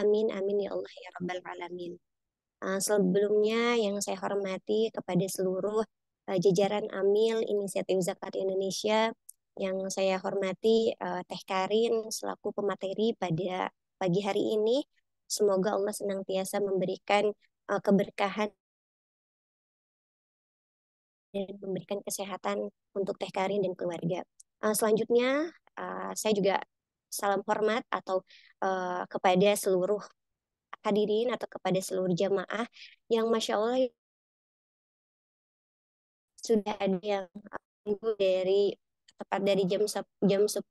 Amin, amin ya Allah ya Rabbal Alamin. Sebelumnya yang saya hormati kepada seluruh jajaran Amil Inisiatif Zakat Indonesia, yang saya hormati Teh Karin selaku pemateri pada pagi hari ini. Semoga Allah senantiasa memberikan keberkahan dan memberikan kesehatan untuk Teh Karin dan keluarga. Selanjutnya, saya juga salam hormat atau kepada seluruh hadirin atau kepada seluruh jamaah yang Masya Allah sudah ada yang minggu dari tepat dari jam 10.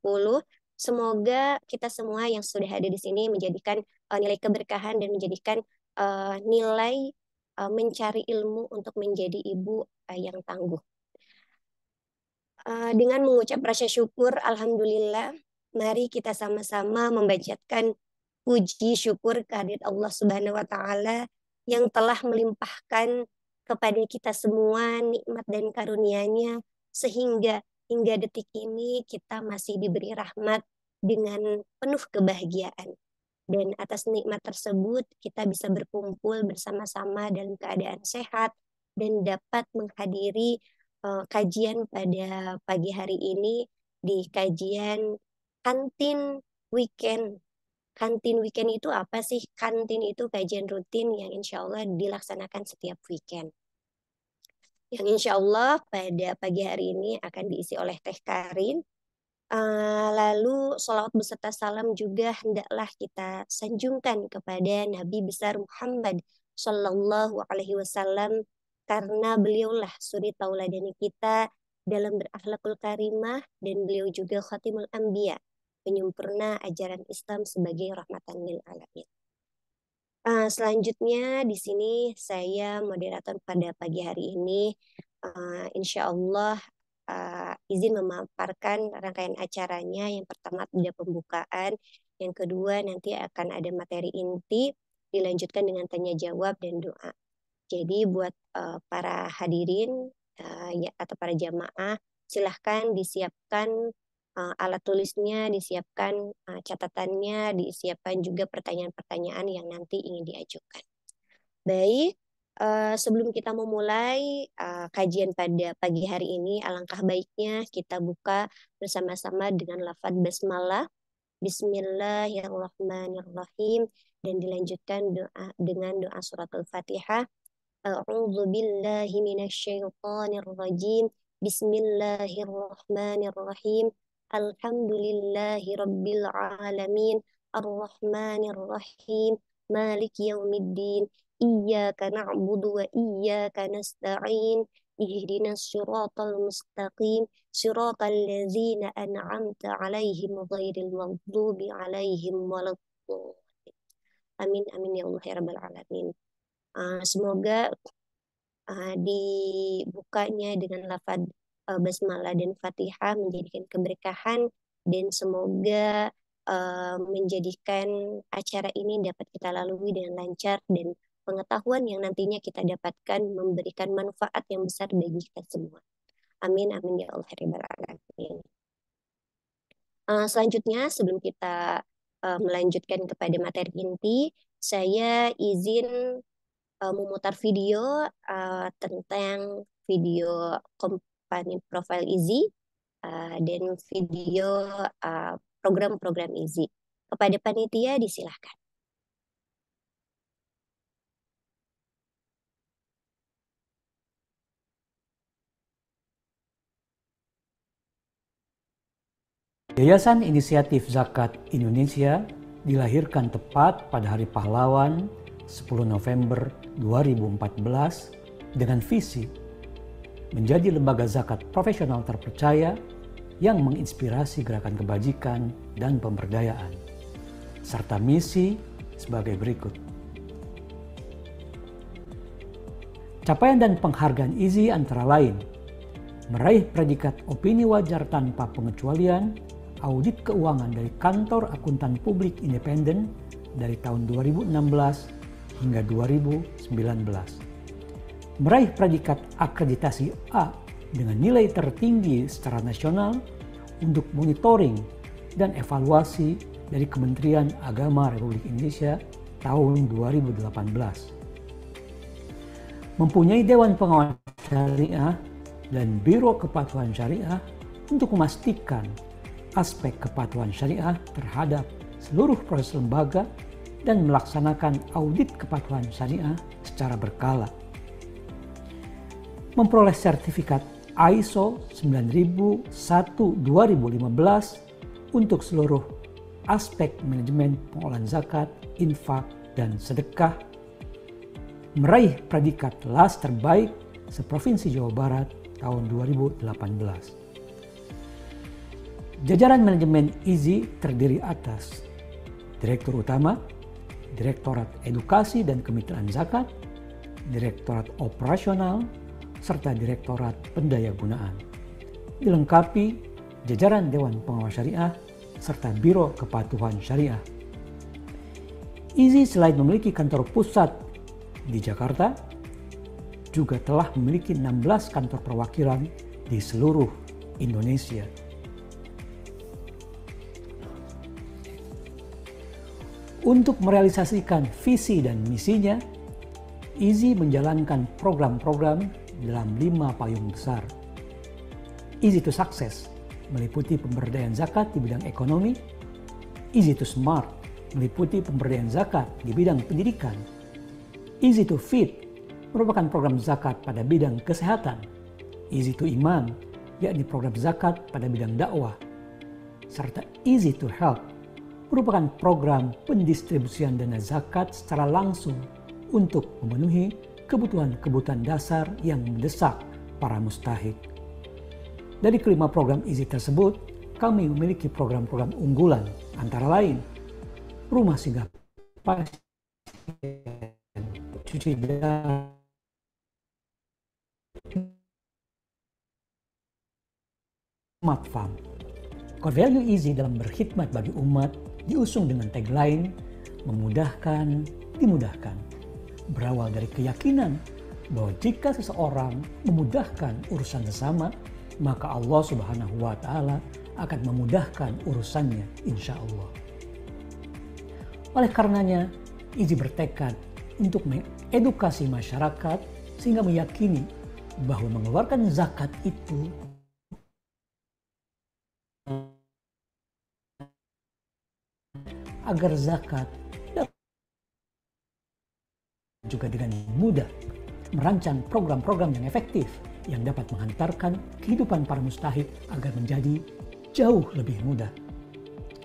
Semoga kita semua yang sudah ada di sini menjadikan nilai keberkahan dan menjadikan nilai mencari ilmu untuk menjadi ibu yang tangguh. Dengan mengucap rasa syukur, Alhamdulillah, mari kita sama-sama membacakan puji syukur kehadirat Allah Subhanahu wa Ta'ala yang telah melimpahkan kepada kita semua nikmat dan karunia-Nya sehingga hingga detik ini kita masih diberi rahmat dengan penuh kebahagiaan. Dan atas nikmat tersebut kita bisa berkumpul bersama-sama dalam keadaan sehat dan dapat menghadiri kajian pada pagi hari ini di kajian kantin weekend. Kantin weekend itu apa sih? Kantin itu kajian rutin yang insya Allah dilaksanakan setiap weekend. Yang insya Allah pada pagi hari ini akan diisi oleh Teh Karin. Lalu sholawat beserta salam juga hendaklah kita sanjungkan kepada Nabi besar Muhammad Sallallahu Alaihi Wasallam, karena beliaulah suri tauladani kita dalam berakhlakul karimah, dan beliau juga khatimul anbiya, penyempurna ajaran Islam sebagai rahmatan lil alamin. Selanjutnya di sini saya moderator pada pagi hari ini. Insya Allah izin memaparkan rangkaian acaranya. Yang pertama ada pembukaan, yang kedua nanti akan ada materi inti, dilanjutkan dengan tanya jawab dan doa. Jadi buat para hadirin atau para jamaah, silahkan disiapkan alat tulisnya, disiapkan catatannya, disiapkan juga pertanyaan-pertanyaan yang nanti ingin diajukan. Baik, sebelum kita memulai kajian pada pagi hari ini, alangkah baiknya kita buka bersama-sama dengan lafaz basmalah, Bismillahirrahmanirrahim, dan dilanjutkan doa dengan doa surat Al-Fatihah. A'udzu billahi minasyaitonir rajim. Bismillahirrahmanirrahim. Alhamdulillahi rabbil alamin. Arrahmanir rahim. Maliki yaumiddin. Iyyaka na'budu wa iyyaka nasta'in. Ihdinas siratal mustaqim. Siratal ladzina an'amta 'alaihim ghairil maghdubi 'alaihim waladdallin. Amin amin ya Allah ya rabbal alamin. Semoga dibukanya dengan lafaz basmalah dan Fatihah menjadikan keberkahan, dan semoga menjadikan acara ini dapat kita lalui dengan lancar, dan pengetahuan yang nantinya kita dapatkan memberikan manfaat yang besar bagi kita semua. Amin amin ya Allah ya rabbal alamin. Selanjutnya sebelum kita melanjutkan kepada materi inti, saya izin memutar video tentang video company profile Easy dan video program-program Easy. Kepada panitia disilahkan. Yayasan Inisiatif Zakat Indonesia dilahirkan tepat pada Hari Pahlawan 10 November 2014 dengan visi menjadi lembaga zakat profesional terpercaya yang menginspirasi gerakan kebajikan dan pemberdayaan, serta misi sebagai berikut. Capaian dan penghargaan Easy antara lain meraih predikat opini wajar tanpa pengecualian audit keuangan dari Kantor Akuntan Publik Independen dari tahun 2016 hingga 2019. Meraih predikat akreditasi A dengan nilai tertinggi secara nasional untuk monitoring dan evaluasi dari Kementerian Agama Republik Indonesia tahun 2018. Mempunyai Dewan Pengawas Syariah dan Biro Kepatuhan Syariah untuk memastikan aspek kepatuhan syariah terhadap seluruh proses lembaga dan melaksanakan audit kepatuhan syariah secara berkala. Memperoleh sertifikat ISO 9001:2015 untuk seluruh aspek manajemen pengolahan zakat, infak, dan sedekah. Meraih predikat LAS terbaik seprovinsi Jawa Barat tahun 2018. Jajaran manajemen IZI terdiri atas Direktur Utama, Direktorat Edukasi dan Kemitraan Zakat, Direktorat Operasional, serta Direktorat Pendayagunaan. Dilengkapi jajaran Dewan Pengawas Syariah serta Biro Kepatuhan Syariah. IZI selain memiliki kantor pusat di Jakarta, juga telah memiliki 16 kantor perwakilan di seluruh Indonesia. Untuk merealisasikan visi dan misinya, IZI menjalankan program-program dalam 5 payung besar. Easy to Success meliputi pemberdayaan zakat di bidang ekonomi, Easy to Smart meliputi pemberdayaan zakat di bidang pendidikan, Easy to Fit merupakan program zakat pada bidang kesehatan, Easy to Iman yakni program zakat pada bidang dakwah, serta Easy to Help merupakan program pendistribusian dana zakat secara langsung untuk memenuhi kebutuhan-kebutuhan dasar yang mendesak para mustahik. Dari kelima program IZI tersebut, kami memiliki program-program unggulan antara lain Rumah Singgah Pasien, Cuci Darah, Smart Farm. Core value IZI dalam berkhidmat bagi umat diusung dengan tagline memudahkan, dimudahkan. Berawal dari keyakinan bahwa jika seseorang memudahkan urusan sesama, maka Allah Subhanahu wa Ta'ala akan memudahkan urusannya, insya Allah. Oleh karenanya, IZI bertekad untuk mengedukasi masyarakat sehingga meyakini bahwa mengeluarkan zakat itu agar zakat juga dengan mudah merancang program-program yang efektif yang dapat menghantarkan kehidupan para mustahik agar menjadi jauh lebih mudah.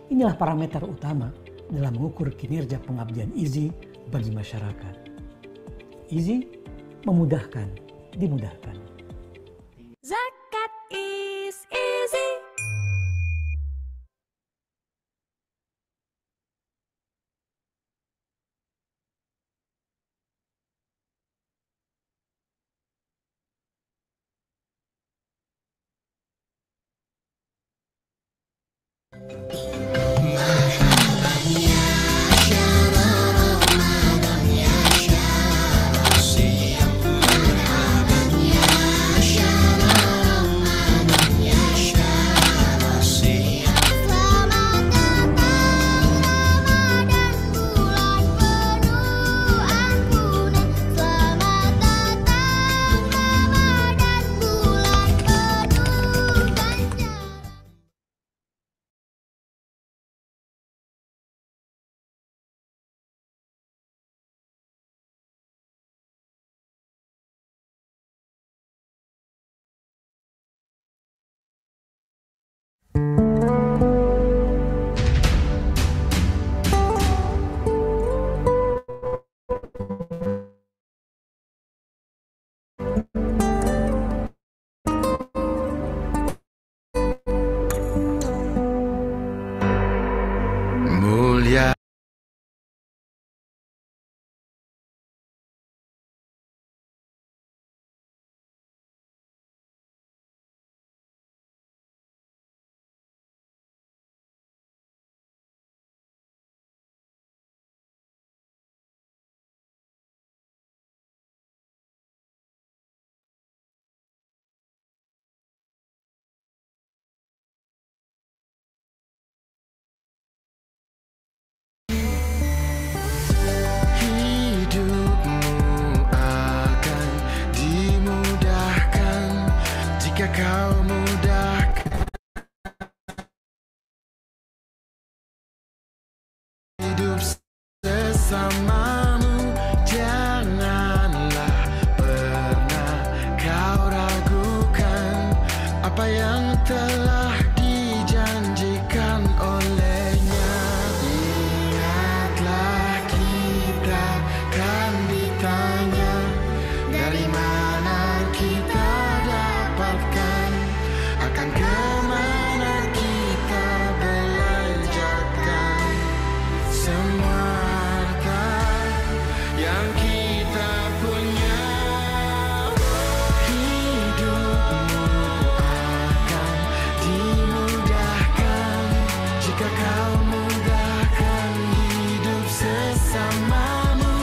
Inilah parameter utama dalam mengukur kinerja pengabdian IZI bagi masyarakat. IZI memudahkan, dimudahkan. Zakat is easy. bersamamu. Janganlah pernah kau ragukan apa yang telah dijanjikan olehnya. Ingatlah kita kan ditanya, dari mana kita dapatkan, akan kemana kita belanjakan semua harta yang kita punya. Hidupmu akan dimudahkan jika kau mudahkan hidup sesamamu.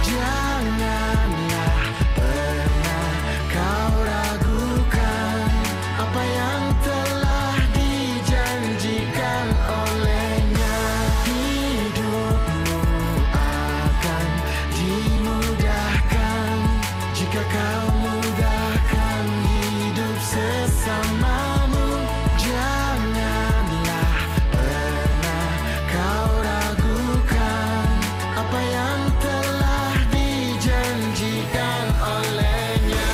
Janganlah pernah kau ragukan apa yang telah dijanjikan olehnya. Hidupmu akan dimudahkan jika kau mudahkan hidup sesamamu. Janganlah pernah kau ragukan apa yang telah dijanjikan olehnya.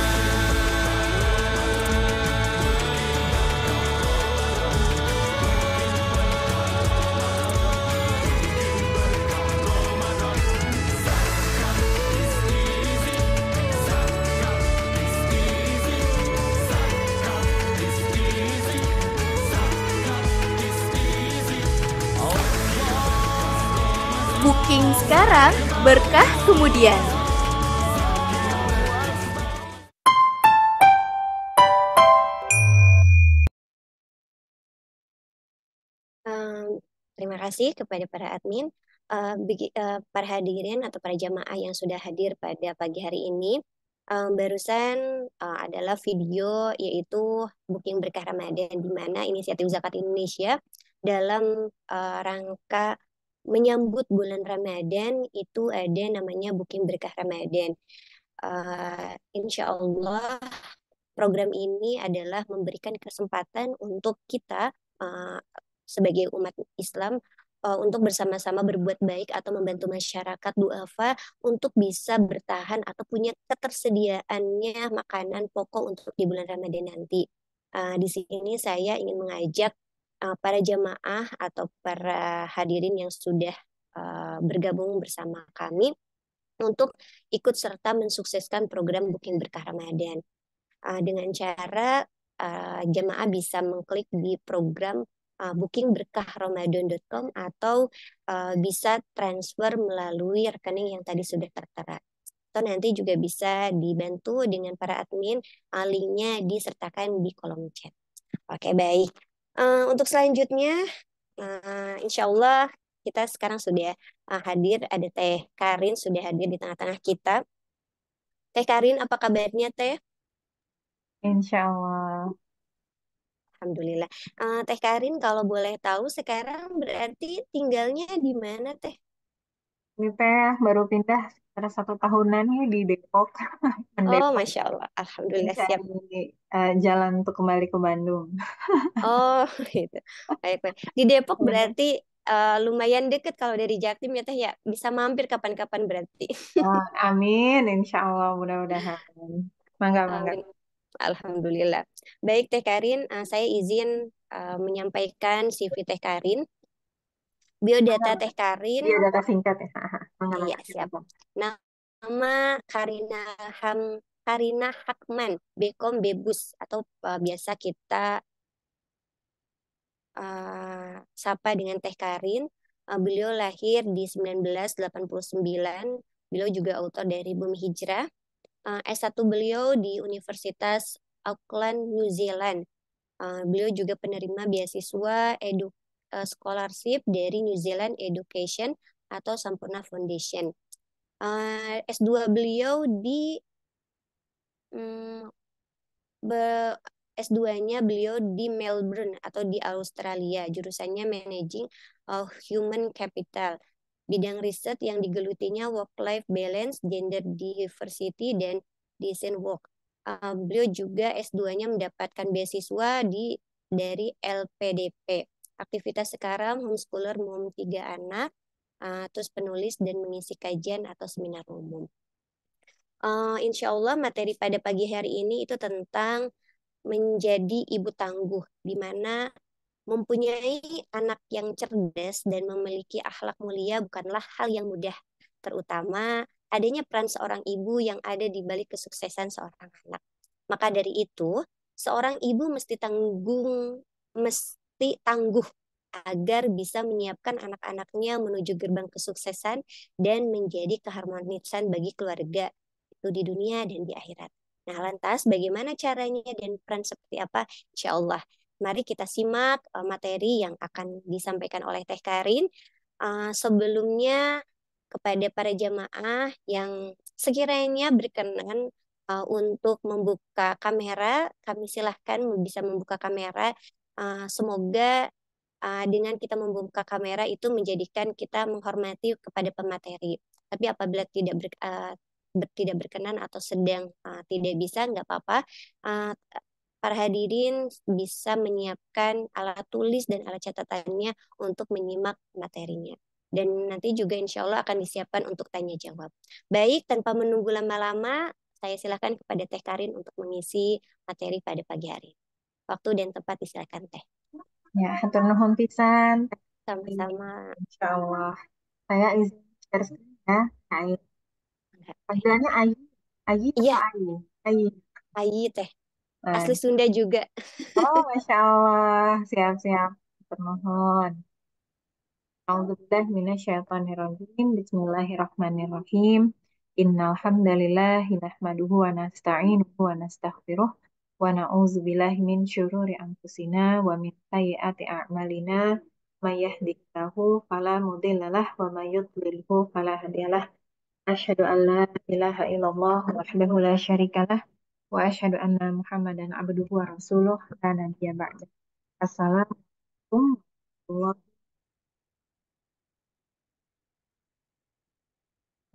Booking sekarang, berkah kemudian. Terima kasih kepada para admin, para hadirin atau para jamaah yang sudah hadir pada pagi hari ini. Barusan adalah video yaitu Booking Berkah Ramadan, di mana inisiatif Zakat Indonesia dalam rangka menyambut bulan Ramadan itu ada namanya Booking Berkah Ramadan. Insya Allah program ini adalah memberikan kesempatan untuk kita sebagai umat Islam untuk bersama-sama berbuat baik atau membantu masyarakat duafa untuk bisa bertahan atau punya ketersediaannya makanan pokok untuk di bulan Ramadan nanti. Di sini saya ingin mengajak para jamaah atau para hadirin yang sudah bergabung bersama kami untuk ikut serta mensukseskan program Booking Berkah Ramadan. Dengan cara jamaah bisa mengklik di program bookingberkahramadan.com atau bisa transfer melalui rekening yang tadi sudah tertera. Atau nanti juga bisa dibantu dengan para admin, linknya disertakan di kolom chat. Oke, baik. Untuk selanjutnya, insya Allah kita sekarang sudah hadir, ada Teh Karin sudah hadir di tengah-tengah kita. Teh Karin, apa kabarnya Teh? Insya Allah. Alhamdulillah. Teh Karin, kalau boleh tahu sekarang berarti tinggalnya di mana Teh? Ini teh baru pindah sekitar 1 tahunan ya di Depok. Kan Oh, Depok. Masya Allah. Ini Alhamdulillah siap. cari jalan untuk kembali ke Bandung. Oh, gitu. Baik, baik. Di Depok Iya. berarti lumayan deket kalau dari Jaktim ya Teh ya. Bisa mampir kapan-kapan berarti. Amin, insya Allah mudah-mudahan. Mangga, mangga. Amin. Alhamdulillah. Baik Teh Karin, saya izin menyampaikan CV Teh Karin. Biodata Teh Karin. Iya, data singkat ya. Mangga, Iya, mangga. siap. Nama Karina Hakman, Bekom Bebus, atau biasa kita sapa dengan Teh Karin. Beliau lahir di 1989. Beliau juga autor dari Bumi Hijrah. S1 beliau di Universitas Auckland, New Zealand. Beliau juga penerima beasiswa scholarship dari New Zealand Education atau Sampurna Foundation. S2 beliau di S2-nya beliau di Melbourne atau di Australia, jurusannya Managing Human Capital. Bidang riset yang digelutinya work-life balance, gender diversity, dan decent work. Beliau juga S2-nya mendapatkan beasiswa dari LPDP. Aktivitas sekarang homeschooler mom 3 anak, terus penulis dan mengisi kajian atau seminar umum. Insya Allah materi pada pagi hari ini itu tentang menjadi ibu tangguh, di mana mempunyai anak yang cerdas dan memiliki akhlak mulia bukanlah hal yang mudah, terutama adanya peran seorang ibu yang ada di balik kesuksesan seorang anak. Maka dari itu, seorang ibu mesti tangguh agar bisa menyiapkan anak-anaknya menuju gerbang kesuksesan dan menjadi keharmonisan bagi keluarga itu di dunia dan di akhirat. Nah, lantas bagaimana caranya dan peran seperti apa? Insya Allah. Mari kita simak materi yang akan disampaikan oleh Teh Karin. Sebelumnya kepada para jamaah yang sekiranya berkenan untuk membuka kamera, kami silahkan bisa membuka kamera. Semoga dengan kita membuka kamera itu menjadikan kita menghormati kepada pemateri. Tapi apabila tidak berkenan atau sedang tidak bisa, nggak apa-apa. Uh, para hadirin bisa menyiapkan alat tulis dan alat catatannya untuk menyimak materinya. Dan nanti juga insya Allah akan disiapkan untuk tanya jawab. Baik, tanpa menunggu lama-lama, saya silakan kepada Teh Karin untuk mengisi materi pada pagi hari. Waktu dan tempat disilakan Teh. Ya, hatur nuhun pisan. Sama-sama. Insya Allah. Saya izin share screen ya. Ayi. Panggilannya Ayi. Ayi Iya, atau Ayi? Ayi. Ayi Teh. Nah, Asli Sunda juga. oh, Masya Allah. Siap-siap. Hatur nuhun. A'udzubillah minasyaitonirrajim. Bismillahirrahmanirrahim. Innal hamdalillahi nahmaduhu wa nasta'inuhu wa nastaghfiruh wa na'udzubillahi min syururi anfusina wa min sayyiati a'malina. May yahdihillahu fala mudhillalah wa may yudlilhu fala hadiyalah. Asyhadu an la ilaha illallah wahdahu la syarikalah wa asyhadu anna Muhammadan abduhu wa rasuluh la nabiyya ba'da. Assalamualaikum warahmatullahi.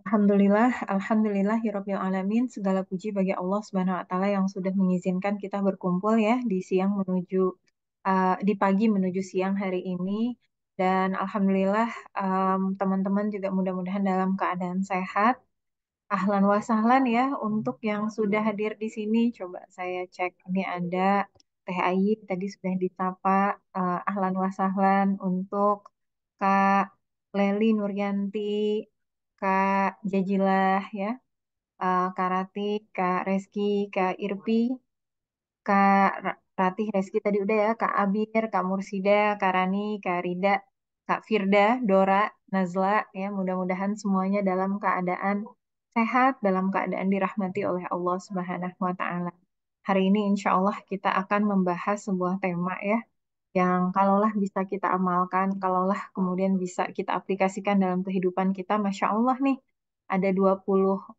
Alhamdulillah, alhamdulillahirabbil alamin. Segala puji bagi Allah Subhanahu wa taala yang sudah mengizinkan kita berkumpul ya di siang menuju di pagi menuju siang hari ini. Dan alhamdulillah teman-teman juga mudah-mudahan dalam keadaan sehat. Ahlan wa sahlan ya untuk yang sudah hadir di sini. Coba saya cek ini ada Teh Ayi tadi sudah disapa. Ahlan wa sahlan untuk Kak Leli Nuryanti, Kak Jajilah ya, Kak Rati, Kak Reski, Kak Irpi, Kak Ratih Reski tadi udah ya, Kak Abir, Kak Mursida, Kak Rani, Kak Rida, Kak Firda, Dora, Nazla ya, mudah-mudahan semuanya dalam keadaan sehat, dalam keadaan dirahmati oleh Allah Subhanahu wa taala. Hari ini insya Allah kita akan membahas sebuah tema ya yang kalaulah bisa kita amalkan, kalaulah kemudian bisa kita aplikasikan dalam kehidupan kita, Masya Allah nih, ada 20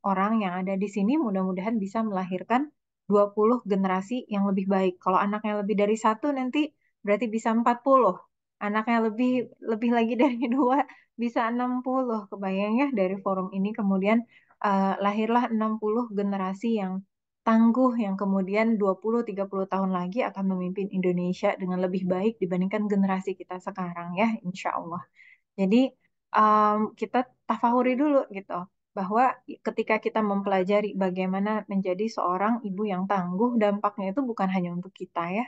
orang yang ada di sini, mudah-mudahan bisa melahirkan 20 generasi yang lebih baik. Kalau anaknya lebih dari satu nanti berarti bisa 40. Anaknya lebih lebih lagi dari dua bisa 60. Kebayang ya dari forum ini kemudian lahirlah 60 generasi yang tangguh yang kemudian 20-30 tahun lagi akan memimpin Indonesia dengan lebih baik dibandingkan generasi kita sekarang ya, insya Allah. Jadi kita tafahuri dulu gitu bahwa ketika kita mempelajari bagaimana menjadi seorang ibu yang tangguh, dampaknya itu bukan hanya untuk kita ya,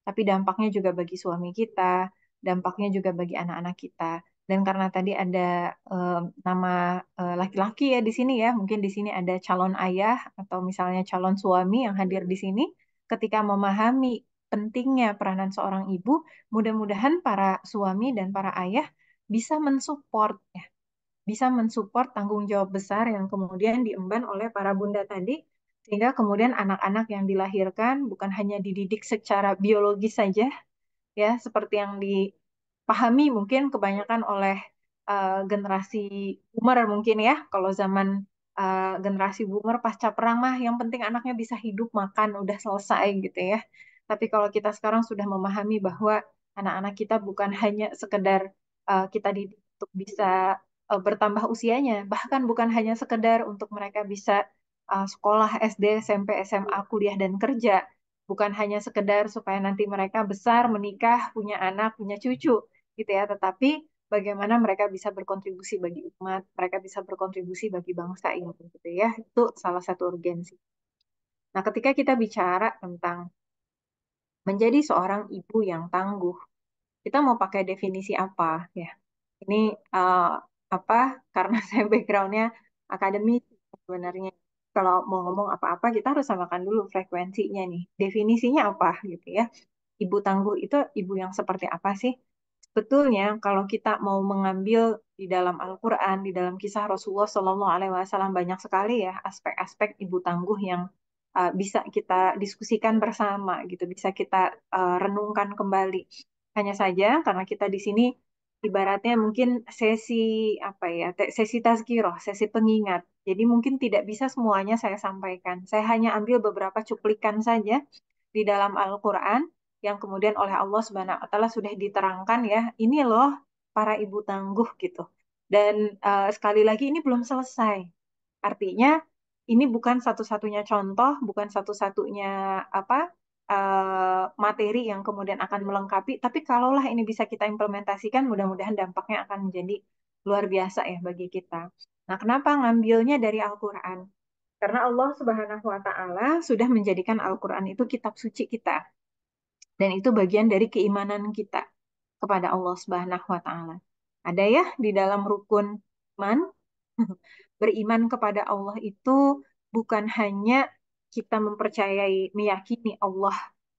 tapi dampaknya juga bagi suami kita, dampaknya juga bagi anak-anak kita. Dan karena tadi ada nama laki-laki ya di sini ya, mungkin di sini ada calon ayah atau misalnya calon suami yang hadir di sini, ketika memahami pentingnya peranan seorang ibu, mudah-mudahan para suami dan para ayah bisa mensupport ya, bisa mensupport tanggung jawab besar yang kemudian diemban oleh para bunda tadi, sehingga kemudian anak-anak yang dilahirkan bukan hanya dididik secara biologis saja, ya seperti yang dipahami mungkin kebanyakan oleh generasi boomer mungkin ya. Kalau zaman generasi boomer pasca perang mah yang penting anaknya bisa hidup makan udah selesai gitu ya. Tapi kalau kita sekarang sudah memahami bahwa anak-anak kita bukan hanya sekedar kita didik untuk bisa bertambah usianya, bahkan bukan hanya sekedar untuk mereka bisa sekolah SD, SMP, SMA, kuliah dan kerja, bukan hanya sekedar supaya nanti mereka besar, menikah, punya anak, punya cucu, gitu ya. Tetapi bagaimana mereka bisa berkontribusi bagi umat, mereka bisa berkontribusi bagi bangsa ini, gitu ya. Itu salah satu urgensi. Nah, ketika kita bicara tentang menjadi seorang ibu yang tangguh, kita mau pakai definisi apa ya? Ini apa? Karena saya backgroundnya akademis sebenarnya. Kalau mau ngomong apa-apa, kita harus samakan dulu frekuensinya nih. Definisinya apa gitu ya? Ibu tangguh itu ibu yang seperti apa sih? Sebetulnya kalau kita mau mengambil di dalam Al-Quran, di dalam kisah Rasulullah Shallallahu Alaihi Wasallam banyak sekali ya aspek-aspek ibu tangguh yang bisa kita diskusikan bersama gitu, bisa kita renungkan kembali. Hanya saja karena kita di sini ibaratnya mungkin sesi apa ya, sesi tazkiroh, sesi pengingat. Jadi mungkin tidak bisa semuanya saya sampaikan. Saya hanya ambil beberapa cuplikan saja di dalam Al-Quran yang kemudian oleh Allah Subhanahu wa taala sudah diterangkan ya, ini loh para ibu tangguh gitu. Dan sekali lagi ini belum selesai. Artinya ini bukan satu-satunya contoh, bukan satu-satunya apa materi yang kemudian akan melengkapi, tapi kalaulah ini bisa kita implementasikan, mudah-mudahan dampaknya akan menjadi luar biasa ya bagi kita. Nah, kenapa ngambilnya dari Al-Quran? Karena Allah Subhanahu wa taala sudah menjadikan Al-Quran itu kitab suci kita. Dan itu bagian dari keimanan kita kepada Allah Subhanahu wa taala. Ada ya di dalam rukun iman, beriman kepada Allah itu bukan hanya kita mempercayai, meyakini Allah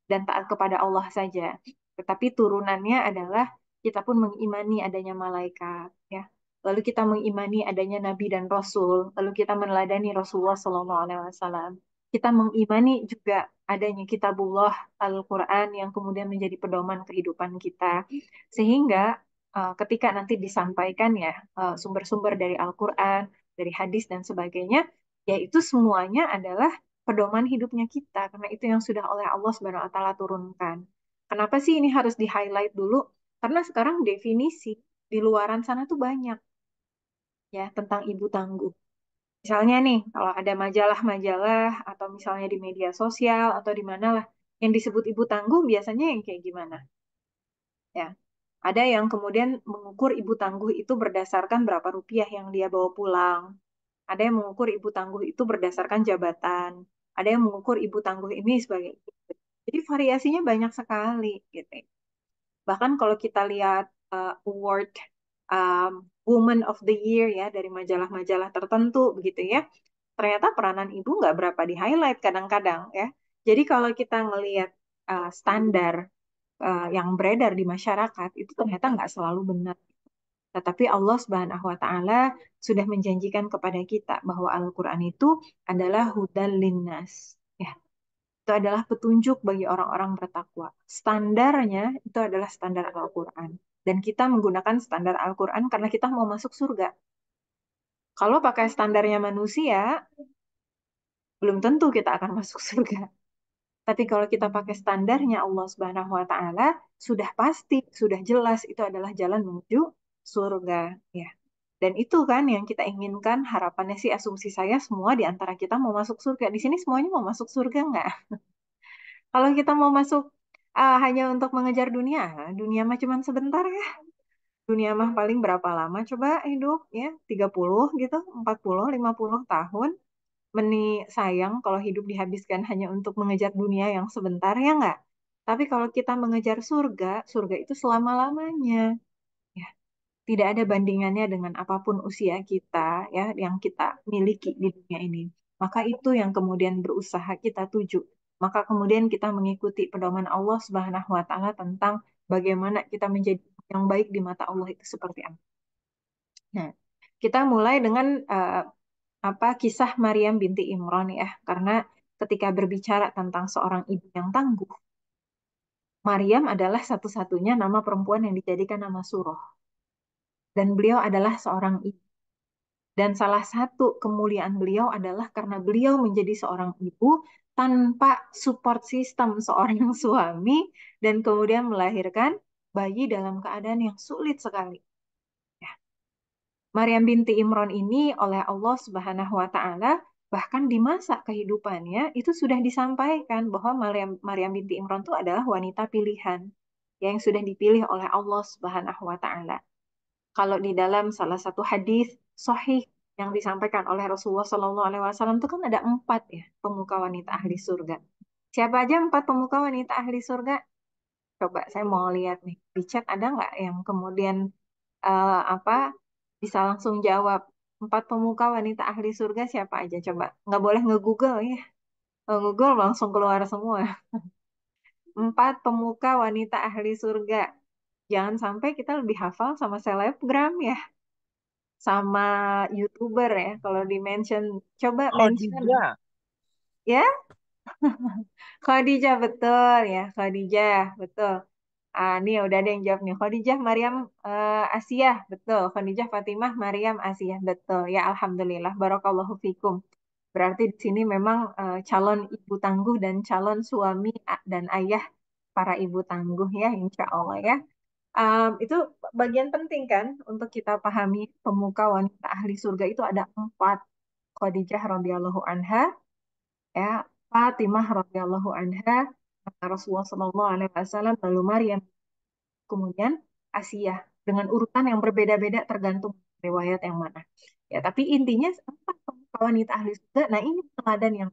dan taat kepada Allah saja, tetapi turunannya adalah kita pun mengimani adanya malaikat, ya. Lalu kita mengimani adanya nabi dan rasul, lalu kita meneladani Rasulullah SAW. Kita mengimani juga adanya kitabullah Al-Quran yang kemudian menjadi pedoman kehidupan kita. Sehingga ketika nanti disampaikan ya sumber-sumber dari Al-Quran, dari hadis dan sebagainya, yaitu semuanya adalah pedoman hidupnya kita, karena itu yang sudah oleh Allah Subhanahu wa taala turunkan. Kenapa sih ini harus di-highlight dulu? Karena sekarang definisi di luaran sana tuh banyak ya tentang ibu tangguh. Misalnya nih, kalau ada majalah-majalah atau misalnya di media sosial atau di mana lah yang disebut ibu tangguh biasanya yang kayak gimana? Ya, ada yang kemudian mengukur ibu tangguh itu berdasarkan berapa rupiah yang dia bawa pulang. Ada yang mengukur ibu tangguh itu berdasarkan jabatan. Ada yang mengukur ibu tangguh ini sebagai. Jadi variasinya banyak sekali gitu. Bahkan kalau kita lihat award Woman of the Year ya dari majalah-majalah tertentu begitu ya, ternyata peranan ibu nggak berapa di highlight kadang-kadang ya. Jadi kalau kita ngelihat standar yang beredar di masyarakat itu ternyata nggak selalu benar. Tetapi Allah Subhanahu wa taala sudah menjanjikan kepada kita bahwa Al-Qur'an itu adalah hudan linnas. Ya, itu adalah petunjuk bagi orang-orang bertakwa. Standarnya itu adalah standar Al-Qur'an. Dan kita menggunakan standar Al-Qur'an karena kita mau masuk surga. Kalau pakai standarnya manusia, belum tentu kita akan masuk surga. Tapi kalau kita pakai standarnya Allah Subhanahu wa taala, sudah pasti, sudah jelas itu adalah jalan menuju surga, ya. Dan itu kan yang kita inginkan, harapannya sih asumsi saya semua di antara kita mau masuk surga. Di sini semuanya mau masuk surga nggak? Kalau kita mau masuk hanya untuk mengejar dunia, dunia mah cuma sebentar ya. Dunia mah paling berapa lama coba hidup ya? 30 gitu, 40, 50 tahun. Sayang kalau hidup dihabiskan hanya untuk mengejar dunia yang sebentar ya nggak? Tapi kalau kita mengejar surga, surga itu selama-lamanya. Ya, tidak ada bandingannya dengan apapun usia kita ya yang kita miliki di dunia ini. Maka itu yang kemudian berusaha kita tuju. Maka kemudian kita mengikuti pedoman Allah Subhanahu wa taala tentang bagaimana kita menjadi yang baik di mata Allah itu seperti apa. Nah, kita mulai dengan kisah Maryam binti Imran ya, karena ketika berbicara tentang seorang ibu yang tangguh, Maryam adalah satu-satunya nama perempuan yang dijadikan nama surah. Dan beliau adalah seorang ibu. Dan salah satu kemuliaan beliau adalah karena beliau menjadi seorang ibu tanpa support system seorang suami dan kemudian melahirkan bayi dalam keadaan yang sulit sekali. Ya. Maryam binti Imran ini oleh Allah Subhanahu wa taala bahkan di masa kehidupannya itu sudah disampaikan bahwa Maryam binti Imran itu adalah wanita pilihan yang sudah dipilih oleh Allah Subhanahu wa taala. Kalau di dalam salah satu hadis sahih yang disampaikan oleh Rasulullah Shallallahu Alaihi Wasallam itu kan ada 4 ya pemuka wanita ahli surga. Siapa aja 4 pemuka wanita ahli surga? Coba saya mau lihat nih di chat ada nggak yang kemudian apa bisa langsung jawab 4 pemuka wanita ahli surga siapa aja? Coba nggak boleh nge-Google ya. Kalau Google langsung keluar semua. 4 pemuka wanita ahli surga. Jangan sampai kita lebih hafal sama selebgram ya, sama YouTuber ya. Kalau di mention, coba mention Khadijah. ya. Khadijah betul ya, Khadijah betul. Nih udah ada yang jawab nih. Khadijah Maryam Asiyah betul. Khadijah Fatimah Maryam Asiyah betul. Ya alhamdulillah. Barakallahu fikum. Berarti di sini memang calon ibu tangguh dan calon suami dan ayah para ibu tangguh ya, insya Allah ya. Itu bagian penting kan untuk kita pahami pemuka wanita ahli surga itu ada 4. Khadijah radhiyallahu anha, ya, Fatimah radhiyallahu anha, Rasulullah Shallallahu Alaihi Wasallam, lalu Maryam, kemudian Asiyah dengan urutan yang berbeda-beda tergantung riwayat yang mana. Ya, tapi intinya 4 pemuka wanita ahli surga. Nah ini teladan yang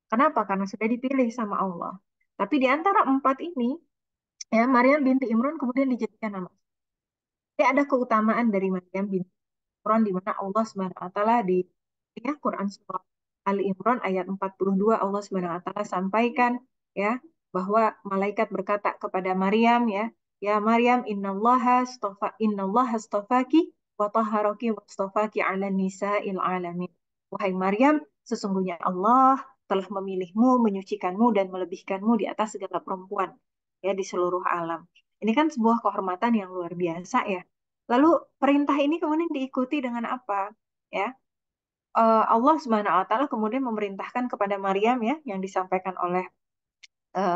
kenapa? Karena sudah dipilih sama Allah. Tapi di antara 4 ini, ya Maryam binti Imran kemudian dijadikan nama. Jadi ada keutamaan dari Maryam binti Imran di mana Allah Subhanahu wa taala di ya, Quran surah Ali Imran ayat 42 Allah Subhanahu wa taala sampaikan ya bahwa malaikat berkata kepada Maryam ya Maryam innallaha astafaki wa tahharaki wa astafaki 'ala nisa'il alamin. Wahai Maryam, sesungguhnya Allah telah memilihmu, menyucikanmu dan melebihkanmu di atas segala perempuan ya di seluruh alam. Ini kan sebuah kehormatan yang luar biasa ya. Lalu perintah ini kemudian diikuti dengan apa? Ya, Allah Subhanahu wa taala kemudian memerintahkan kepada Maryam ya yang disampaikan oleh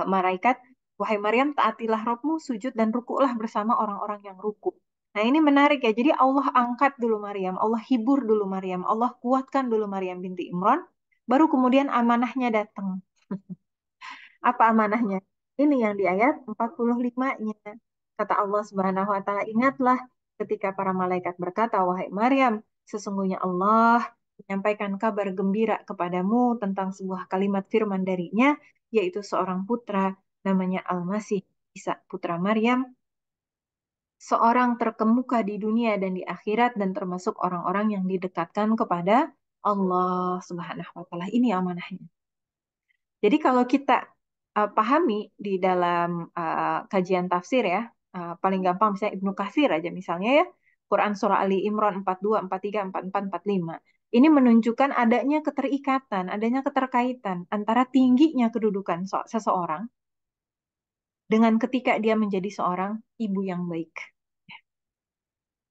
malaikat, wahai Maryam taatilah Rabbmu, sujud dan rukuklah bersama orang-orang yang ruku. Nah, ini menarik ya. Jadi Allah angkat dulu Maryam, Allah hibur dulu Maryam, Allah kuatkan dulu Maryam binti Imran, baru kemudian amanahnya datang. Apa amanahnya? Ini yang di ayat 45-nya. Kata Allah Subhanahu wa taala, ingatlah ketika para malaikat berkata, wahai Maryam, sesungguhnya Allah menyampaikan kabar gembira kepadamu tentang sebuah kalimat firman darinya, yaitu seorang putra namanya Al-Masih Isa putra Maryam, seorang terkemuka di dunia dan di akhirat dan termasuk orang-orang yang didekatkan kepada Allah Subhanahu wa taala. Ini amanahnya. Jadi kalau kita pahami di dalam kajian tafsir ya, paling gampang misalnya Ibnu Katsir aja misalnya ya, Quran Surah Ali Imran 42, 43, 44, 45. Ini menunjukkan adanya keterikatan, adanya keterkaitan antara tingginya kedudukan seseorang dengan ketika dia menjadi seorang ibu yang baik.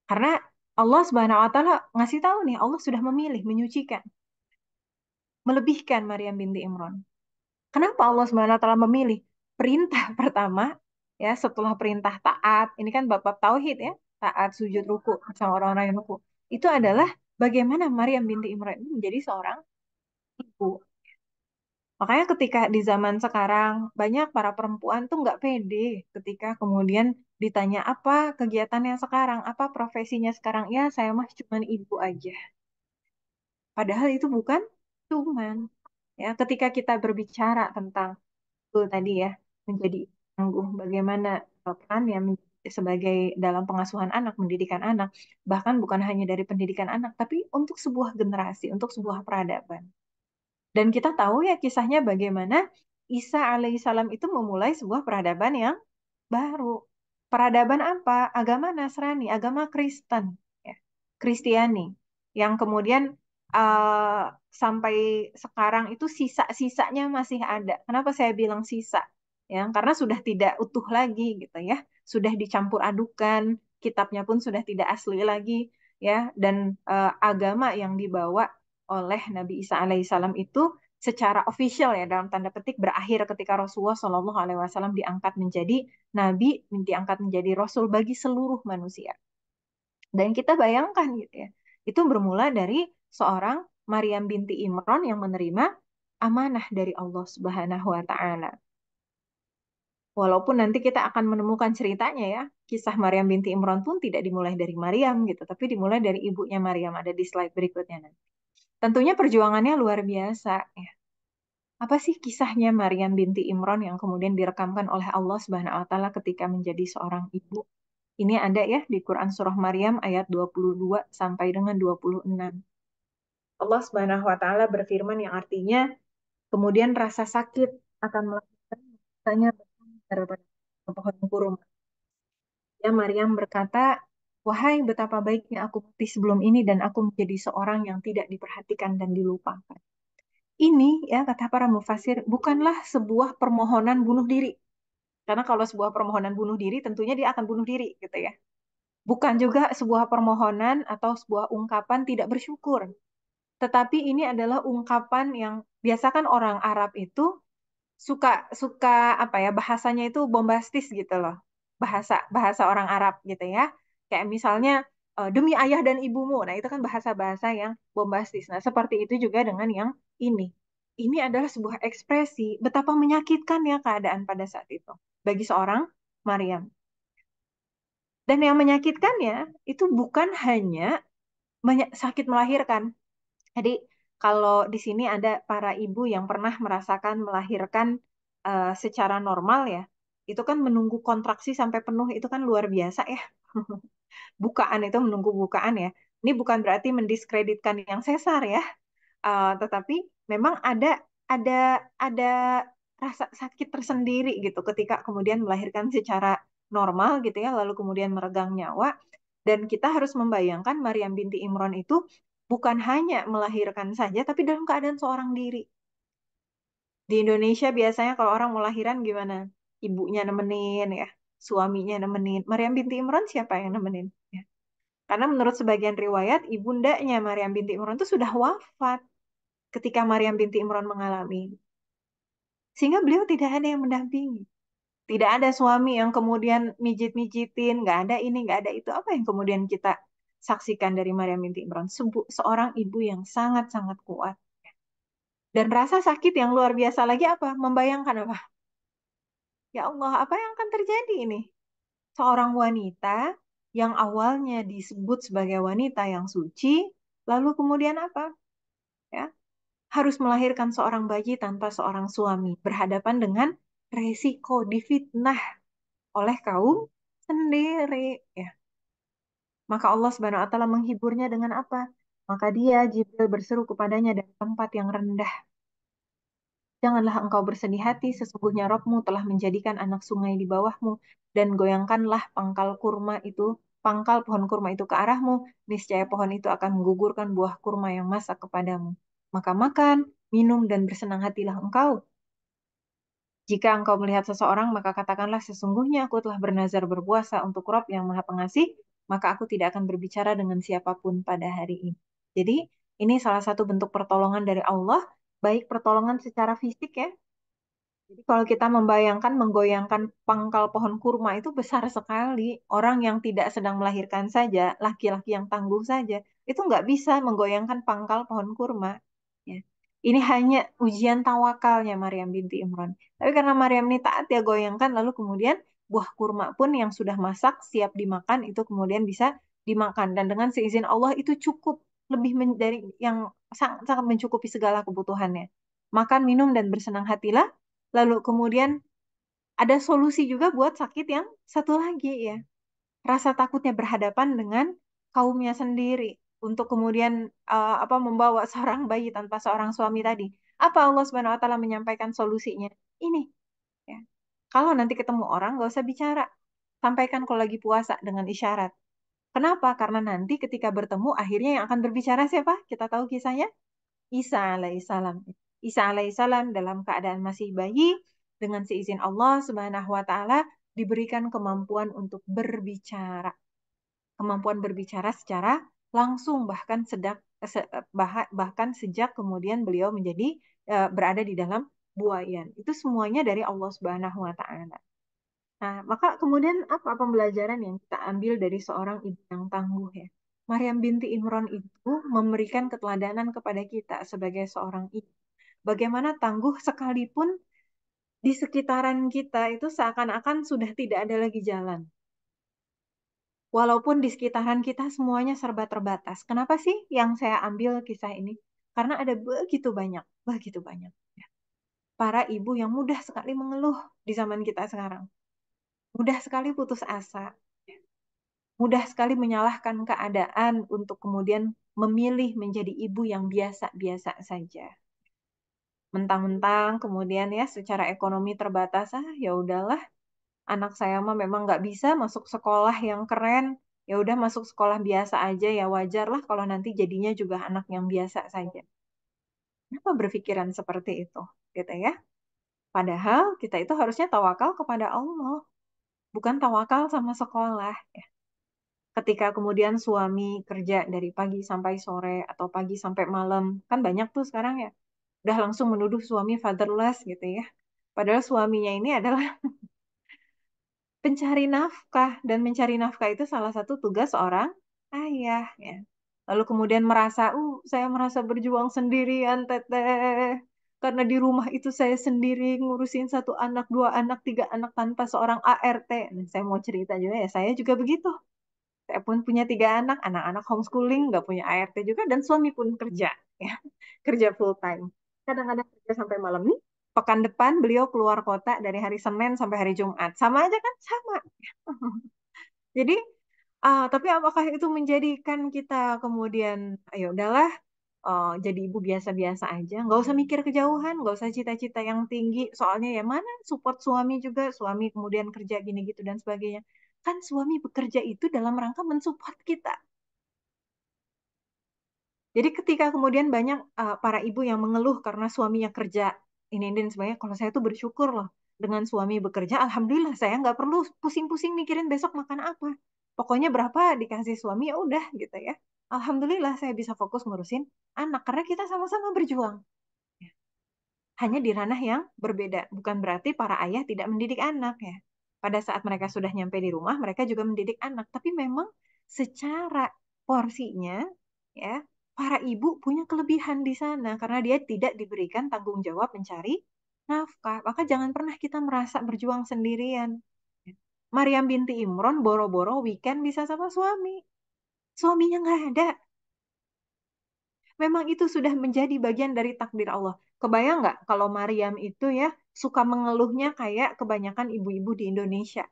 Karena Allah Subhanahu wa taala ngasih tahu nih, Allah sudah memilih, menyucikan, melebihkan Maryam binti Imran. Kenapa Allah Subhanahu wa taala memilih? Perintah pertama ya setelah perintah taat, ini kan bab tauhid ya, taat, sujud, ruku sama orang-orang yang ruku. Itu adalah bagaimana Maryam binti Imran ini menjadi seorang ibu. Makanya ketika di zaman sekarang banyak para perempuan tuh nggak pede ketika kemudian ditanya apa kegiatannya sekarang, apa profesinya sekarang. Ya saya mah cuman ibu aja. Padahal itu bukan cuman. Ya, ketika kita berbicara tentang itu tadi ya menjadi tangguh bagaimana perannya sebagai dalam pengasuhan anak, mendidikan anak, bahkan bukan hanya dari pendidikan anak, tapi untuk sebuah generasi, untuk sebuah peradaban. Dan kita tahu ya kisahnya bagaimana Isa alaihissalam itu memulai sebuah peradaban yang baru. Peradaban apa? Agama Nasrani, agama Kristen, ya. Kristiani, yang kemudian uh, sampai sekarang itu sisa-sisanya masih ada. Kenapa saya bilang sisa? Ya, karena sudah tidak utuh lagi gitu ya. Sudah dicampur adukan, kitabnya pun sudah tidak asli lagi ya. Dan agama yang dibawa oleh Nabi Isa alaihissalam itu secara official ya dalam tanda petik berakhir ketika Rasulullah Shallallahu Alaihi Wasallam diangkat menjadi nabi, diangkat menjadi rasul bagi seluruh manusia. Dan kita bayangkan gitu ya, itu bermula dari seorang Maryam binti Imran yang menerima amanah dari Allah Subhanahu wa taala. Walaupun nanti kita akan menemukan ceritanya ya, kisah Maryam binti Imran pun tidak dimulai dari Maryam gitu, tapi dimulai dari ibunya Maryam, ada di slide berikutnya nanti. Tentunya perjuangannya luar biasa ya. Apa sih kisahnya Maryam binti Imran yang kemudian direkamkan oleh Allah Subhanahu wa taala ketika menjadi seorang ibu? Ini ada ya di Quran surah Maryam ayat 22 sampai dengan 26. Allah Subhanahu wa taala berfirman yang artinya kemudian rasa sakit akan melakukan tanya pada pohon kurma. Ya Maryam berkata, "Wahai betapa baiknya aku mati sebelum ini dan aku menjadi seorang yang tidak diperhatikan dan dilupakan." Ini ya kata para mufasir bukanlah sebuah permohonan bunuh diri. Karena kalau sebuah permohonan bunuh diri tentunya dia akan bunuh diri gitu ya. Bukan juga sebuah permohonan atau sebuah ungkapan tidak bersyukur. Tetapi ini adalah ungkapan yang biasa kan orang Arab itu suka suka apa ya bahasanya itu bombastis gitu loh. Bahasa bahasa orang Arab gitu ya. Kayak misalnya demi ayah dan ibumu. Nah, itu kan bahasa-bahasa yang bombastis. Nah, seperti itu juga dengan yang ini. Ini adalah sebuah ekspresi betapa menyakitkan ya keadaan pada saat itu bagi seorang Maryam. Dan yang menyakitkannya itu bukan hanya sakit melahirkan. Jadi kalau di sini ada para ibu yang pernah merasakan melahirkan secara normal ya, itu kan menunggu kontraksi sampai penuh itu kan luar biasa ya. Bukaan itu menunggu bukaan ya. Ini bukan berarti mendiskreditkan yang sesar ya, tetapi memang ada ada rasa sakit tersendiri gitu ketika kemudian melahirkan secara normal gitu ya, lalu kemudian meregang nyawa. Dan kita harus membayangkan Maryam binti Imran itu bukan hanya melahirkan saja, tapi dalam keadaan seorang diri. Di Indonesia biasanya kalau orang mau lahiran gimana? Ibunya nemenin ya, suaminya nemenin. Maryam binti Imran siapa yang nemenin? Ya. Karena menurut sebagian riwayat, ibundanya Maryam binti Imran itu sudah wafat ketika Maryam binti Imran mengalami. Sehingga beliau tidak ada yang mendampingi. Tidak ada suami yang kemudian mijit-mijitin, nggak ada ini, nggak ada itu. Apa yang kemudian kita saksikan dari Maryam binti Imran? Seorang ibu yang sangat-sangat kuat. Dan rasa sakit yang luar biasa lagi apa? Membayangkan apa? Ya Allah, apa yang akan terjadi ini? Seorang wanita yang awalnya disebut sebagai wanita yang suci, lalu kemudian apa? Ya, harus melahirkan seorang bayi tanpa seorang suami, berhadapan dengan resiko difitnah oleh kaum sendiri. Ya, maka Allah Subhanahu wa taala menghiburnya dengan apa? Maka dia Jibril berseru kepadanya dari tempat yang rendah. Janganlah engkau bersedih hati, sesungguhnya Rabbmu telah menjadikan anak sungai di bawahmu, dan goyangkanlah pangkal pohon kurma itu ke arahmu, niscaya pohon itu akan menggugurkan buah kurma yang masak kepadamu. Maka makan, minum, dan bersenang hatilah engkau. Jika engkau melihat seseorang, maka katakanlah sesungguhnya aku telah bernazar berpuasa untuk Rabb yang Maha Pengasih, maka aku tidak akan berbicara dengan siapapun pada hari ini. Jadi, ini salah satu bentuk pertolongan dari Allah, baik pertolongan secara fisik ya. Jadi kalau kita membayangkan menggoyangkan pangkal pohon kurma itu besar sekali. Orang yang tidak sedang melahirkan saja, laki-laki yang tangguh saja, itu nggak bisa menggoyangkan pangkal pohon kurma. Ya. Ini hanya ujian tawakalnya Maryam binti Imran. Tapi karena Maryam ini taat ya goyangkan, lalu kemudian buah kurma pun yang sudah masak siap dimakan itu kemudian bisa dimakan. Dan dengan seizin Allah itu cukup lebih dari yang sangat, sangat mencukupi segala kebutuhannya. Makan, minum, dan bersenang hatilah. Lalu kemudian ada solusi juga buat sakit yang satu lagi ya. Rasa takutnya berhadapan dengan kaumnya sendiri untuk kemudian apa membawa seorang bayi tanpa seorang suami tadi. Apa Allah Subhanahu wa taala menyampaikan solusinya? Ini ya. Kalau nanti ketemu orang nggak usah bicara. Sampaikan kalau lagi puasa dengan isyarat. Kenapa? Karena nanti ketika bertemu akhirnya yang akan berbicara siapa? Kita tahu kisahnya Isa alaihissalam. Isa alaihissalam dalam keadaan masih bayi dengan seizin Allah Subhanahu wa taala diberikan kemampuan untuk berbicara. Kemampuan berbicara secara langsung bahkan sejak kemudian beliau menjadi berada di dalam buayan. Itu semuanya dari Allah Subhanahu wa taala. Nah, maka kemudian apa pembelajaran yang kita ambil dari seorang ibu yang tangguh ya? Maryam binti Imran itu memberikan keteladanan kepada kita sebagai seorang ibu. Bagaimana tangguh sekalipun di sekitaran kita itu seakan-akan sudah tidak ada lagi jalan. Walaupun di sekitaran kita semuanya serba terbatas. Kenapa sih yang saya ambil kisah ini? Karena ada begitu banyak para ibu yang mudah sekali mengeluh di zaman kita sekarang. Mudah sekali putus asa. Mudah sekali menyalahkan keadaan untuk kemudian memilih menjadi ibu yang biasa-biasa saja. Mentang-mentang kemudian ya secara ekonomi terbatas, ya udahlah, anak saya mah memang nggak bisa masuk sekolah yang keren, ya udah masuk sekolah biasa aja, ya wajar lah kalau nanti jadinya juga anak yang biasa saja. Kenapa berpikiran seperti itu, gitu ya? Padahal kita itu harusnya tawakal kepada Allah, bukan tawakal sama sekolah. Ya. Ketika kemudian suami kerja dari pagi sampai sore atau pagi sampai malam, kan banyak tuh sekarang ya, udah langsung menuduh suami fatherless gitu ya. Padahal suaminya ini adalah pencari nafkah, dan mencari nafkah itu salah satu tugas seorang ayah ya. Lalu kemudian saya merasa berjuang sendirian teteh, karena di rumah itu saya sendiri ngurusin satu anak, dua anak, tiga anak tanpa seorang ART. Nah, saya mau cerita juga ya, saya juga begitu. Saya pun punya tiga anak, anak-anak homeschooling, nggak punya ART juga, dan suami pun kerja, ya, kerja full time. Kadang-kadang kerja sampai malam nih. Pekan depan beliau keluar kota dari hari Senin sampai hari Jumat. Sama aja kan? Sama. Jadi, tapi apakah itu menjadikan kita kemudian, ya udahlah, jadi ibu biasa-biasa aja, nggak usah mikir kejauhan, nggak usah cita-cita yang tinggi, soalnya ya mana support suami juga, suami kemudian kerja gini gitu dan sebagainya. Kan suami bekerja itu dalam rangka mensupport kita. Jadi ketika kemudian banyak para ibu yang mengeluh karena suaminya kerja ini dan sebagainya, kalau saya tuh bersyukur loh dengan suami bekerja, alhamdulillah saya nggak perlu pusing-pusing mikirin besok makan apa. Pokoknya berapa dikasih suami ya udah gitu ya. Alhamdulillah saya bisa fokus ngurusin anak karena kita sama-sama berjuang. Hanya di ranah yang berbeda. Bukan berarti para ayah tidak mendidik anak ya. Pada saat mereka sudah nyampe di rumah, mereka juga mendidik anak. Tapi memang secara porsinya, ya, para ibu punya kelebihan di sana karena dia tidak diberikan tanggung jawab mencari nafkah. Maka jangan pernah kita merasa berjuang sendirian. Maryam binti Imron boro-boro weekend bisa sama suami. Suaminya nggak ada. Memang itu sudah menjadi bagian dari takdir Allah. Kebayang nggak kalau Maryam itu ya suka mengeluhnya kayak kebanyakan ibu-ibu di Indonesia.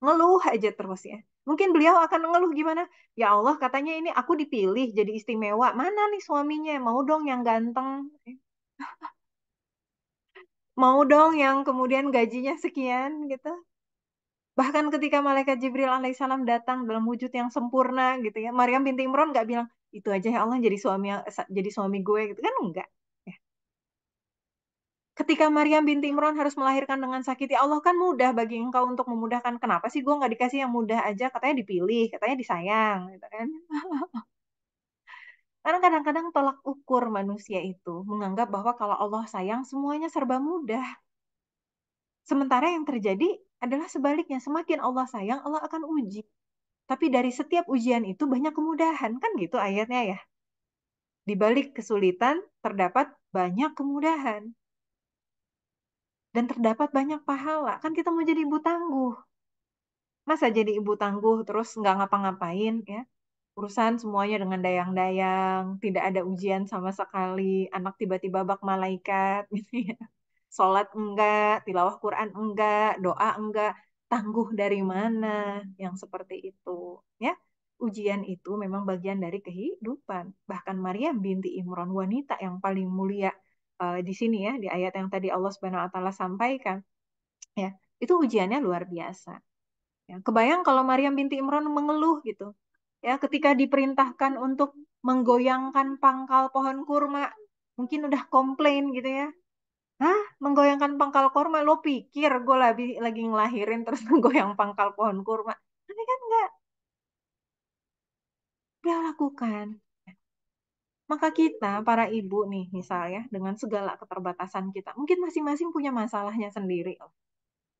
Ngeluh aja terus ya. Mungkin beliau akan mengeluh gimana? Ya Allah, katanya ini aku dipilih jadi istimewa. Mana nih suaminya? Mau dong yang ganteng. Mau dong yang kemudian gajinya sekian gitu. Bahkan ketika malaikat Jibril alaihissalam datang dalam wujud yang sempurna gitu ya. Maryam binti Imran nggak bilang, itu aja ya Allah jadi suami gue gitu kan enggak. Ketika Maryam binti Imran harus melahirkan dengan sakit, ya Allah kan mudah bagi engkau untuk memudahkan. Kenapa sih gue nggak dikasih yang mudah aja? Katanya dipilih, katanya disayang, gitu kan? Karena kadang-kadang tolak ukur manusia itu menganggap bahwa kalau Allah sayang semuanya serba mudah. Sementara yang terjadi adalah sebaliknya. Semakin Allah sayang, Allah akan uji. Tapi dari setiap ujian itu banyak kemudahan, kan gitu ayatnya ya. Di balik kesulitan terdapat banyak kemudahan. Dan terdapat banyak pahala. Kan kita mau jadi ibu tangguh. Masa jadi ibu tangguh terus nggak ngapa-ngapain ya? Urusan semuanya dengan dayang-dayang, tidak ada ujian sama sekali, anak tiba-tiba bak malaikat gitu ya. Sholat enggak, tilawah Quran enggak, doa enggak, tangguh dari mana yang seperti itu ya? Ujian itu memang bagian dari kehidupan. Bahkan Maryam binti Imran, wanita yang paling mulia di sini ya, di ayat yang tadi Allah Subhanahu wa taala sampaikan ya, itu ujiannya luar biasa. Ya, kebayang kalau Maryam binti Imran mengeluh gitu. Ya, ketika diperintahkan untuk menggoyangkan pangkal pohon kurma, mungkin udah komplain gitu ya. Hah, menggoyangkan pangkal kurma, lo pikir gue lagi ngelahirin terus menggoyang pangkal pohon kurma? Tapi kan enggak, dia lakukan. Maka kita, para ibu nih misalnya, dengan segala keterbatasan kita, mungkin masing-masing punya masalahnya sendiri.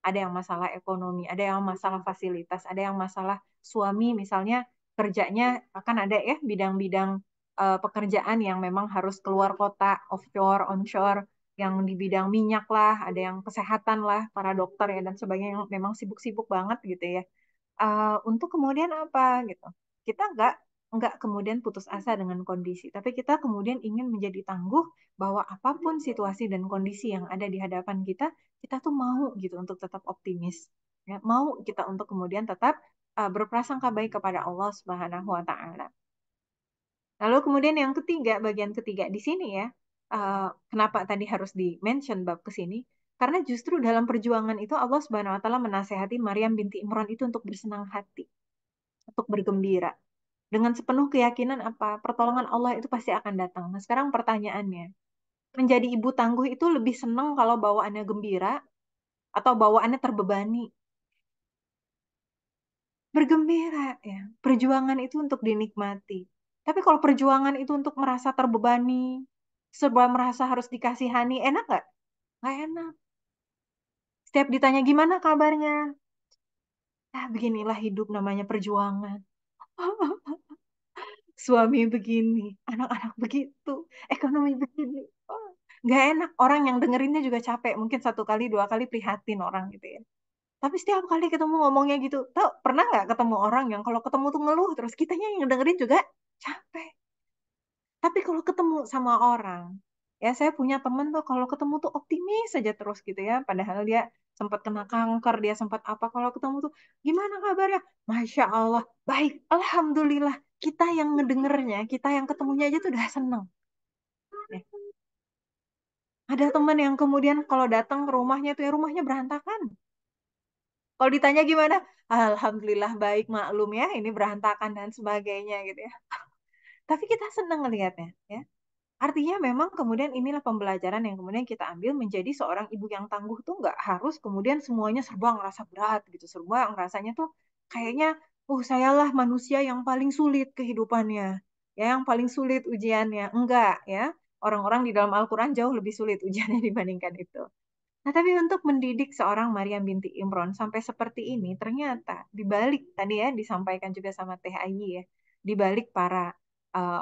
Ada yang masalah ekonomi, ada yang masalah fasilitas, ada yang masalah suami misalnya kerjanya akan ada ya bidang-bidang pekerjaan yang memang harus keluar kota, offshore, onshore. yang di bidang minyak lah, ada yang kesehatan lah, para dokter ya dan sebagainya yang memang sibuk-sibuk banget gitu ya. Untuk kemudian apa gitu? Kita nggak kemudian putus asa dengan kondisi, tapi kita kemudian ingin menjadi tangguh bahwa apapun situasi dan kondisi yang ada di hadapan kita, kita tuh mau gitu untuk tetap optimis, ya, mau kita untuk kemudian tetap berprasangka baik kepada Allah Subhanahu Wa Taala. Lalu kemudian yang ketiga, bagian ketiga di sini ya, kenapa tadi harus di-mention bab ke sini? Karena justru dalam perjuangan itu Allah Subhanahu wa taala menasehati Maryam binti Imran itu untuk bersenang hati, untuk bergembira. Dengan sepenuh keyakinan apa? Pertolongan Allah itu pasti akan datang. Nah, sekarang pertanyaannya, menjadi ibu tangguh itu lebih senang kalau bawaannya gembira atau bawaannya terbebani? Bergembira ya. Perjuangan itu untuk dinikmati. Tapi kalau perjuangan itu untuk merasa terbebani, serba merasa harus dikasihani, enak nggak? Nggak enak. Setiap ditanya gimana kabarnya, beginilah hidup namanya perjuangan. Suami begini, anak-anak begitu, ekonomi begini. Oh, nggak enak. Orang yang dengerinnya juga capek. Mungkin satu kali, dua kali prihatin orang gitu ya. Tapi setiap kali ketemu ngomongnya gitu, tau pernah nggak ketemu orang yang kalau ketemu tuh ngeluh, terus kitanya yang dengerin juga capek. Tapi kalau ketemu sama orang, ya saya punya temen tuh kalau ketemu tuh optimis saja terus gitu ya. Padahal dia sempat kena kanker, dia sempat apa. Kalau ketemu tuh, gimana kabarnya? Masya Allah, baik. Alhamdulillah. Kita yang ngedengernya, kita yang ketemunya aja tuh udah seneng. Ya. Ada teman yang kemudian kalau datang ke rumahnya tuh ya rumahnya berantakan. Kalau ditanya gimana? Alhamdulillah baik maklum ya, ini berantakan dan sebagainya gitu ya. Tapi kita seneng ngelihatnya ya. Artinya memang kemudian inilah pembelajaran yang kemudian kita ambil menjadi seorang ibu yang tangguh tuh nggak harus kemudian semuanya serba ngerasa berat gitu, serba ngerasanya tuh kayaknya, sayalah manusia yang paling sulit kehidupannya, ya yang paling sulit ujiannya. Enggak ya, orang-orang di dalam Al-Quran jauh lebih sulit ujiannya dibandingkan itu. Nah, tapi untuk mendidik seorang Maryam binti Imron sampai seperti ini, ternyata dibalik tadi ya disampaikan juga sama Teh Ayi ya, dibalik para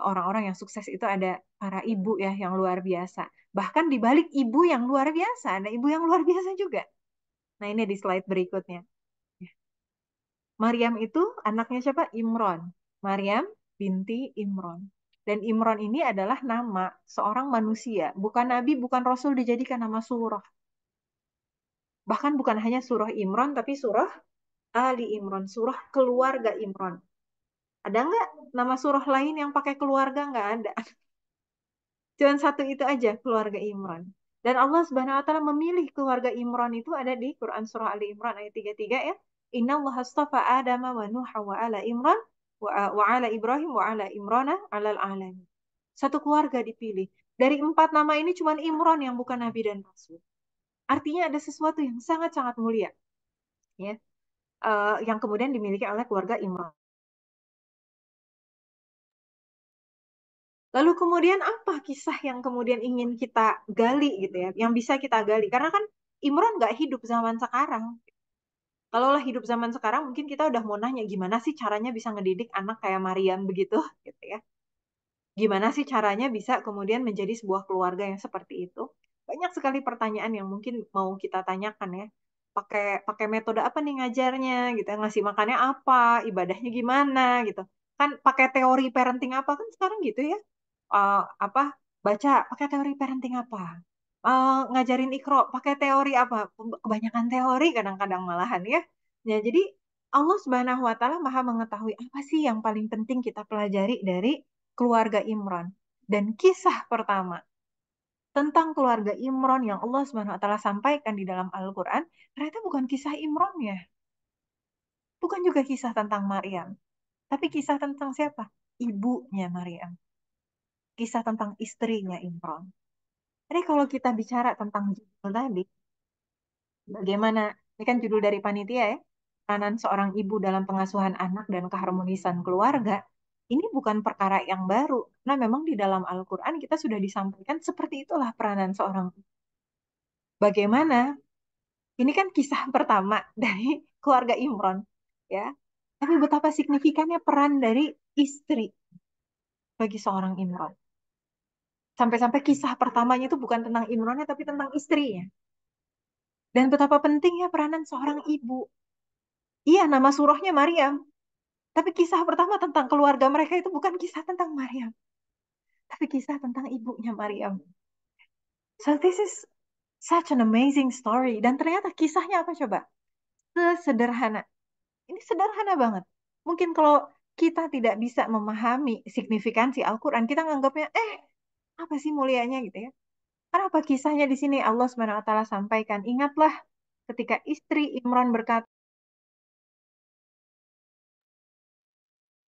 orang-orang yang sukses itu ada para ibu ya yang luar biasa. Bahkan dibalik ibu yang luar biasa, ada ibu yang luar biasa juga. Nah, ini di slide berikutnya. Maryam itu anaknya siapa? Imron. Maryam binti Imron. Dan Imron ini adalah nama seorang manusia, bukan nabi, bukan rasul dijadikan nama surah. Bahkan bukan hanya surah Imran, tapi surah Ali Imran, surah keluarga Imran. Ada nggak nama surah lain yang pakai keluarga? Nggak ada. Cuma satu itu aja, keluarga Imran. Dan Allah Subhanahu wa taala memilih keluarga Imran itu ada di Quran surah Ali Imran ayat 33 ya. Inna Allah astafa Adama wa Nuha wa ala Imran wa ala Ibrahim wa ala Imrana alal alamin. Satu keluarga dipilih. Dari 4 nama ini cuma Imran yang bukan nabi dan rasul. Artinya ada sesuatu yang sangat-sangat mulia ya, yang kemudian dimiliki oleh keluarga Imran. Lalu kemudian apa kisah yang kemudian ingin kita gali gitu ya, yang bisa kita gali? Karena kan Imran nggak hidup zaman sekarang. Kalaulah hidup zaman sekarang, mungkin kita udah mau nanya gimana sih caranya bisa ngedidik anak kayak Maryam begitu, gitu ya. Gimana sih caranya bisa kemudian menjadi sebuah keluarga yang seperti itu? Banyak sekali pertanyaan yang mungkin mau kita tanyakan ya. Pakai pakai metode apa nih ngajarnya gitu, ngasih makannya apa, ibadahnya gimana gitu. Kan pakai teori parenting apa kan sekarang gitu ya. Apa baca pakai teori parenting apa? Ngajarin ikro pakai teori apa? Kebanyakan teori kadang-kadang malahan ya. Ya, jadi Allah Subhanahu wa taala Maha mengetahui apa sih yang paling penting kita pelajari dari keluarga Imran. Dan kisah pertama tentang keluarga Imran yang Allah Subhanahu wa taala sampaikan di dalam Al-Qur'an ternyata bukan kisah Imran ya. Bukan juga kisah tentang Maryam, tapi kisah tentang siapa? Ibunya Maryam. Kisah tentang istrinya Imran. Jadi kalau kita bicara tentang judul tadi, bagaimana, ini kan judul dari panitia ya, peranan seorang ibu dalam pengasuhan anak dan keharmonisan keluarga, ini bukan perkara yang baru. Nah, memang di dalam Al-Quran kita sudah disampaikan seperti itulah peranan seorang. Bagaimana? Ini kan kisah pertama dari keluarga Imran, ya. Tapi betapa signifikannya peran dari istri bagi seorang Imran. Sampai-sampai kisah pertamanya itu bukan tentang Imronnya, tapi tentang istrinya. Dan betapa pentingnya peranan seorang ibu. Iya, nama surahnya Maryam. Tapi kisah pertama tentang keluarga mereka itu bukan kisah tentang Maryam, tapi kisah tentang ibunya Maryam. So this is such an amazing story. Dan ternyata kisahnya apa coba? Sesederhana. Ini sederhana banget. Mungkin kalau kita tidak bisa memahami signifikansi Al-Quran, kita nganggapnya, apa sih mulianya gitu ya. Kenapa kisahnya di sini Allah Subhanahu wa taala sampaikan? Ingatlah ketika istri Imran berkata,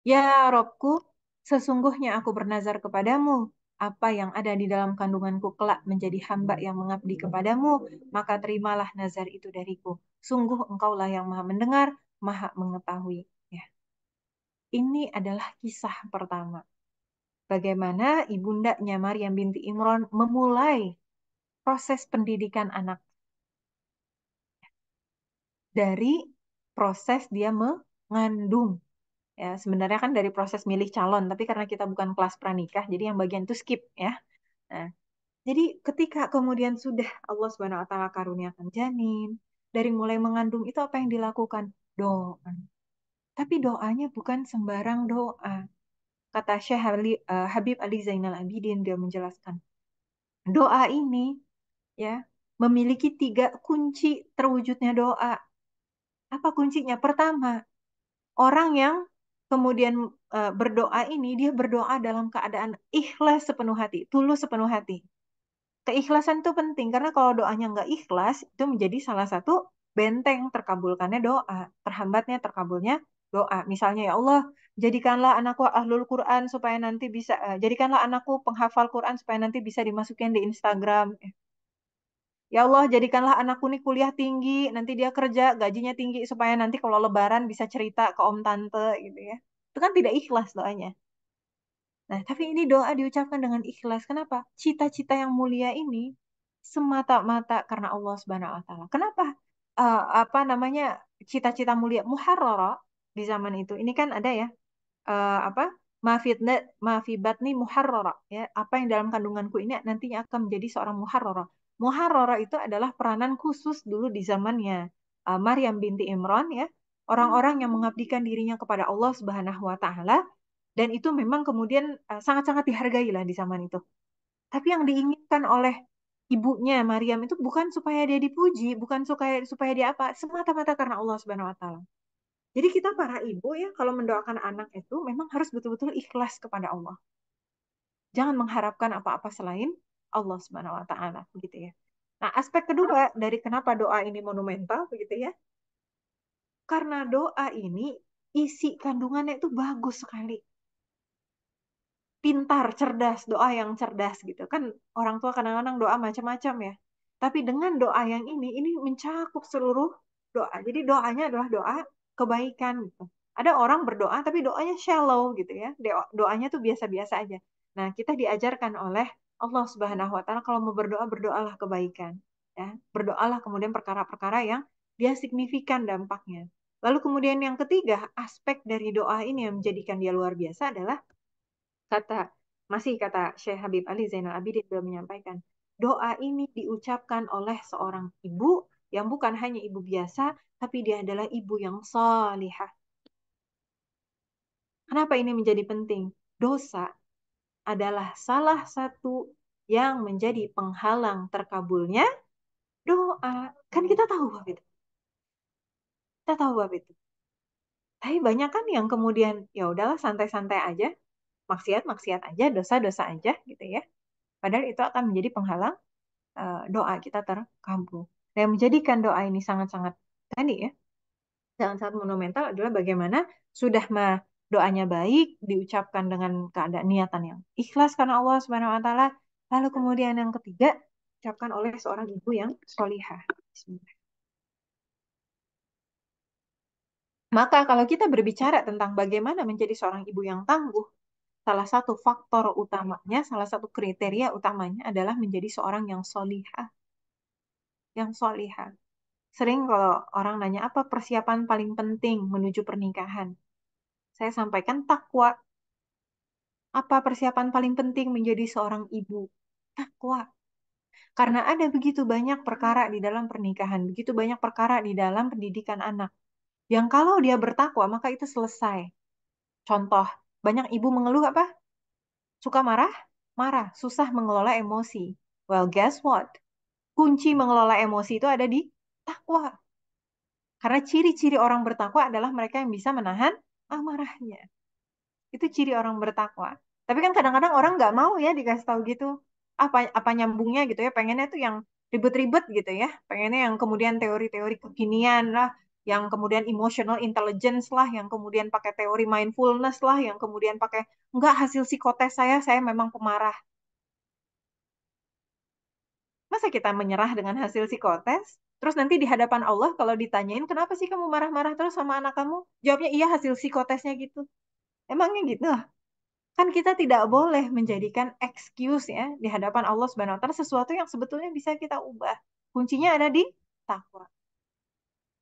"Ya Robku, sesungguhnya aku bernazar kepadamu, apa yang ada di dalam kandunganku kelak menjadi hamba yang mengabdi kepadamu, maka terimalah nazar itu dariku. Sungguh engkaulah yang maha mendengar, maha mengetahui." Ya, ini adalah kisah pertama. Bagaimana ibundanya Maryam binti Imran memulai proses pendidikan anak dari proses dia mengandung. Ya, sebenarnya kan dari proses milih calon, tapi karena kita bukan kelas pranikah, jadi yang bagian itu skip ya. Nah, jadi ketika kemudian sudah Allah Subhanahu wa taala karuniakan janin, dari mulai mengandung itu apa yang dilakukan? Doa. Tapi doanya bukan sembarang doa. Kata Habib Ali Zainal Abidin, dia menjelaskan, doa ini ya memiliki 3 kunci terwujudnya doa. Apa kuncinya? Pertama, orang yang kemudian berdoa ini, dia berdoa dalam keadaan ikhlas sepenuh hati, tulus sepenuh hati. Keikhlasan itu penting, karena kalau doanya nggak ikhlas, itu menjadi salah satu benteng terkabulkannya doa, terhambatnya terkabulnya doa. Misalnya, ya Allah, jadikanlah anakku ahlul Quran supaya nanti bisa, jadikanlah anakku penghafal Quran supaya nanti bisa dimasukin di Instagram. Ya Allah, jadikanlah anakku nih kuliah tinggi, nanti dia kerja, gajinya tinggi, supaya nanti kalau lebaran bisa cerita ke om tante gitu ya. Itu kan tidak ikhlas doanya. Nah, tapi ini doa diucapkan dengan ikhlas. Kenapa? Cita-cita yang mulia ini semata-mata karena Allah Subhanahu wa taala. Kenapa? Apa namanya? Cita-cita mulia muharrara di zaman itu. Ini kan ada ya, apa? Mafibatni muharrara ya. Apa yang dalam kandunganku ini nantinya akan menjadi seorang muharrara. Muharrara itu adalah peranan khusus dulu di zamannya Maryam binti Imran ya. Orang-orang yang mengabdikan dirinya kepada Allah Subhanahu wa taala, dan itu memang kemudian sangat-sangat dihargai lah di zaman itu. Tapi yang diinginkan oleh ibunya Maryam itu bukan supaya dia dipuji, bukan supaya dia apa, semata-mata karena Allah Subhanahu wa taala. Jadi kita para ibu ya, kalau mendoakan anak itu memang harus betul-betul ikhlas kepada Allah. Jangan mengharapkan apa-apa selain Allah Subhanahu wa taala begitu ya. Nah, aspek kedua dari kenapa doa ini monumental begitu ya. Karena doa ini isi kandungannya itu bagus sekali. Pintar, cerdas, doa yang cerdas gitu. Kan orang tua kadang-kadang doa macam-macam ya. Tapi dengan doa yang ini mencakup seluruh doa. Jadi doanya adalah doa kebaikan gitu. Ada orang berdoa tapi doanya shallow gitu ya. Doanya tuh biasa-biasa aja. Nah, kita diajarkan oleh Allah Subhanahu wa taala kalau mau berdoa, berdoalah kebaikan, ya. Berdoalah kemudian perkara-perkara yang dia signifikan dampaknya. Lalu kemudian yang ketiga, aspek dari doa ini yang menjadikan dia luar biasa adalah Kata kata Syekh Habib Ali Zainal Abidin beliau menyampaikan, doa ini diucapkan oleh seorang ibu yang bukan hanya ibu biasa, tapi dia adalah ibu yang salihah. Kenapa ini menjadi penting? Dosa adalah salah satu yang menjadi penghalang terkabulnya doa. Kan kita tahu bab itu. Kita tahu bab itu. Tapi banyak kan yang kemudian ya udahlah santai-santai aja, maksiat-maksiat aja, dosa-dosa aja gitu ya. Padahal itu akan menjadi penghalang doa kita terkabul. Dan menjadikan doa ini sangat-sangat tadi ya, sangat-sangat monumental adalah bagaimana sudah mah doanya baik, diucapkan dengan keadaan niatan yang ikhlas karena Allah Subhanahu wa taala. Lalu kemudian yang ketiga, diucapkan oleh seorang ibu yang sholihah. Bismillah. Maka kalau kita berbicara tentang bagaimana menjadi seorang ibu yang tangguh, salah satu faktor utamanya, salah satu kriteria utamanya adalah menjadi seorang yang sholihah. Yang sholihah. Sering kalau orang nanya apa persiapan paling penting menuju pernikahan, saya sampaikan takwa. Apa persiapan paling penting menjadi seorang ibu? Takwa. Karena ada begitu banyak perkara di dalam pernikahan, begitu banyak perkara di dalam pendidikan anak. Yang kalau dia bertakwa, maka itu selesai. Contoh, banyak ibu mengeluh apa? Suka marah? Marah. Susah mengelola emosi. Well, guess what? Kunci mengelola emosi itu ada di takwa. Karena ciri-ciri orang bertakwa adalah mereka yang bisa menahan amarahnya. Itu ciri orang bertakwa. Tapi kan kadang-kadang orang nggak mau ya dikasih tahu gitu. Apa nyambungnya gitu ya. Pengennya tuh yang ribet-ribet gitu ya. Pengennya yang kemudian teori-teori kekinian lah. Yang kemudian emotional intelligence lah. Yang kemudian pakai teori mindfulness lah. Yang kemudian pakai, enggak, hasil psikotes saya memang pemarah. Masa kita menyerah dengan hasil psikotes? Terus nanti di hadapan Allah kalau ditanyain, kenapa sih kamu marah-marah terus sama anak kamu? Jawabnya, iya hasil psikotesnya gitu. Emangnya gitu? Kan kita tidak boleh menjadikan excuse ya di hadapan Allah Subhanahu wa taala sesuatu yang sebetulnya bisa kita ubah. Kuncinya ada di takwa.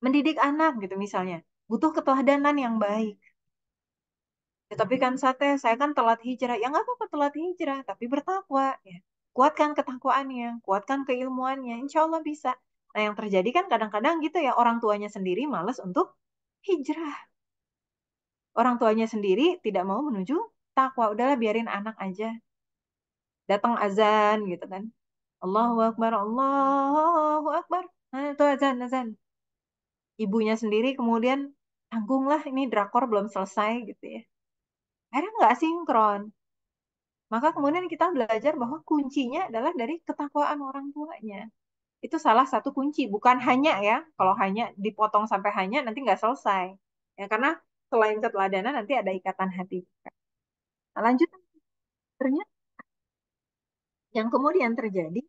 Mendidik anak gitu misalnya, butuh keteladanan yang baik. Ya, tapi kan saya kan telat hijrah. Ya nggak apa-apa telat hijrah, tapi bertakwa ya. Kuatkan ketakwaannya, kuatkan keilmuannya, insya Allah bisa. Nah yang terjadi kan kadang-kadang gitu ya, orang tuanya sendiri malas untuk hijrah. Orang tuanya sendiri tidak mau menuju takwa. Udahlah biarin anak aja. Datang azan gitu kan. Allahu Akbar, Allahu Akbar. Nah, itu azan, azan. Ibunya sendiri kemudian tanggunglah ini drakor belum selesai gitu ya. Akhirnya nggak sinkron. Maka kemudian kita belajar bahwa kuncinya adalah dari ketakwaan orang tuanya. Itu salah satu kunci, bukan hanya ya. Kalau hanya dipotong sampai hanya nanti nggak selesai. Ya, karena selain keteladanan nanti ada ikatan hati. Nah, lanjut, ternyata yang kemudian terjadi,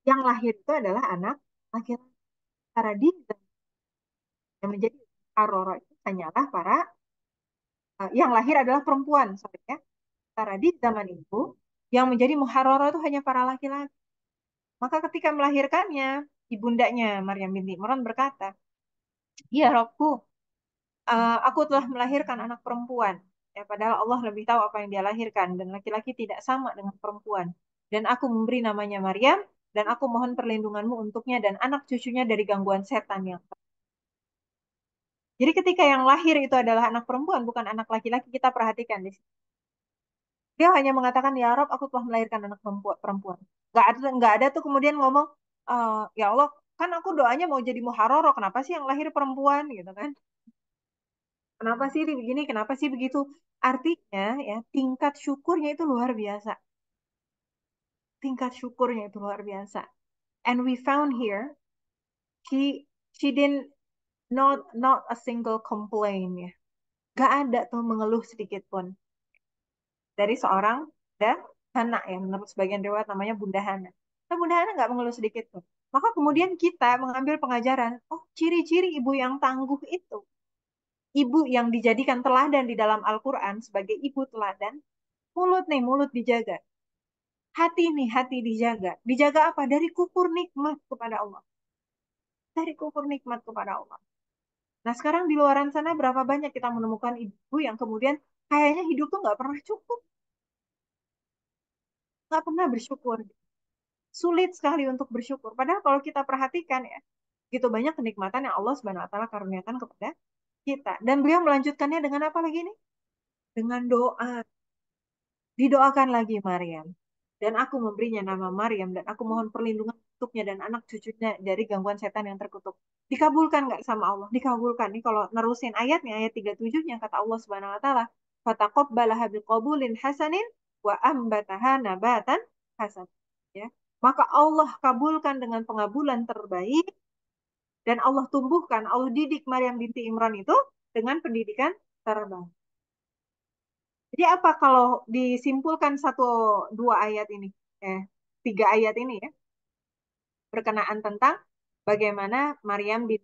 yang lahir itu adalah anak laki-laki. Paradigma yang menjadi aroro itu hanyalah para yang lahir adalah perempuan, sorry ya. Karena di zaman itu yang menjadi muharraro itu hanya para laki-laki. Maka ketika melahirkannya, ibundanya Maryam binti Imran berkata, "Ya Robku, aku telah melahirkan anak perempuan. Ya, padahal Allah lebih tahu apa yang dia lahirkan dan laki-laki tidak sama dengan perempuan. Dan aku memberi namanya Maryam dan aku mohon perlindunganmu untuknya dan anak cucunya dari gangguan setan yang." Jadi ketika yang lahir itu adalah anak perempuan, bukan anak laki-laki, kita perhatikan di sini. Dia hanya mengatakan, ya Rob, aku telah melahirkan anak perempuan. Nggak ada tuh kemudian ngomong, ya Allah, kan aku doanya mau jadi muharoro, kenapa sih yang lahir perempuan gitu kan? Kenapa sih begini, kenapa sih begitu? Artinya ya tingkat syukurnya itu luar biasa. Tingkat syukurnya itu luar biasa. And we found here, she didn't not a single complaint ya. Gak ada tuh mengeluh sedikit pun dari seorang Bunda Hana ya, menurut sebagian riwayat namanya Bunda Hana. Nah, Bunda Hana nggak mengeluh sedikit pun. Maka kemudian kita mengambil pengajaran, oh ciri-ciri ibu yang tangguh itu, ibu yang dijadikan teladan di dalam Al-Quran sebagai ibu teladan, mulut nih, mulut dijaga. Hati nih, hati dijaga. Dijaga apa? Dari kufur nikmat kepada Allah. Dari kufur nikmat kepada Allah. Nah sekarang di luaran sana berapa banyak kita menemukan ibu yang kemudian kayaknya hidup tuh nggak pernah cukup. Nggak pernah bersyukur. Sulit sekali untuk bersyukur. Padahal kalau kita perhatikan ya, gitu banyak kenikmatan yang Allah Subhanahu wa taala karuniakan kepada kita. Dan beliau melanjutkannya dengan apa lagi nih? Dengan doa. Didoakan lagi Maryam. Dan aku memberinya nama Maryam dan aku mohon perlindungan untuknya dan anak cucunya dari gangguan setan yang terkutuk. Dikabulkan nggak sama Allah? Dikabulkan. Nih kalau nerusin ayatnya, ayat 37-nya kata Allah Subhanahu wa taala, "Fataqabbalaha biqabulin hasanin wa ambataha nabatan hasan." Ya. Maka Allah kabulkan dengan pengabulan terbaik dan Allah tumbuhkan, Allah didik Maryam binti Imran itu dengan pendidikan terbaik. Jadi apa kalau disimpulkan satu dua ayat ini, eh tiga ayat ini ya, berkenaan tentang bagaimana Maryam bin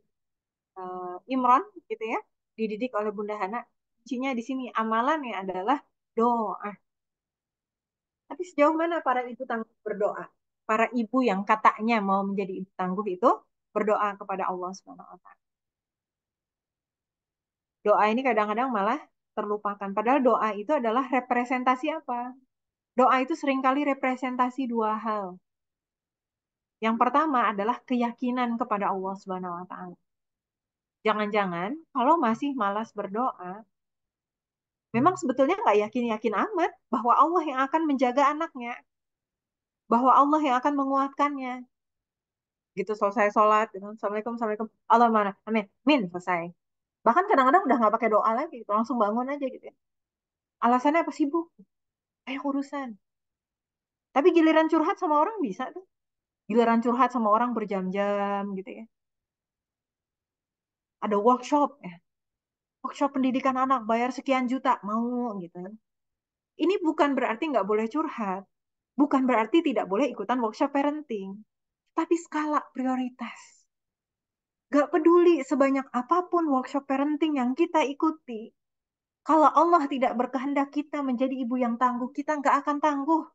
Imran gitu ya, dididik oleh Bunda Hana. Kuncinya di sini amalannya adalah doa. Tapi sejauh mana para ibu tangguh berdoa? Para ibu yang katanya mau menjadi ibu tangguh itu berdoa kepada Allah Subhanahu wa taala. Doa ini kadang-kadang malah terlupakan. Padahal doa itu adalah representasi apa? Doa itu seringkali representasi dua hal. Yang pertama adalah keyakinan kepada Allah Subhanahu wa taala. Jangan-jangan kalau masih malas berdoa, memang sebetulnya nggak yakin-yakin amat bahwa Allah yang akan menjaga anaknya, bahwa Allah yang akan menguatkannya. Gitu selesai sholat, gitu. Assalamualaikum, assalamualaikum, Allah mana, amin, min, selesai. Bahkan kadang-kadang udah nggak pakai doa lagi, gitu. Langsung bangun aja gitu ya. Alasannya apa? Sibuk, banyak urusan. Tapi giliran curhat sama orang bisa tuh. Giliran curhat sama orang berjam-jam gitu ya. Ada workshop ya, workshop pendidikan anak bayar sekian juta, mau gitu. Ini bukan berarti nggak boleh curhat. Bukan berarti tidak boleh ikutan workshop parenting. Tapi skala prioritas. Gak peduli sebanyak apapun workshop parenting yang kita ikuti. Kalau Allah tidak berkehendak kita menjadi ibu yang tangguh, kita nggak akan tangguh.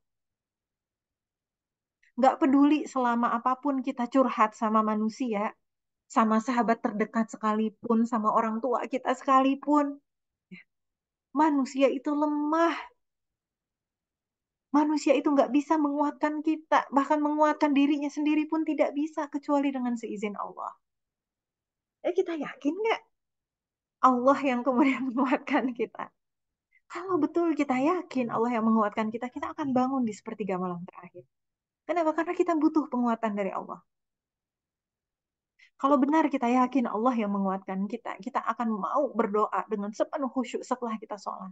Nggak peduli selama apapun kita curhat sama manusia, sama sahabat terdekat sekalipun, sama orang tua kita sekalipun. Manusia itu lemah. Manusia itu nggak bisa menguatkan kita. Bahkan menguatkan dirinya sendiri pun tidak bisa, kecuali dengan seizin Allah. Kita yakin nggak Allah yang kemudian menguatkan kita? Kalau betul kita yakin Allah yang menguatkan kita, kita akan bangun di sepertiga malam terakhir. Kenapa? Karena kita butuh penguatan dari Allah. Kalau benar kita yakin Allah yang menguatkan kita, kita akan mau berdoa dengan sepenuh khusyuk setelah kita sholat.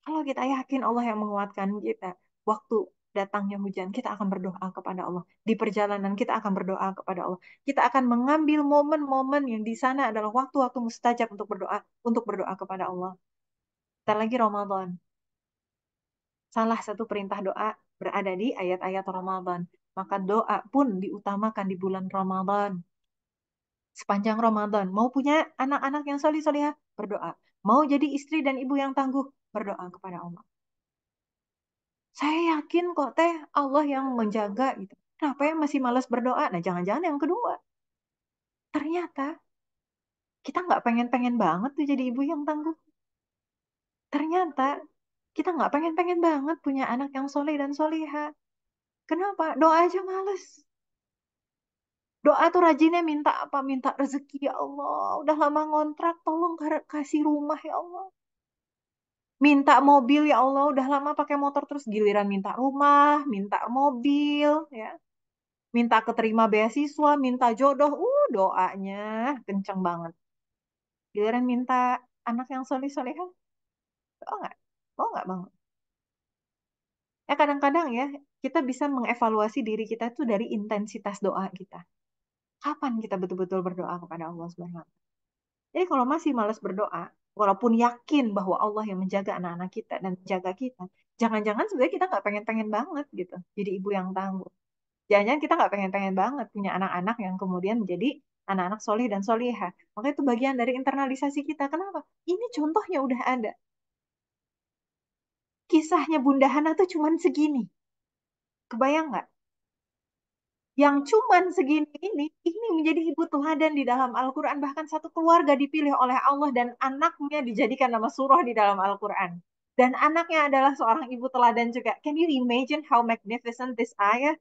Kalau kita yakin Allah yang menguatkan kita, waktu datangnya hujan, kita akan berdoa kepada Allah. Di perjalanan kita akan berdoa kepada Allah. Kita akan mengambil momen-momen yang di sana adalah waktu-waktu mustajab untuk berdoa kepada Allah. Bentar lagi Ramadan. Salah satu perintah doa berada di ayat-ayat Ramadan. Maka doa pun diutamakan di bulan Ramadan. Sepanjang Ramadan, mau punya anak-anak yang solih-solihah, berdoa. Mau jadi istri dan ibu yang tangguh, berdoa kepada Allah. Saya yakin kok teh Allah yang menjaga gitu. Kenapa yang masih malas berdoa? Nah, jangan-jangan yang kedua. Ternyata kita nggak pengen-pengen banget tuh jadi ibu yang tangguh. Ternyata kita nggak pengen-pengen banget punya anak yang soleh dan solihah. Kenapa? Doa aja males. Doa tuh rajinnya minta apa? Minta rezeki ya Allah. Udah lama ngontrak, tolong kasih rumah ya Allah. Minta mobil ya Allah. Udah lama pakai motor terus giliran minta rumah, minta mobil, ya. Minta keterima beasiswa, minta jodoh. Doanya kenceng banget. Giliran minta anak yang soleh-solehan, oh nggak? Oh nggak banget. Ya kadang-kadang ya, kita bisa mengevaluasi diri kita tuh dari intensitas doa kita. Kapan kita betul-betul berdoa kepada Allah Subhanahu wa. Jadi kalau masih malas berdoa, walaupun yakin bahwa Allah yang menjaga anak-anak kita dan menjaga kita, jangan-jangan sebenarnya kita nggak pengen-pengen banget gitu, jadi ibu yang tangguh. Jangan-jangan kita nggak pengen-pengen banget punya anak-anak yang kemudian menjadi anak-anak soleh dan solihah. Maka itu bagian dari internalisasi kita. Kenapa? Ini contohnya udah ada. Kisahnya Bunda Hana tuh cuman segini. Kebayang nggak? Yang cuman segini ini menjadi ibu teladan di dalam Al-Quran. Bahkan satu keluarga dipilih oleh Allah dan anaknya dijadikan nama surah di dalam Al-Quran. Dan anaknya adalah seorang ibu teladan juga. Can you imagine how magnificent this ayah?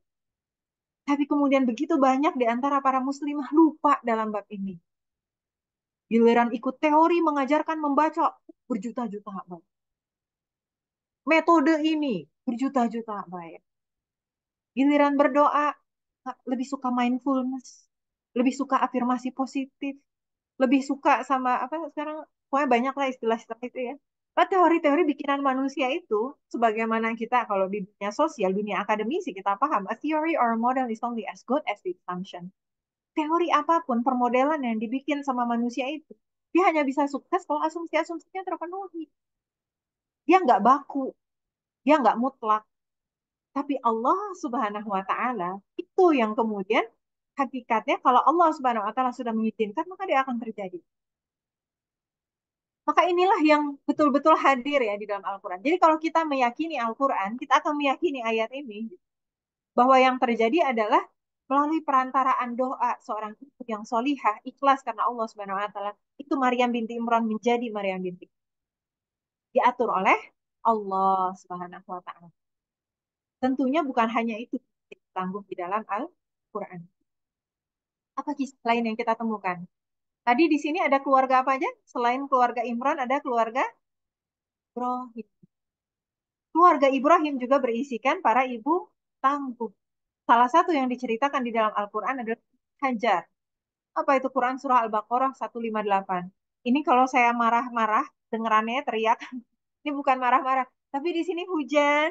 Tapi kemudian begitu banyak di antara para muslimah lupa dalam bab ini. Giliran ikut teori mengajarkan membaca berjuta-juta baik. Metode ini berjuta-juta baik. Giliran berdoa lebih suka mindfulness, lebih suka afirmasi positif, lebih suka sama apa sekarang pokoknya banyak lah istilah-istilah itu ya. Teori-teori bikinan manusia itu, sebagaimana kita kalau di dunia sosial, dunia akademisi kita paham, a theory or a model is only as good as the assumption. Teori apapun, permodelan yang dibikin sama manusia itu, dia hanya bisa sukses kalau asumsi-asumsinya terpenuhi. Dia nggak baku, dia nggak mutlak. Tapi Allah Subhanahu wa Ta'ala itu yang kemudian hakikatnya kalau Allah Subhanahu wa Ta'ala sudah mengizinkan, maka dia akan terjadi. Maka inilah yang betul-betul hadir ya di dalam Al-Quran. Jadi kalau kita meyakini Al-Quran, kita akan meyakini ayat ini bahwa yang terjadi adalah melalui perantaraan doa seorang ibu yang solihah, ikhlas karena Allah Subhanahu wa taala, itu Maryam binti Imran menjadi Maryam binti. Diatur oleh Allah Subhanahu wa taala. Tentunya bukan hanya itu tangguh di dalam Al-Qur'an. Apa kisah lain yang kita temukan? Tadi di sini ada keluarga apa aja? Selain keluarga Imran ada keluarga Ibrahim. Keluarga Ibrahim juga berisikan para ibu tangguh. Salah satu yang diceritakan di dalam Al-Quran adalah Hajar. Apa itu Quran Surah Al-Baqarah 158. Ini kalau saya marah-marah, dengerannya teriak. Ini bukan marah-marah. Tapi di sini hujan.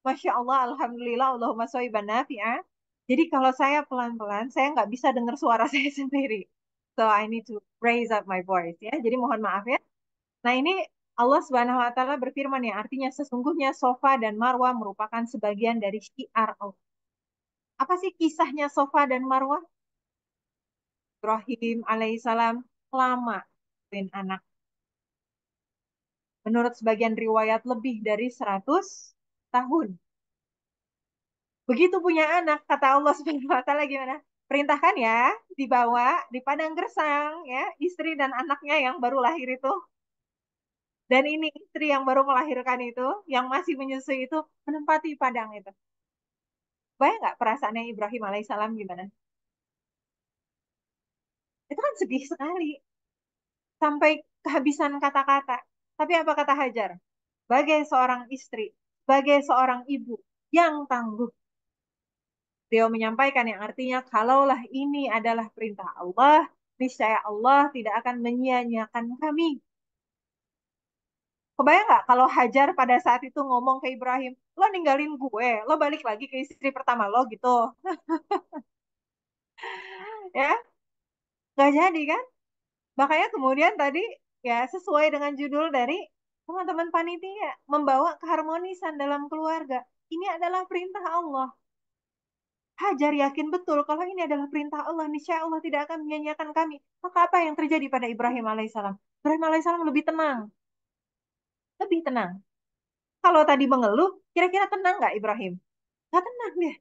Masya Allah, Alhamdulillah, Allahumma sholiban nafi'ah. Jadi kalau saya pelan-pelan, saya nggak bisa dengar suara saya sendiri. So I need to raise up my voice ya. Jadi mohon maaf ya. Nah ini Allah Subhanahu Wa Taala berfirman ya, artinya sesungguhnya Sofa dan Marwah merupakan sebagian dari syiar Allah. Apa sih kisahnya Sofa dan Marwah? Ibrahim alaihissalam lama punya anak. Menurut sebagian riwayat lebih dari 100 tahun. Begitu punya anak, kata Allah Subhanahu wa taala gimana? Perintahkan ya, dibawa di padang gersang ya, istri dan anaknya yang baru lahir itu. Dan ini istri yang baru melahirkan itu, yang masih menyusui itu menempati padang itu. Bayang nggak perasaannya Ibrahim alaihissalam gimana? Itu kan sedih sekali. Sampai kehabisan kata-kata. Tapi apa kata Hajar? Sebagai seorang istri, sebagai seorang ibu yang tangguh. Beliau menyampaikan yang artinya, kalaulah ini adalah perintah Allah, niscaya Allah tidak akan menyia-nyiakan kami. Kebayang nggak kalau Hajar pada saat itu ngomong ke Ibrahim, lo ninggalin gue, lo balik lagi ke istri pertama lo gitu. Ya, nggak jadi kan? Makanya kemudian tadi ya sesuai dengan judul dari teman-teman panitia, membawa keharmonisan dalam keluarga. Ini adalah perintah Allah. Hajar yakin betul kalau ini adalah perintah Allah, niscaya Allah tidak akan menyanyiakan kami. Maka apa yang terjadi pada Ibrahim alaihissalam? Ibrahim alaihissalam lebih tenang, lebih tenang. Kalau tadi mengeluh, kira-kira tenang nggak Ibrahim? Nggak tenang deh.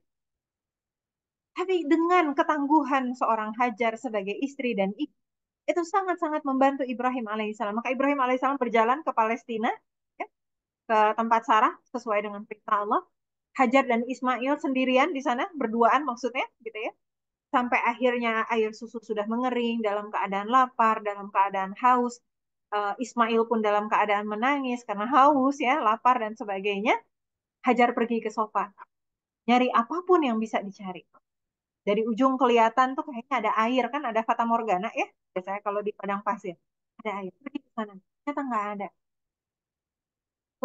Tapi dengan ketangguhan seorang Hajar sebagai istri dan ibu, itu sangat-sangat membantu Ibrahim alaihissalam. Maka Ibrahim alaihissalam berjalan ke Palestina, ya, ke tempat Sarah sesuai dengan perintah Allah. Hajar dan Ismail sendirian di sana, berduaan maksudnya, gitu ya. Sampai akhirnya air susu sudah mengering, dalam keadaan lapar, dalam keadaan haus. Ismail pun dalam keadaan menangis karena haus, ya, lapar dan sebagainya. Hajar pergi ke sofa, nyari apapun yang bisa dicari. Dari ujung kelihatan tuh kayaknya ada air, kan ada fata morgana ya, biasanya kalau di padang pasir. Ada air, pergi ke sana. Ternyata nggak ada.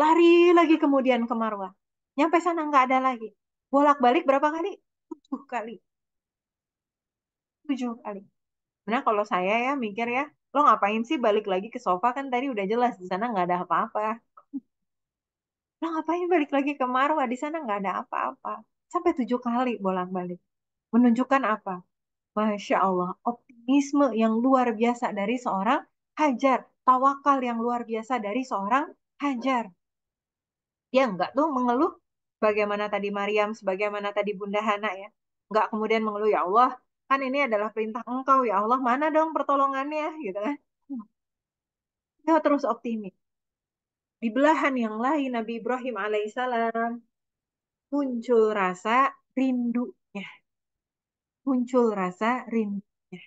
Lari lagi kemudian ke Marwah. Nyampe sana nggak ada lagi. Bolak-balik berapa kali? 7 kali. 7 kali. Nah, kalau saya ya mikir ya, lo ngapain sih balik lagi ke sofa kan tadi udah jelas di sana nggak ada apa-apa. Lo ngapain balik lagi ke Marwah di sana nggak ada apa-apa. Sampai 7 kali bolak-balik. Menunjukkan apa? Masya Allah, optimisme yang luar biasa dari seorang Hajar. Tawakal yang luar biasa dari seorang Hajar. Dia enggak tuh mengeluh bagaimana tadi Maryam, sebagaimana tadi Bunda Hana ya. Enggak kemudian mengeluh, ya Allah, kan ini adalah perintah Engkau, ya Allah, mana dong pertolongannya, gitu kan. Dia terus optimis. Di belahan yang lain, Nabi Ibrahim alaihissalam muncul rasa rindunya. Muncul rasa rindunya.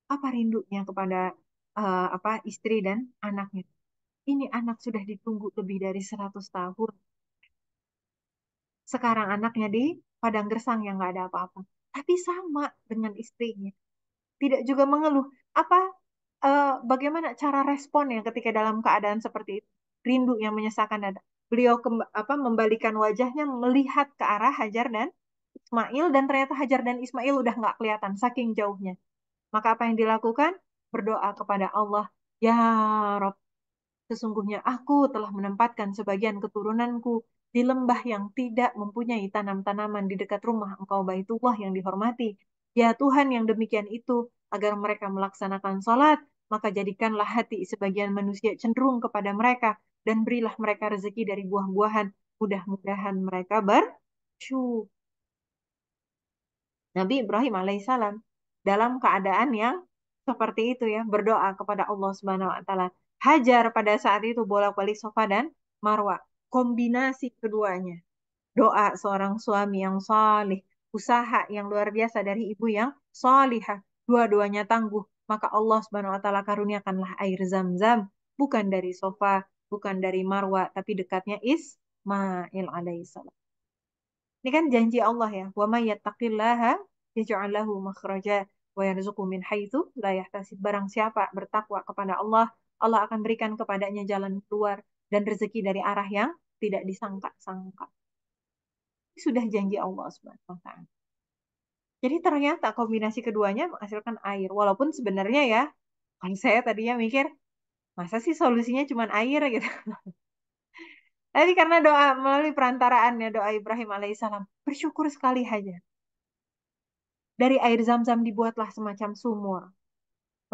Apa rindunya kepada apa istri dan anaknya? Ini anak sudah ditunggu lebih dari 100 tahun. Sekarang anaknya di padang gersang yang nggak ada apa-apa. Tapi sama dengan istrinya. Tidak juga mengeluh. Apa bagaimana cara responnya ketika dalam keadaan seperti itu? Rindu yang menyesakan dada. Beliau membalikan wajahnya melihat ke arah Hajar dan Ismail dan ternyata Hajar dan Ismail udah nggak kelihatan saking jauhnya. Maka apa yang dilakukan? Berdoa kepada Allah, ya Rob, sesungguhnya aku telah menempatkan sebagian keturunanku di lembah yang tidak mempunyai tanam-tanaman di dekat rumah Engkau Baitullah yang dihormati. Ya Tuhan yang demikian itu, agar mereka melaksanakan sholat, maka jadikanlah hati sebagian manusia cenderung kepada mereka, dan berilah mereka rezeki dari buah-buahan. Mudah-mudahan mereka bersyukur. Nabi Ibrahim alaihissalam dalam keadaan yang seperti itu ya, berdoa kepada Allah Subhanahu wa taala. Hajar pada saat itu bolak-balik Safa dan Marwa. Kombinasi keduanya. Doa seorang suami yang salih, usaha yang luar biasa dari ibu yang salihah, dua-duanya tangguh, maka Allah Subhanahu wa taala karuniakanlah air Zam-Zam, bukan dari Safa, bukan dari Marwa, tapi dekatnya Ismail alaihissalam. Ini kan janji Allah ya. Wa may yattaqillaha yaj'al lahu makhraja wa yarzuqhu min haitsu la yahtasib. Barang siapa bertakwa kepada Allah, Allah akan berikan kepadanya jalan keluar dan rezeki dari arah yang tidak disangka-sangka. Ini sudah janji Allah Subhanahu wa taala. Jadi ternyata kombinasi keduanya menghasilkan air. Walaupun sebenarnya ya, kalau saya tadinya mikir, masa sih solusinya cuma air gitu. Tapi karena doa melalui perantaraannya doa Ibrahim alaihissalam, bersyukur sekali aja. Dari air Zam-Zam dibuatlah semacam sumur.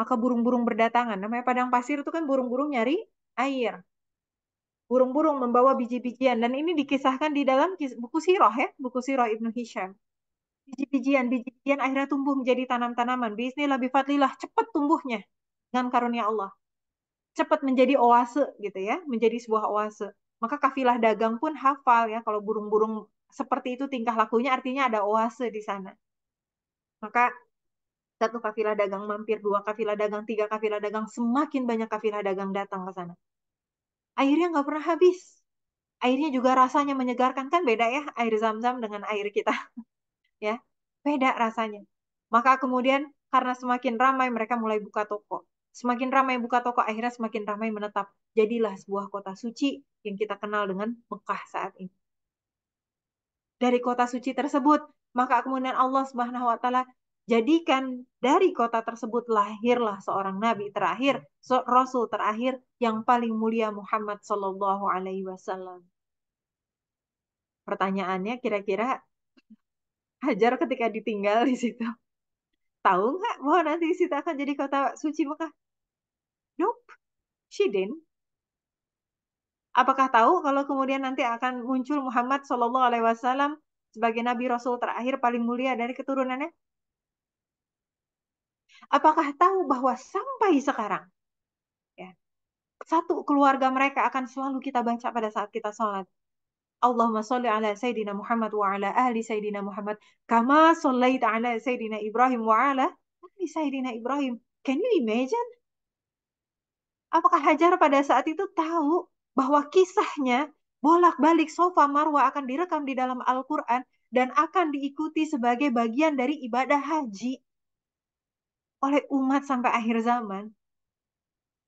Maka burung-burung berdatangan. Namanya padang pasir itu kan burung-burung nyari air. Burung-burung membawa biji-bijian. Dan ini dikisahkan di dalam buku sirah ya. Buku sirah Ibnu Hisham. Biji-bijian akhirnya tumbuh menjadi tanam-tanaman. Bismillah bifadlillah. Cepat tumbuhnya. Dengan karunia Allah. Cepat menjadi oase gitu ya. Menjadi sebuah oase. Maka kafilah dagang pun hafal ya. Kalau burung-burung seperti itu tingkah lakunya artinya ada oase di sana. Maka satu kafilah dagang mampir, dua kafilah dagang, tiga kafilah dagang, semakin banyak kafilah dagang datang ke sana. Airnya nggak pernah habis. Airnya juga rasanya menyegarkan, kan beda ya air Zam-Zam dengan air kita. Ya, beda rasanya. Maka kemudian karena semakin ramai mereka mulai buka toko. Semakin ramai buka toko, akhirnya semakin ramai menetap. Jadilah sebuah kota suci yang kita kenal dengan Mekah saat ini. Dari kota suci tersebut, maka kemudian Allah Subhanahu wa taala jadikan dari kota tersebut lahirlah seorang nabi terakhir, rasul terakhir yang paling mulia Muhammad sallallahu alaihi wasallam. Pertanyaannya kira-kira Hajar ketika ditinggal di situ, tahu nggak bahwa nanti di situ akan jadi kota suci Mekah? Nope, she didn't. Apakah tahu kalau kemudian nanti akan muncul Muhammad sallallahu alaihi wasallam sebagai nabi rasul terakhir paling mulia dari keturunannya? Apakah tahu bahwa sampai sekarang ya, satu keluarga mereka akan selalu kita baca pada saat kita sholat. Allahumma sholli ala Sayyidina Muhammad wa ala ahli Sayyidina Muhammad kama shollaita ala Sayyidina Ibrahim wa ala ahli Sayyidina Ibrahim. Can you imagine? Apakah Hajar pada saat itu tahu bahwa kisahnya bolak-balik Safa Marwa akan direkam di dalam Al-Quran dan akan diikuti sebagai bagian dari ibadah haji oleh umat sampai akhir zaman?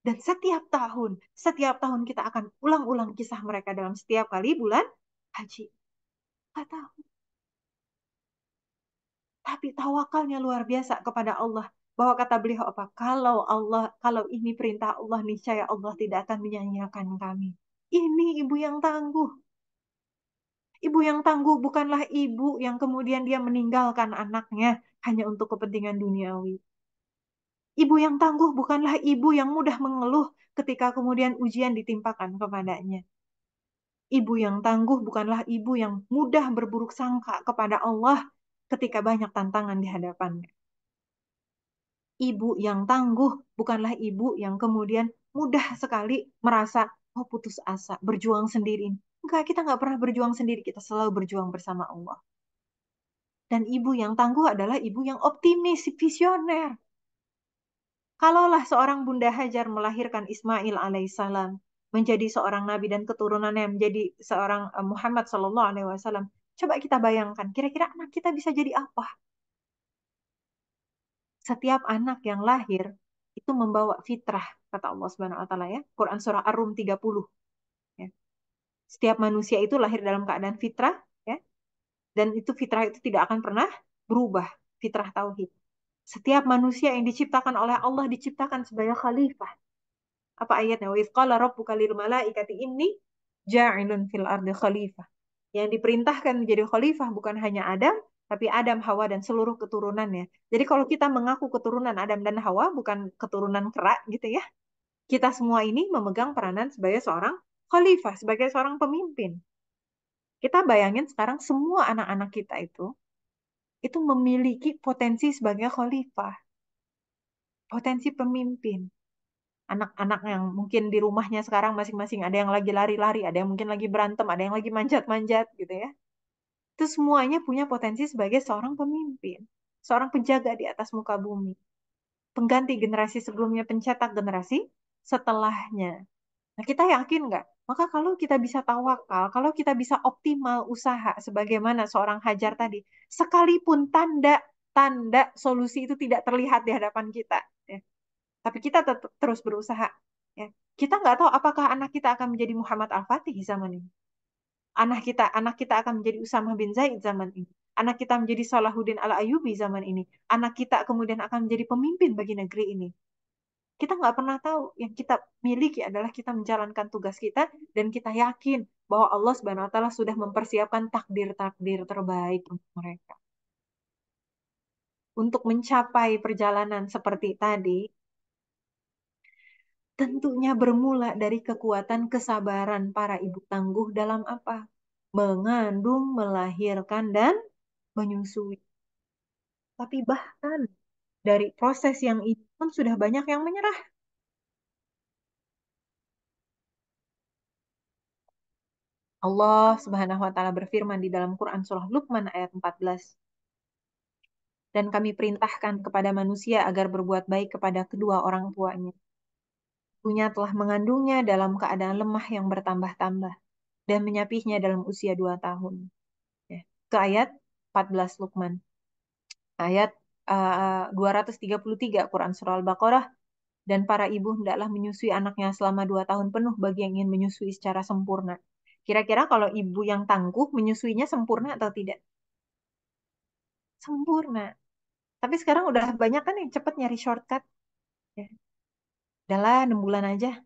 Dan setiap tahun kita akan ulang-ulang kisah mereka dalam setiap kali bulan haji. Gak tahu. Tapi tawakalnya luar biasa kepada Allah. Bahwa kata beliau apa? Kalau ini perintah Allah, niscaya Allah tidak akan menyanyiakan kami. Ini ibu yang tangguh. Ibu yang tangguh bukanlah ibu yang kemudian dia meninggalkan anaknya hanya untuk kepentingan duniawi. Ibu yang tangguh bukanlah ibu yang mudah mengeluh ketika kemudian ujian ditimpakan kepadanya. Ibu yang tangguh bukanlah ibu yang mudah berburuk sangka kepada Allah ketika banyak tantangan di hadapannya. Ibu yang tangguh bukanlah ibu yang kemudian mudah sekali merasa, oh putus asa, berjuang sendiri. Enggak, kita nggak pernah berjuang sendiri, kita selalu berjuang bersama Allah. Dan ibu yang tangguh adalah ibu yang optimis, visioner. Kalaulah seorang Bunda Hajar melahirkan Ismail alaihissalam, menjadi seorang nabi dan keturunannya menjadi seorang Muhammad sallallahu alaihi wasallam, coba kita bayangkan, kira-kira anak kita bisa jadi apa? Setiap anak yang lahir itu membawa fitrah, kata Allah Subhanahu wa taala ya. Quran surah Ar-Rum 30. Ya. Setiap manusia itu lahir dalam keadaan fitrah ya. Dan itu fitrah itu tidak akan pernah berubah, fitrah tauhid. Setiap manusia yang diciptakan oleh Allah diciptakan sebagai khalifah. Apa ayatnya? Wa idz qala rabbuka lil malaikati inni ja'ilun fil ardi khalifah. Yang diperintahkan menjadi khalifah bukan hanya Adam, tapi Adam, Hawa, dan seluruh keturunannya. Jadi kalau kita mengaku keturunan Adam dan Hawa, bukan keturunan kera gitu ya. Kita semua ini memegang peranan sebagai seorang khalifah, sebagai seorang pemimpin. Kita bayangin sekarang semua anak-anak kita itu itu memiliki potensi sebagai khalifah, potensi pemimpin. Anak-anak yang mungkin di rumahnya sekarang masing-masing ada yang lagi lari-lari, ada yang mungkin lagi berantem, ada yang lagi manjat-manjat gitu ya. Itu semuanya punya potensi sebagai seorang pemimpin, seorang penjaga di atas muka bumi, pengganti generasi sebelumnya, pencetak generasi setelahnya. Nah, kita yakin nggak? Maka kalau kita bisa tawakal, kalau kita bisa optimal usaha sebagaimana seorang Hajar tadi, sekalipun tanda-tanda solusi itu tidak terlihat di hadapan kita, ya, tapi kita tetap terus berusaha. Ya. Kita nggak tahu apakah anak kita akan menjadi Muhammad Al-Fatih zaman ini. Anak kita akan menjadi Usamah bin Zaid zaman ini. Anak kita menjadi Salahuddin Al-Ayyubi zaman ini. Anak kita kemudian akan menjadi pemimpin bagi negeri ini. Kita nggak pernah tahu. Yang kita miliki adalah kita menjalankan tugas kita dan kita yakin bahwa Allah Subhanahu wa taala sudah mempersiapkan takdir-takdir terbaik untuk mereka. Untuk mencapai perjalanan seperti tadi, tentunya bermula dari kekuatan kesabaran para ibu tangguh dalam apa? Mengandung, melahirkan, dan menyusui. Tapi bahkan dari proses yang itu pun sudah banyak yang menyerah. Allah Subhanahu wa taala berfirman di dalam Quran surah Luqman ayat 14. Dan kami perintahkan kepada manusia agar berbuat baik kepada kedua orang tuanya. Ibunya telah mengandungnya dalam keadaan lemah yang bertambah-tambah dan menyapihnya dalam usia 2 tahun. Ya. Ke ayat 14 Luqman. Ayat 233 Quran surah Al-Baqarah. Dan para ibu hendaklah menyusui anaknya selama 2 tahun penuh bagi yang ingin menyusui secara sempurna. Kira-kira kalau ibu yang tangguh menyusuinya sempurna atau tidak? Sempurna. Tapi sekarang udah banyak kan yang cepet nyari shortcut. Ya. Udahlah 6 bulan aja.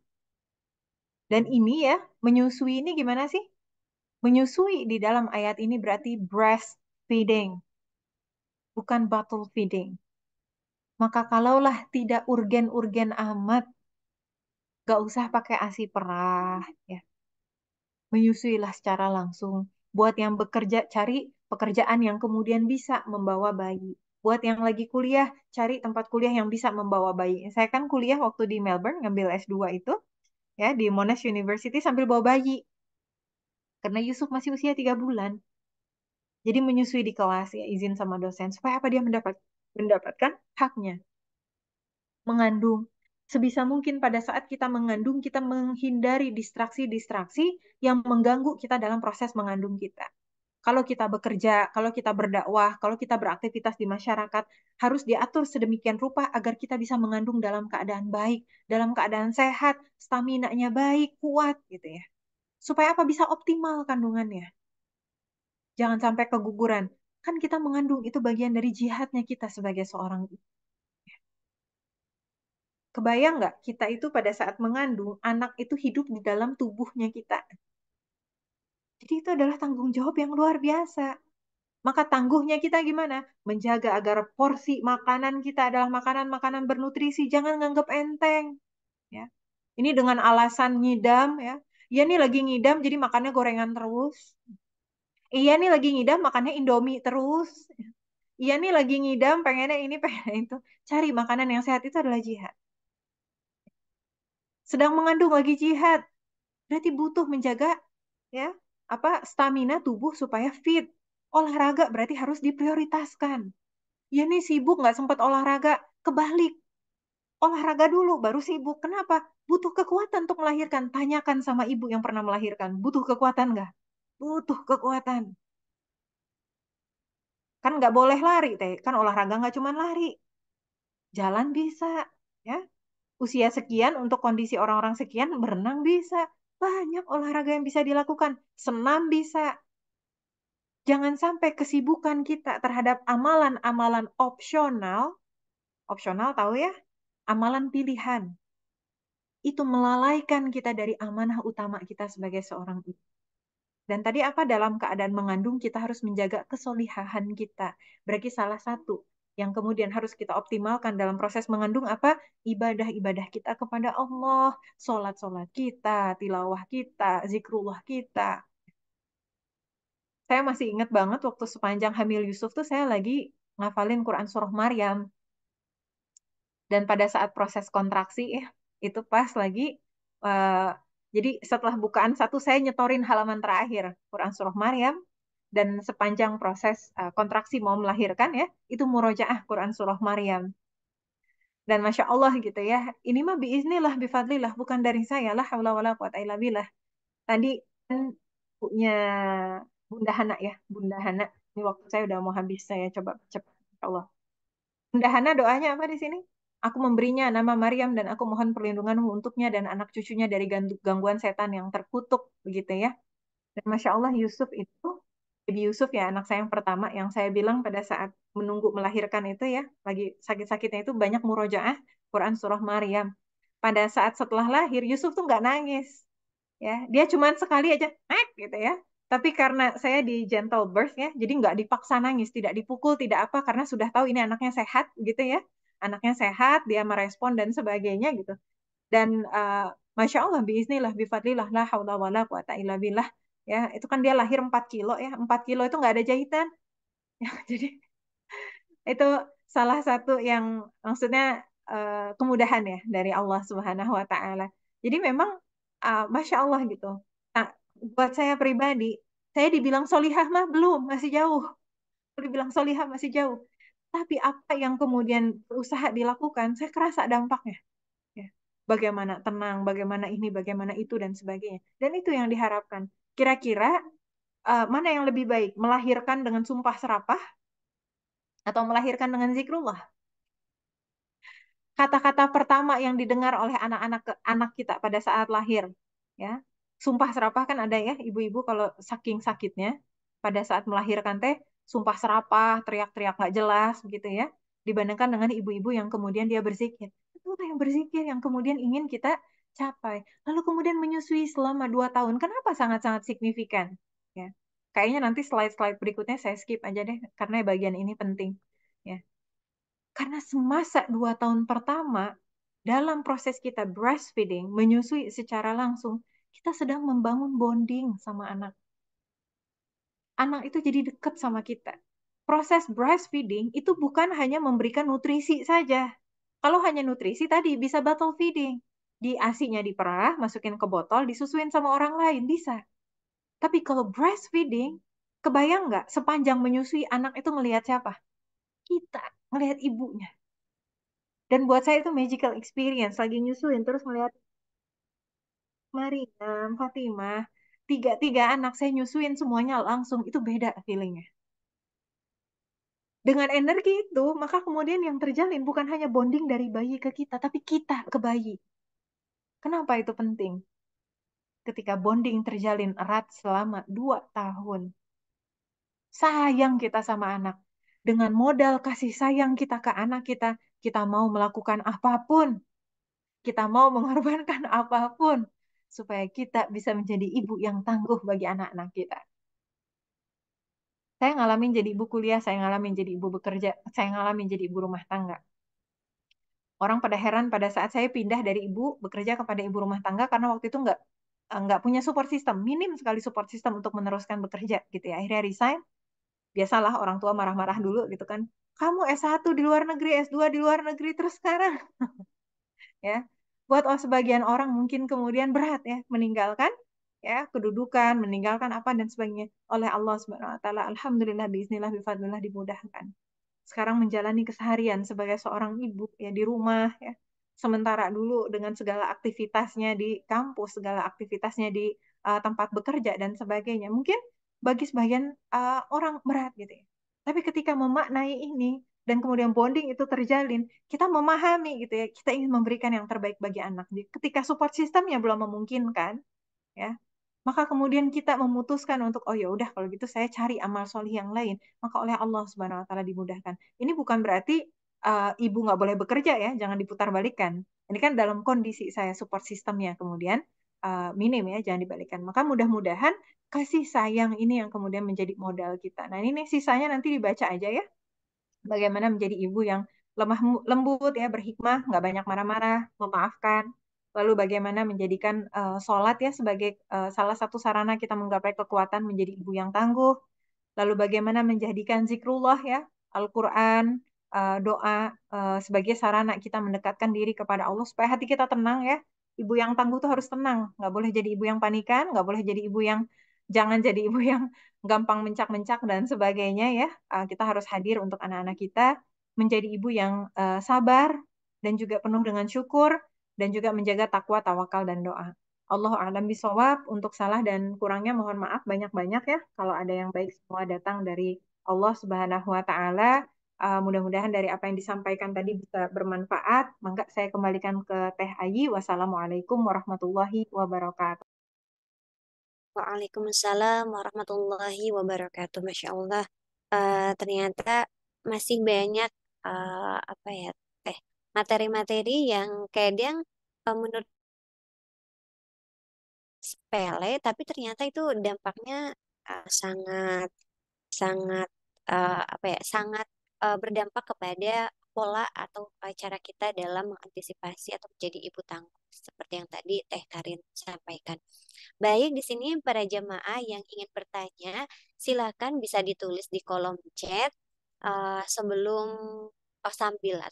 Dan ini ya, menyusui ini gimana sih? Menyusui di dalam ayat ini berarti breastfeeding, bukan bottle feeding. Maka kalaulah tidak urgen-urgen amat, gak usah pakai ASI perah, ya. Menyusuilah secara langsung. Buat yang bekerja, cari pekerjaan yang kemudian bisa membawa bayi. Buat yang lagi kuliah, cari tempat kuliah yang bisa membawa bayi. Saya kan kuliah waktu di Melbourne, ngambil S2 itu, ya di Monash University sambil bawa bayi. Karena Yusuf masih usia 3 bulan. Jadi menyusui di kelas, ya izin sama dosen. Supaya apa dia mendapatkan haknya. Mengandung. Sebisa mungkin pada saat kita mengandung, kita menghindari distraksi-distraksi yang mengganggu kita dalam proses mengandung kita. Kalau kita bekerja, kalau kita berdakwah, kalau kita beraktivitas di masyarakat, harus diatur sedemikian rupa agar kita bisa mengandung dalam keadaan baik, dalam keadaan sehat, stamina-nya baik, kuat gitu ya. Supaya apa? Bisa optimal kandungannya. Jangan sampai keguguran. Kan kita mengandung itu bagian dari jihadnya kita sebagai seorang ibu. Kebayang nggak kita itu pada saat mengandung, anak itu hidup di dalam tubuhnya kita. Jadi itu adalah tanggung jawab yang luar biasa. Maka tangguhnya kita gimana? Menjaga agar porsi makanan kita adalah makanan-makanan bernutrisi. Jangan nganggap enteng. Ya. Ini dengan alasan ngidam. Ya. Iya nih lagi ngidam jadi makannya gorengan terus. Iya nih lagi ngidam makannya Indomie terus. Iya nih lagi ngidam pengennya ini pengennya itu. Cari makanan yang sehat itu adalah jihad. Sedang mengandung lagi jihad. Berarti butuh menjaga ya apa stamina tubuh supaya fit. Olahraga berarti harus diprioritaskan. Ya nih sibuk nggak sempat olahraga. Kebalik. Olahraga dulu baru sibuk. Kenapa? Butuh kekuatan untuk melahirkan. Tanyakan sama ibu yang pernah melahirkan. Butuh kekuatan nggak? Butuh kekuatan. Kan nggak boleh lari, teh. Kan olahraga nggak cuma lari. Jalan bisa. Ya. Usia sekian untuk kondisi orang-orang sekian, berenang bisa. Banyak olahraga yang bisa dilakukan. Senam bisa. Jangan sampai kesibukan kita terhadap amalan-amalan opsional. Opsional tahu ya? Amalan pilihan. Itu melalaikan kita dari amanah utama kita sebagai seorang ibu. Dan tadi apa dalam keadaan mengandung kita harus menjaga kesolihahan kita. Berarti salah satu yang kemudian harus kita optimalkan dalam proses mengandung apa? Ibadah-ibadah kita kepada Allah, sholat-sholat kita, tilawah kita, zikrullah kita. Saya masih ingat banget waktu sepanjang hamil Yusuf tuh saya lagi ngafalin Quran surah Maryam. Dan pada saat proses kontraksi ya, itu pas lagi, eh, jadi setelah bukaan satu saya nyetorin halaman terakhir Quran surah Maryam, dan sepanjang proses kontraksi mau melahirkan ya, itu murojaah Quran surah Maryam. Dan Masya Allah gitu ya, ini mah biiznillah, bifadlillah, bukan dari saya lah, haula wala quwata illa billah. Tadi kan punya Bunda Hana ya, Bunda Hana. Ini waktu saya udah mau habis, saya coba cepat. Insya Allah. Bunda Hana doanya apa di sini? Aku memberinya nama Maryam dan aku mohon perlindunganmu untuknya dan anak cucunya dari gangguan setan yang terkutuk, begitu ya. Dan Masya Allah Yusuf itu, Baby Yusuf ya, anak saya yang pertama, yang saya bilang pada saat menunggu melahirkan itu ya, lagi sakit-sakitnya itu banyak murojaah Quran surah Maryam. Pada saat setelah lahir, Yusuf tuh nggak nangis ya, dia cuman sekali aja gitu ya, tapi karena saya di gentle birth ya, jadi nggak dipaksa nangis, tidak dipukul, tidak apa, karena sudah tahu ini anaknya sehat gitu ya, anaknya sehat, dia merespon dan sebagainya gitu. Dan Masya Allah biiznillah bifadlillah la haula wala quwata illa billah ya, itu kan dia lahir 4 kilo ya, 4 kilo itu nggak ada jahitan ya, jadi itu salah satu yang maksudnya kemudahan ya dari Allah Subhanahu wa taala. Jadi memang Masya Allah gitu. Nah, buat saya pribadi, saya dibilang solihah mah belum, masih jauh. Dibilang solihah masih jauh. Tapi apa yang kemudian berusaha dilakukan, saya kerasa dampaknya. Ya. Bagaimana tenang, bagaimana ini, bagaimana itu, dan sebagainya. Dan itu yang diharapkan. Kira-kira mana yang lebih baik? Melahirkan dengan sumpah serapah atau melahirkan dengan zikrullah? Kata-kata pertama yang didengar oleh anak-anak anak kita pada saat lahir, ya. Sumpah serapah kan ada ya, ibu-ibu kalau saking sakitnya pada saat melahirkan teh sumpah serapah, teriak-teriak nggak jelas gitu ya. Dibandingkan dengan ibu-ibu yang kemudian dia berzikir. Itu yang berzikir yang kemudian ingin kita capai. Lalu kemudian menyusui selama 2 tahun. Kenapa sangat-sangat signifikan? Ya. Kayaknya nanti slide-slide berikutnya saya skip aja deh karena bagian ini penting. Ya. Karena semasa 2 tahun pertama, dalam proses kita breastfeeding, menyusui secara langsung, kita sedang membangun bonding sama anak. Anak itu jadi dekat sama kita. Proses breastfeeding itu bukan hanya memberikan nutrisi saja. Kalau hanya nutrisi tadi bisa bottle feeding. Di asinya diperah, masukin ke botol, disusuin sama orang lain, bisa. Tapi kalau breastfeeding, kebayang nggak sepanjang menyusui anak itu ngelihat siapa? Kita, ngelihat ibunya. Dan buat saya itu magical experience. Lagi nyusuin terus melihat Maryam, Fatimah, tiga anak saya nyusuin semuanya langsung. Itu beda feelingnya. Dengan energi itu, maka kemudian yang terjalin bukan hanya bonding dari bayi ke kita, tapi kita ke bayi. Kenapa itu penting? Ketika bonding terjalin erat selama 2 tahun. Sayang kita sama anak. Dengan modal kasih sayang kita ke anak kita, kita mau melakukan apapun. Kita mau mengorbankan apapun supaya kita bisa menjadi ibu yang tangguh bagi anak-anak kita. Saya ngalamin jadi ibu kuliah, saya ngalamin jadi ibu bekerja, saya ngalamin jadi ibu rumah tangga. Orang pada heran pada saat saya pindah dari ibu bekerja kepada ibu rumah tangga karena waktu itu nggak punya support system, minim sekali support system untuk meneruskan bekerja gitu ya. Akhirnya resign. Biasalah orang tua marah-marah dulu gitu kan. Kamu S1 di luar negeri, S2 di luar negeri, terus sekarang ya. Buat sebagian orang mungkin kemudian berat ya meninggalkan ya kedudukan, meninggalkan apa dan sebagainya. Oleh Allah Subhanahu wa taala, alhamdulillah biiznillah bifadlillah dimudahkan. Sekarang menjalani keseharian sebagai seorang ibu ya di rumah ya. Sementara dulu dengan segala aktivitasnya di kampus, segala aktivitasnya di tempat bekerja dan sebagainya. Mungkin bagi sebagian orang berat gitu ya. Tapi ketika memaknai ini dan kemudian bonding itu terjalin, kita memahami gitu ya, kita ingin memberikan yang terbaik bagi anak. Ketika support sistemnya belum memungkinkan, ya, maka kemudian kita memutuskan untuk oh ya udah kalau gitu saya cari amal solih yang lain, maka oleh Allah Subhanahu Wa Taala dimudahkan. Ini bukan berarti ibu nggak boleh bekerja ya, jangan diputar balikan. Ini kan dalam kondisi saya support sistemnya kemudian minim ya, jangan dibalikan. Maka mudah-mudahan kasih sayang ini yang kemudian menjadi modal kita. Nah ini nih sisanya nanti dibaca aja ya. Bagaimana menjadi ibu yang lemah lembut ya, berhikmah, nggak banyak marah-marah, memaafkan. Lalu bagaimana menjadikan sholat ya sebagai salah satu sarana kita menggapai kekuatan menjadi ibu yang tangguh. lalu bagaimana menjadikan zikrullah ya, Al-Quran, doa sebagai sarana kita mendekatkan diri kepada Allah supaya hati kita tenang ya. Ibu yang tangguh tuh harus tenang, nggak boleh jadi ibu yang panikan, nggak boleh jadi ibu yang jangan jadi ibu yang gampang mencak-mencak dan sebagainya ya. Kita harus hadir untuk anak-anak kita, menjadi ibu yang sabar dan juga penuh dengan syukur dan juga menjaga takwa, tawakal dan doa. Allahu a'lam bishawab. Untuk salah dan kurangnya mohon maaf banyak-banyak ya. Kalau ada yang baik semua datang dari Allah Subhanahu wa taala. Mudah-mudahan dari apa yang disampaikan tadi bisa bermanfaat. Mangga saya kembalikan ke Teh Ayi. Wassalamualaikum warahmatullahi wabarakatuh. Waalaikumsalam warahmatullahi wabarakatuh. Masya Allah. Ternyata masih banyak apa ya teh materi-materi yang kadang menurut sepele, tapi ternyata itu dampaknya sangat sangat apa ya sangat berdampak kepada pola atau cara kita dalam mengantisipasi atau menjadi ibu tangguh seperti yang tadi Teh Karin sampaikan. Baik, di sini para jemaah yang ingin bertanya, silakan bisa ditulis di kolom chat sebelum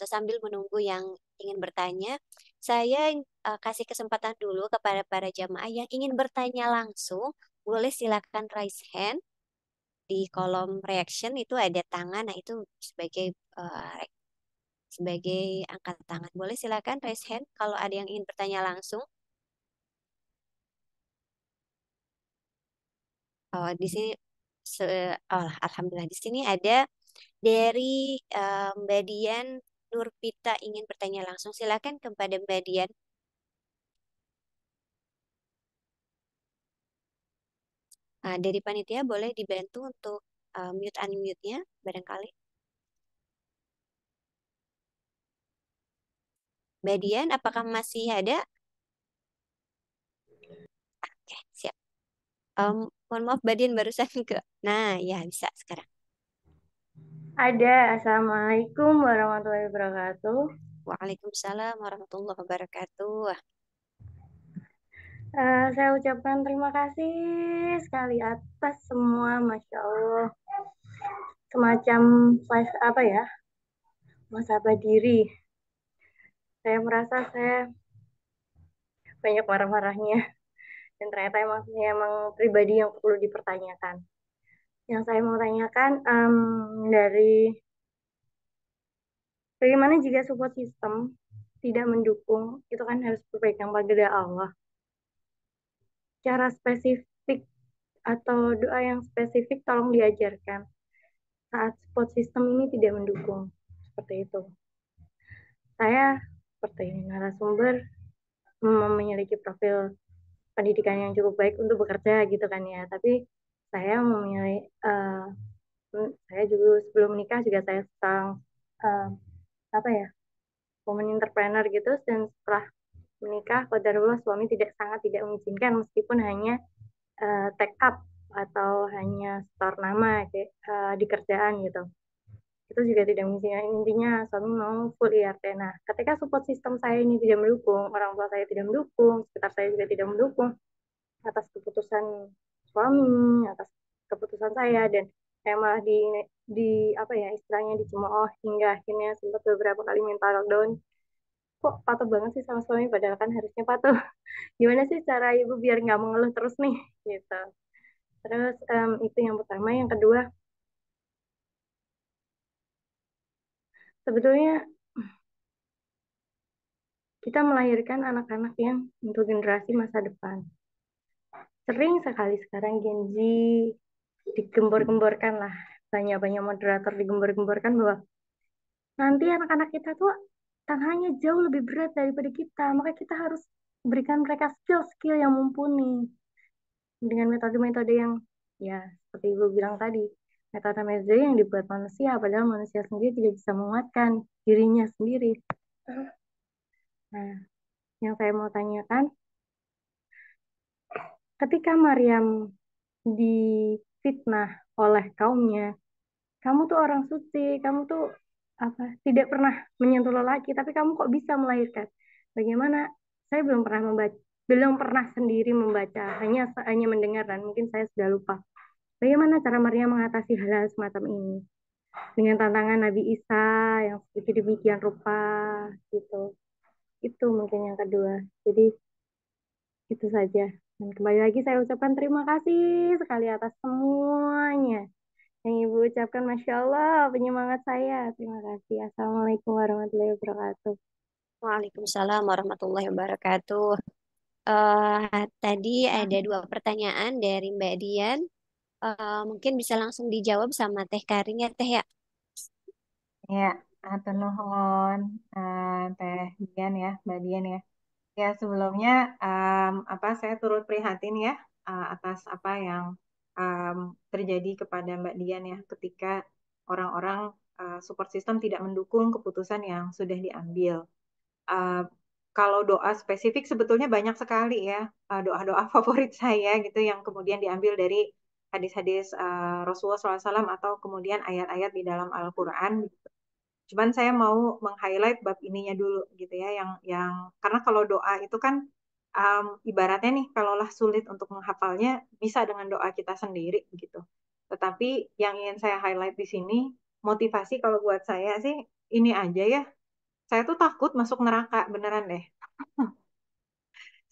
sambil menunggu yang ingin bertanya. Saya kasih kesempatan dulu kepada para jemaah yang ingin bertanya langsung, boleh silakan raise hand di kolom reaction itu ada tangan, nah itu sebagai sebagai angkat tangan. Boleh silakan raise hand kalau ada yang ingin bertanya langsung. Oh, di sini alhamdulillah di sini ada dari Mbak Dian Nurpita ingin bertanya langsung. Silakan kepada Mbak Dian. Dari panitia boleh dibantu untuk mute unmute-nya barangkali. Mbak Dian, apakah masih ada? Oke, siap. Mohon maaf, Mbak Dian barusan ke. Nah, ya bisa sekarang. Ada. Assalamualaikum warahmatullahi wabarakatuh. Waalaikumsalam warahmatullahi wabarakatuh. Saya ucapkan terima kasih sekali atas semua, Masya Allah. Semacam apa ya, muhasabah diri. Saya merasa saya banyak marah-marahnya. Dan ternyata emang pribadi yang perlu dipertanyakan. Yang saya mau tanyakan dari bagaimana jika support system tidak mendukung, itu kan harus berpegang pada Allah. Cara spesifik atau doa yang spesifik tolong diajarkan saat support system ini tidak mendukung. Seperti itu. Saya seperti narasumber memiliki profil pendidikan yang cukup baik untuk bekerja gitu kan ya. Tapi saya memilih saya juga sebelum menikah juga saya sedang apa ya, woman entrepreneur gitu, dan setelah menikah qadarullah suami sangat tidak mengizinkan meskipun hanya take up atau hanya store nama di kerjaan gitu. Itu juga tidak mengizinkan. Intinya suami mau full IRT. Nah, ketika support system saya ini tidak mendukung, orang tua saya tidak mendukung, sekitar saya juga tidak mendukung atas keputusan suami, atas keputusan saya, dan saya malah di apa ya istilahnya dicemooh hingga akhirnya sempat beberapa kali minta lockdown. Kok patuh banget sih sama suami padahal kan harusnya patuh. Gimana sih cara ibu biar nggak mengeluh terus nih gitu. Terus itu yang pertama. Yang kedua, sebetulnya kita melahirkan anak-anak yang untuk generasi masa depan. Sering sekali sekarang Gen Z digembor-gemborkan lah, banyak-banyak moderator digembor-gemborkan bahwa nanti anak-anak kita tuh tantangannya jauh lebih berat daripada kita, maka kita harus berikan mereka skill-skill yang mumpuni dengan metode-metode yang ya seperti ibu bilang tadi, metode-metode yang dibuat manusia padahal manusia sendiri tidak bisa menguatkan dirinya sendiri. Nah, yang saya mau tanyakan, ketika Maryam difitnah oleh kaumnya, kamu tuh orang suci, kamu tuh apa tidak pernah menyentuh lelaki, tapi kamu kok bisa melahirkan? Bagaimana? Saya belum pernah sendiri membaca, hanya mendengar dan mungkin saya sudah lupa. Bagaimana cara Maria mengatasi hal-hal semacam ini? Dengan tantangan Nabi Isa yang sedikit demikian rupa gitu. Itu mungkin yang kedua. Jadi itu saja. Dan kembali lagi saya ucapkan terima kasih sekali atas semuanya yang Ibu ucapkan. Masya Allah, penyemangat saya. Terima kasih. Assalamualaikum warahmatullahi wabarakatuh. Waalaikumsalam warahmatullahi wabarakatuh. Tadi ada dua pertanyaan dari Mbak Dian. Mungkin bisa langsung dijawab sama Teh Karing ya Teh ya. Ya, atur nuhun, Teh Dian ya, Mbak Dian ya. Ya, sebelumnya saya turut prihatin ya atas apa yang em, terjadi kepada Mbak Dian ya ketika orang-orang support system tidak mendukung keputusan yang sudah diambil. Uh, Kalau doa spesifik sebetulnya banyak sekali ya doa-doa favorit saya gitu yang kemudian diambil dari hadis-hadis Rasulullah SAW atau kemudian ayat-ayat di dalam Al-Quran. Cuman saya mau meng-highlight bab ininya dulu gitu ya, yang karena kalau doa itu kan ibaratnya nih, kalaulah sulit untuk menghafalnya bisa dengan doa kita sendiri gitu. Tetapi yang ingin saya highlight di sini, motivasi kalau buat saya sih ini aja ya. Saya tuh takut masuk neraka beneran deh.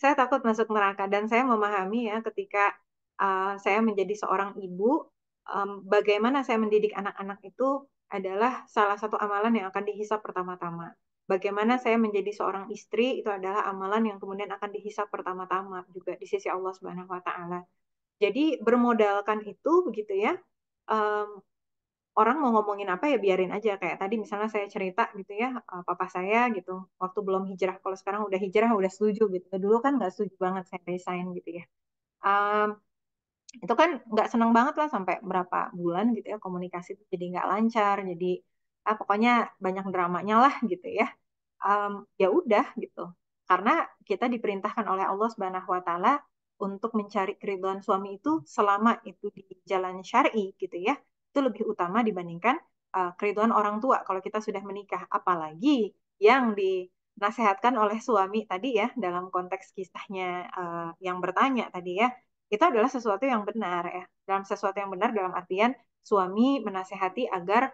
Saya takut masuk neraka dan saya memahami ya ketika saya menjadi seorang ibu, bagaimana saya mendidik anak-anak itu adalah salah satu amalan yang akan dihisap pertama-tama. Bagaimana saya menjadi seorang istri itu adalah amalan yang kemudian akan dihisap pertama-tama juga di sisi Allah Subhanahu wa taala. Jadi bermodalkan itu begitu ya. em, Orang mau ngomongin apa ya biarin aja, kayak tadi misalnya saya cerita gitu ya, papa saya gitu waktu belum hijrah, kalau sekarang udah hijrah udah setuju gitu, dulu kan nggak setuju banget saya resign gitu ya. Um, itu kan nggak seneng banget lah sampai berapa bulan gitu ya, komunikasi itu jadi nggak lancar, jadi pokoknya banyak dramanya lah gitu ya. Ya udah gitu, karena kita diperintahkan oleh Allah Subhanahu Wa Taala untuk mencari keridhaan suami itu selama itu di jalan syar'i gitu ya, itu lebih utama dibandingkan keridhaan orang tua kalau kita sudah menikah, apalagi yang dinasehatkan oleh suami tadi ya dalam konteks kisahnya yang bertanya tadi ya, itu adalah sesuatu yang benar ya, dalam sesuatu yang benar dalam artian suami menasehati agar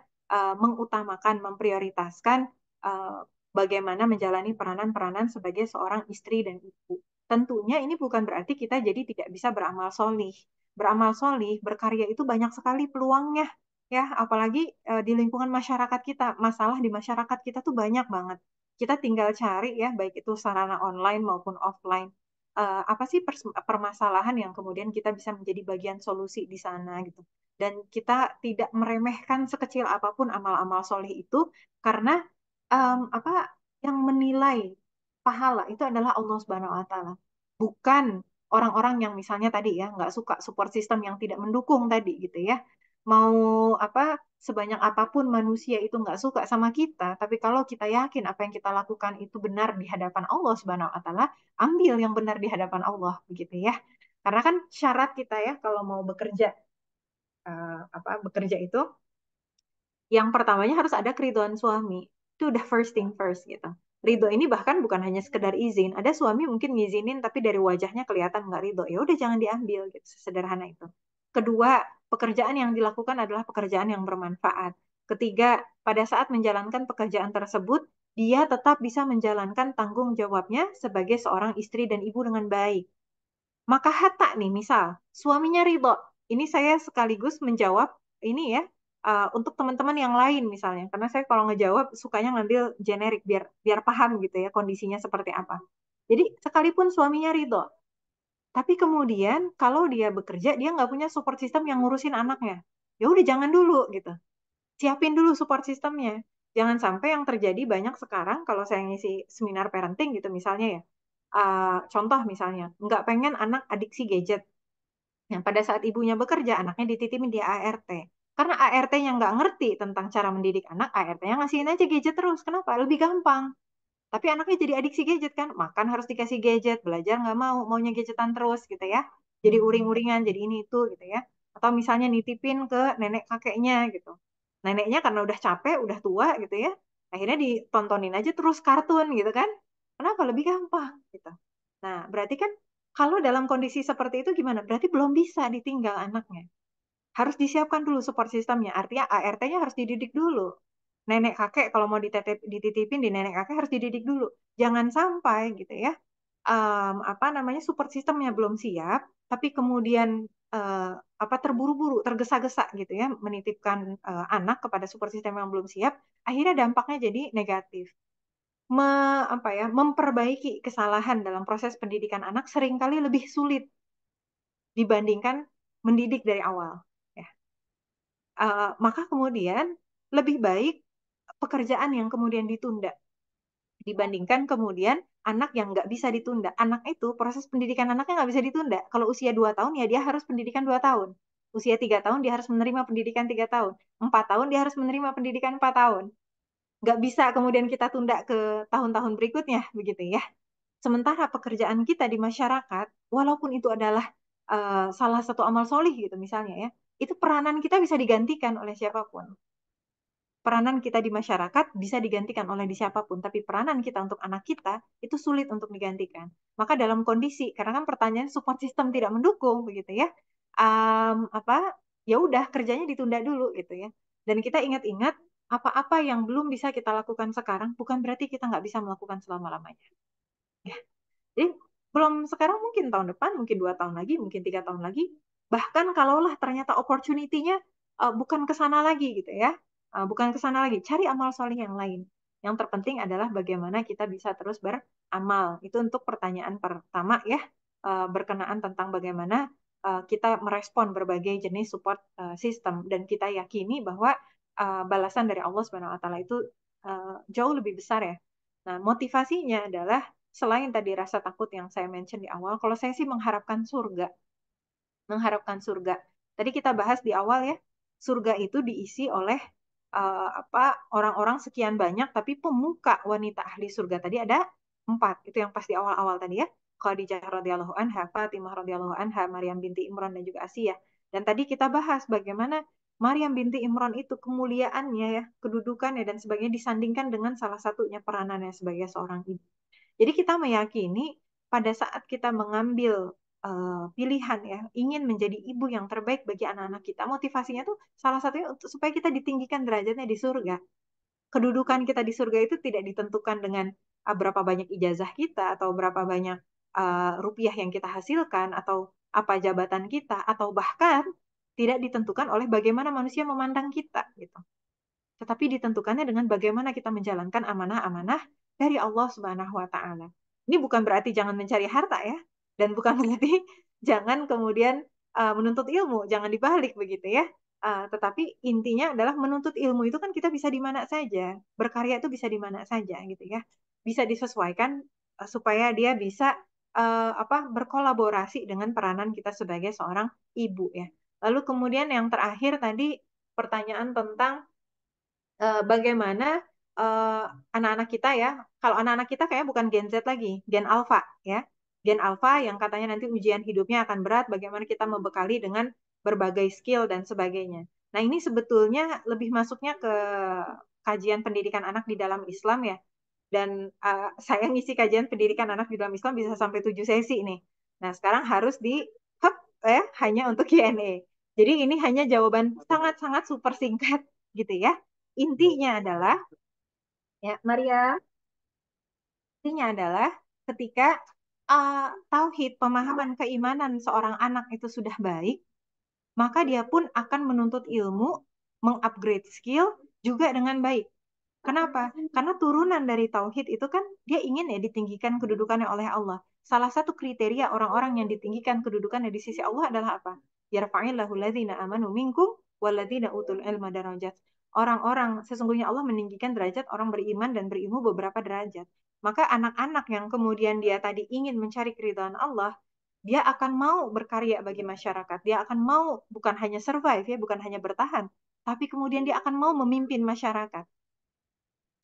mengutamakan, memprioritaskan uh, bagaimana menjalani peranan-peranan sebagai seorang istri dan ibu. Tentunya ini bukan berarti kita jadi tidak bisa beramal solih. Beramal solih, berkarya itu banyak sekali peluangnya. Ya, apalagi di lingkungan masyarakat kita. Masalah di masyarakat kita tuh banyak banget. Kita tinggal cari ya, baik itu sarana online maupun offline. Apa sih permasalahan yang kemudian kita bisa menjadi bagian solusi di sana gitu. Dan kita tidak meremehkan sekecil apapun amal-amal solih itu, karena apa yang menilai pahala itu adalah Allah Subhanahu Wa Taala, bukan orang-orang yang misalnya tadi ya nggak suka support system yang tidak mendukung tadi gitu ya. Mau apa sebanyak apapun manusia itu nggak suka sama kita, tapi kalau kita yakin apa yang kita lakukan itu benar di hadapan Allah Subhanahu Wa Taala, ambil yang benar di hadapan Allah begitu ya. Karena kan syarat kita ya kalau mau bekerja bekerja itu yang pertamanya harus ada keriduan suami. Itu udah first thing first gitu. Ridho ini bahkan bukan hanya sekedar izin. Ada suami mungkin ngizinin tapi dari wajahnya kelihatan nggak ridho. Ya udah jangan diambil gitu. Sederhana itu. Kedua, pekerjaan yang dilakukan adalah pekerjaan yang bermanfaat. Ketiga, pada saat menjalankan pekerjaan tersebut, dia tetap bisa menjalankan tanggung jawabnya sebagai seorang istri dan ibu dengan baik. Maka hatta nih, misal suaminya ridho, ini saya sekaligus menjawab ini ya untuk teman-teman yang lain misalnya, karena saya kalau ngejawab sukanya ngambil generik biar biar paham gitu ya kondisinya seperti apa. Jadi sekalipun suaminya ridho, tapi kemudian kalau dia bekerja dia nggak punya support system yang ngurusin anaknya, ya udah jangan dulu gitu. Siapin dulu support systemnya. Jangan sampai yang terjadi banyak sekarang kalau saya ngisi seminar parenting gitu misalnya ya. Contoh misalnya, nggak pengen anak adiksi gadget. Yang pada saat ibunya bekerja, anaknya dititipin di ART. Karena ART-nya nggak ngerti tentang cara mendidik anak, ART-nya ngasihin aja gadget terus. Kenapa? Lebih gampang. Tapi anaknya jadi adiksi gadget kan, makan harus dikasih gadget, belajar nggak mau, maunya gadgetan terus gitu ya. Jadi uring-uringan, jadi ini itu gitu ya. Atau misalnya nitipin ke nenek kakeknya gitu. Neneknya karena udah capek, udah tua gitu ya, akhirnya ditontonin aja terus kartun gitu kan. Kenapa? Lebih gampang gitu. Nah, berarti kan kalau dalam kondisi seperti itu gimana? Berarti belum bisa ditinggal anaknya. harus disiapkan dulu support sistemnya. Artinya ART-nya harus dididik dulu. Nenek kakek kalau mau dititipin di nenek kakek harus dididik dulu. Jangan sampai gitu ya, apa namanya, support sistemnya belum siap, tapi kemudian eh, apa, terburu-buru, tergesa-gesa gitu ya, menitipkan anak kepada support system yang belum siap, akhirnya dampaknya jadi negatif. Apa ya, memperbaiki kesalahan dalam proses pendidikan anak seringkali lebih sulit dibandingkan mendidik dari awal. Ya. Maka kemudian lebih baik pekerjaan yang kemudian ditunda dibandingkan kemudian anak yang nggak bisa ditunda. Anak itu, proses pendidikan anaknya nggak bisa ditunda. Kalau usia 2 tahun, ya dia harus pendidikan 2 tahun. Usia 3 tahun, dia harus menerima pendidikan 3 tahun. 4 tahun, dia harus menerima pendidikan 4 tahun. Nggak bisa kemudian kita tunda ke tahun-tahun berikutnya, begitu ya. Sementara pekerjaan kita di masyarakat, walaupun itu adalah salah satu amal solih gitu misalnya ya, itu peranan kita bisa digantikan oleh siapapun. Peranan kita di masyarakat bisa digantikan oleh siapapun, tapi peranan kita untuk anak kita itu sulit untuk digantikan. Maka dalam kondisi, karena kan pertanyaan support system tidak mendukung, begitu ya, apa, ya udah kerjanya ditunda dulu gitu ya. Dan kita ingat-ingat apa-apa yang belum bisa kita lakukan sekarang, bukan berarti kita nggak bisa melakukan selama-lamanya. Ya. Jadi belum sekarang, mungkin tahun depan, mungkin 2 tahun lagi, mungkin 3 tahun lagi. Bahkan kalaulah ternyata opportunity-nya bukan ke sana lagi gitu ya, bukan ke sana lagi, cari amal soleh yang lain. Yang terpenting adalah bagaimana kita bisa terus beramal. Itu untuk pertanyaan pertama ya, berkenaan tentang bagaimana kita merespon berbagai jenis support system, dan kita yakini bahwa balasan dari Allah Subhanahu Wa Taala itu jauh lebih besar ya. Nah, motivasinya adalah selain tadi rasa takut yang saya mention di awal, kalau saya sih mengharapkan surga. Mengharapkan surga. Tadi kita bahas di awal ya, surga itu diisi oleh apa, orang-orang sekian banyak, tapi pemuka wanita ahli surga tadi ada 4. Itu yang pas di awal-awal tadi ya. Khadijah radhiyallahu anha, Fatimah radhiyallahu anha, Maryam binti Imran, dan juga Asiyah. Dan tadi kita bahas bagaimana Maryam binti Imran itu kemuliaannya ya, kedudukannya dan sebagainya disandingkan dengan salah satunya peranannya sebagai seorang ibu. Jadi kita meyakini pada saat kita mengambil pilihan ya, ingin menjadi ibu yang terbaik bagi anak-anak kita, motivasinya tuh salah satunya untuk supaya kita ditinggikan derajatnya di surga. Kedudukan kita di surga itu tidak ditentukan dengan berapa banyak ijazah kita, atau berapa banyak rupiah yang kita hasilkan, atau apa jabatan kita, atau bahkan tidak ditentukan oleh bagaimana manusia memandang kita gitu. Tetapi ditentukannya dengan bagaimana kita menjalankan amanah-amanah dari Allah Subhanahu wa taala. Ini bukan berarti jangan mencari harta ya, dan bukan berarti jangan kemudian menuntut ilmu, jangan dibalik begitu ya. Tetapi intinya adalah menuntut ilmu itu kan kita bisa di mana saja, berkarya itu bisa di mana saja gitu ya. Bisa disesuaikan supaya dia bisa apa, berkolaborasi dengan peranan kita sebagai seorang ibu ya. Lalu kemudian yang terakhir tadi pertanyaan tentang bagaimana eh, anak-anak kita ya, kalau anak-anak kita kayaknya bukan Gen Z lagi, Gen Alpha ya. Gen Alpha yang katanya nanti ujian hidupnya akan berat, bagaimana kita membekali dengan berbagai skill dan sebagainya. Nah, ini sebetulnya lebih masuknya ke kajian pendidikan anak di dalam Islam ya. Dan saya ngisi kajian pendidikan anak di dalam Islam bisa sampai 7 sesi nih. Nah, sekarang harus di hub ya, hanya untuk Q&A. Jadi ini hanya jawaban sangat-sangat super singkat gitu ya. Intinya adalah, ya Maria, intinya adalah ketika tauhid, pemahaman keimanan seorang anak itu sudah baik, maka dia pun akan menuntut ilmu, mengupgrade skill juga dengan baik. Kenapa? Karena turunan dari tauhid itu kan dia ingin ya ditinggikan kedudukannya oleh Allah. Salah satu kriteria orang-orang yang ditinggikan kedudukannya di sisi Allah adalah apa? Yarfa'illahu ladzina amanu minkum walladzina utul ilma darajat. Orang-orang, sesungguhnya Allah meninggikan derajat orang beriman dan berilmu beberapa derajat. Maka anak-anak yang kemudian dia tadi ingin mencari keridhaan Allah, dia akan mau berkarya bagi masyarakat. Dia akan mau bukan hanya survive ya, bukan hanya bertahan, tapi kemudian dia akan mau memimpin masyarakat.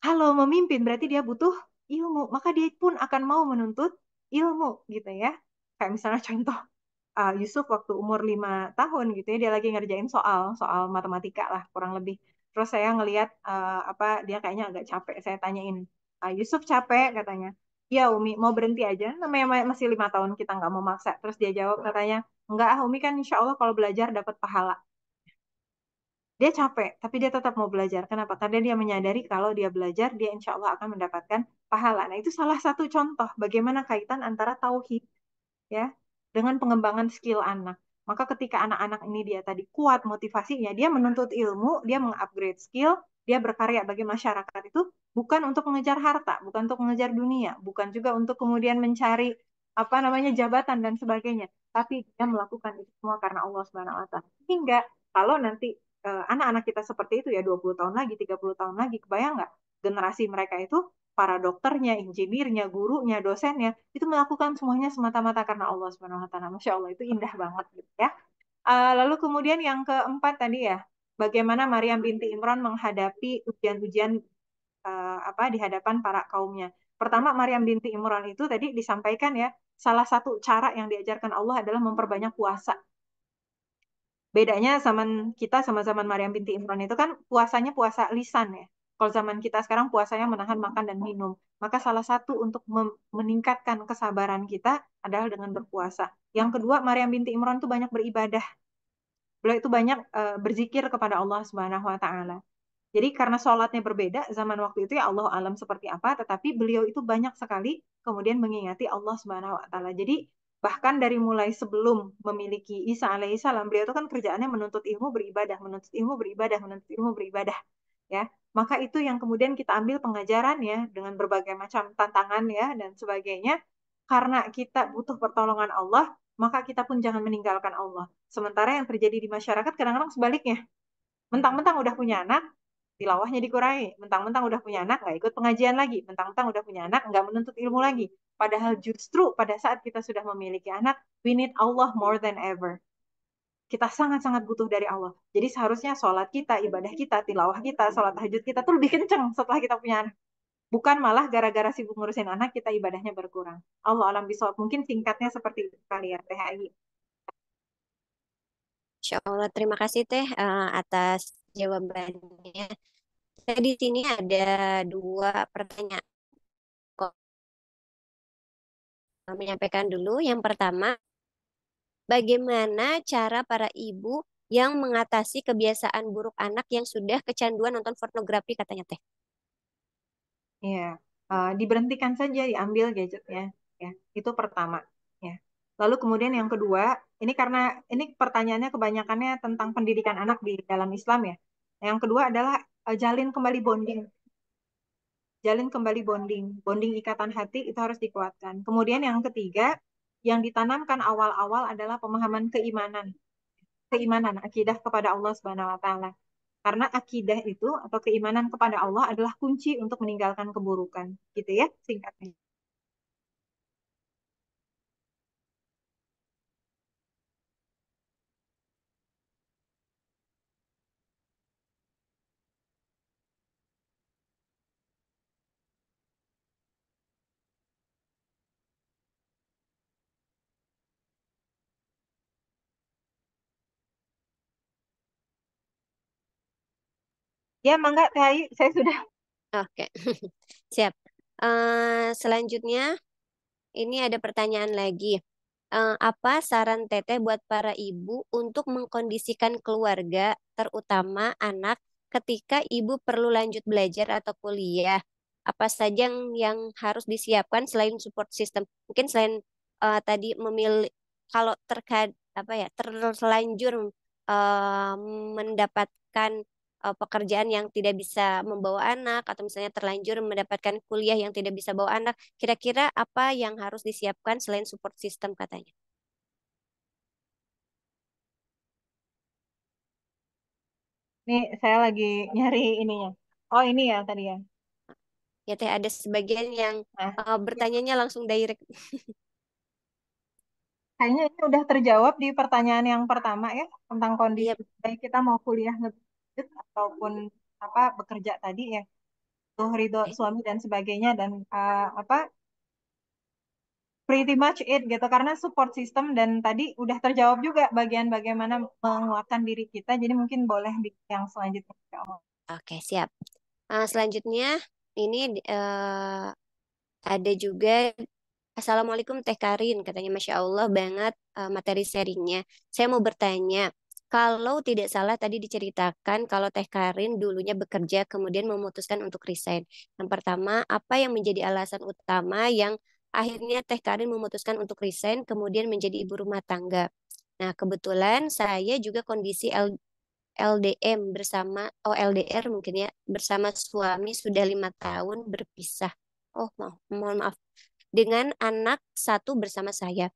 Kalau memimpin berarti dia butuh ilmu, maka dia pun akan mau menuntut ilmu gitu ya. Kayak misalnya contoh Yusuf waktu umur 5 tahun gitu ya, dia lagi ngerjain soal soal matematika lah kurang lebih. Terus saya ngelihat apa, dia kayaknya agak capek. Saya tanyain, Yusuf capek katanya. Ya Umi, mau berhenti aja. Namanya masih 5 tahun, kita nggak mau maksa. Terus dia jawab katanya, enggak ah Umi, kan insya Allah kalau belajar dapat pahala. Dia capek, tapi dia tetap mau belajar. Kenapa? Karena dia menyadari kalau dia belajar, dia insya Allah akan mendapatkan pahala. Nah, itu salah satu contoh bagaimana kaitan antara tauhid ya dengan pengembangan skill anak. Maka ketika anak-anak ini dia tadi kuat motivasinya, dia menuntut ilmu, dia mengupgrade skill, dia berkarya bagi masyarakat itu bukan untuk mengejar harta, bukan untuk mengejar dunia, bukan juga untuk kemudian mencari apa namanya jabatan dan sebagainya, tapi dia melakukan itu semua karena Allah Subhanahu wa taala. Hingga kalau nanti anak-anak kita seperti itu ya 20 tahun lagi, 30 tahun lagi, kebayang nggak generasi mereka itu para dokternya, insinyurnya, gurunya, dosennya itu melakukan semuanya semata-mata karena Allah Subhanahu wa taala. Masya Allah itu indah banget gitu ya. Lalu kemudian yang keempat tadi ya, bagaimana Maryam binti Imran menghadapi ujian-ujian apa di hadapan para kaumnya. Pertama Maryam binti Imran itu tadi disampaikan ya, salah satu cara yang diajarkan Allah adalah memperbanyak puasa. Bedanya zaman kita sama zaman Maryam binti Imran itu kan puasanya puasa lisan ya. Kalau zaman kita sekarang puasanya menahan makan dan minum. Maka salah satu untuk meningkatkan kesabaran kita adalah dengan berpuasa. Yang kedua, Maryam binti Imran itu banyak beribadah. Beliau itu banyak berzikir kepada Allah Subhanahu wa taala. Jadi karena sholatnya berbeda, zaman waktu itu ya Allah alam seperti apa, tetapi beliau itu banyak sekali kemudian mengingati Allah Subhanahu wa taala. Jadi bahkan dari mulai sebelum memiliki Isa alaihissalam, beliau itu kan kerjaannya menuntut ilmu beribadah, menuntut ilmu beribadah, menuntut ilmu beribadah, ya. Maka itu yang kemudian kita ambil pengajarannya dengan berbagai macam tantangan ya dan sebagainya. Karena kita butuh pertolongan Allah, maka kita pun jangan meninggalkan Allah. Sementara yang terjadi di masyarakat kadang-kadang sebaliknya. Mentang-mentang udah punya anak, tilawahnya dikurangi. Mentang-mentang udah punya anak, nggak ikut pengajian lagi. Mentang-mentang udah punya anak, nggak menuntut ilmu lagi. Padahal justru pada saat kita sudah memiliki anak, we need Allah more than ever. Kita sangat-sangat butuh dari Allah. Jadi seharusnya sholat kita, ibadah kita, tilawah kita, sholat tahajud kita tuh lebih kenceng setelah kita punya anak. Bukan malah gara-gara sibuk ngurusin anak, kita ibadahnya berkurang. Allah alam bisawab. Mungkin singkatnya seperti itu kali ya, THI. Insya Allah, terima kasih Teh atas jawabannya. Saya di sini ada dua pertanyaan. Kok menyampaikan dulu. Yang pertama, bagaimana cara para ibu yang mengatasi kebiasaan buruk anak yang sudah kecanduan nonton pornografi katanya Teh? Iya, diberhentikan saja, diambil gadgetnya, ya. Itu pertama, ya. Lalu kemudian yang kedua, ini karena ini pertanyaannya kebanyakannya tentang pendidikan anak di dalam Islam ya. Yang kedua adalah jalin kembali bonding, jalin kembali bonding, bonding ikatan hati itu harus dikuatkan. Kemudian yang ketiga, yang ditanamkan awal-awal adalah pemahaman keimanan, keimanan, akidah kepada Allah Subhanahu wa taala. Karena akidah itu atau keimanan kepada Allah adalah kunci untuk meninggalkan keburukan. Gitu ya, singkatnya. Ya, mangga, THI, saya sudah. Oke, siap. Selanjutnya, ini ada pertanyaan lagi. Apa saran Teteh buat para ibu untuk mengkondisikan keluarga, terutama anak, ketika ibu perlu lanjut belajar atau kuliah? Apa saja yang harus disiapkan selain support system? Mungkin selain tadi memilih, kalau apa ya, terlanjur eh, mendapatkan pekerjaan yang tidak bisa membawa anak, atau misalnya terlanjur mendapatkan kuliah yang tidak bisa bawa anak. Kira-kira apa yang harus disiapkan selain support system katanya? Nih, saya lagi nyari ininya. Oh, ini ya tadi ya. Ya teh ada sebagian yang Nah, bertanyanya langsung direct. kayaknya ini udah terjawab di pertanyaan yang pertama ya, tentang Iya, kondisi baik kita mau kuliah ngelanjut ataupun apa bekerja tadi ya, tuh ridho suami dan sebagainya dan apa pretty much it gitu karena support system dan tadi udah terjawab juga bagian bagaimana menguatkan diri kita. Jadi mungkin boleh di yang selanjutnya. Insya Allah. oke siap. Selanjutnya ini ada juga Assalamualaikum Teh Karin katanya Masya Allah banget materi sharingnya. Saya mau bertanya, Kalau tidak salah tadi diceritakan kalau Teh Karin dulunya bekerja kemudian memutuskan untuk resign. Yang pertama, apa yang menjadi alasan utama yang akhirnya Teh Karin memutuskan untuk resign kemudian menjadi ibu rumah tangga? Nah, kebetulan saya juga kondisi LDM bersama, oh LDR mungkin ya, bersama suami sudah 5 tahun berpisah. Oh, mohon maaf. Dengan anak satu bersama saya.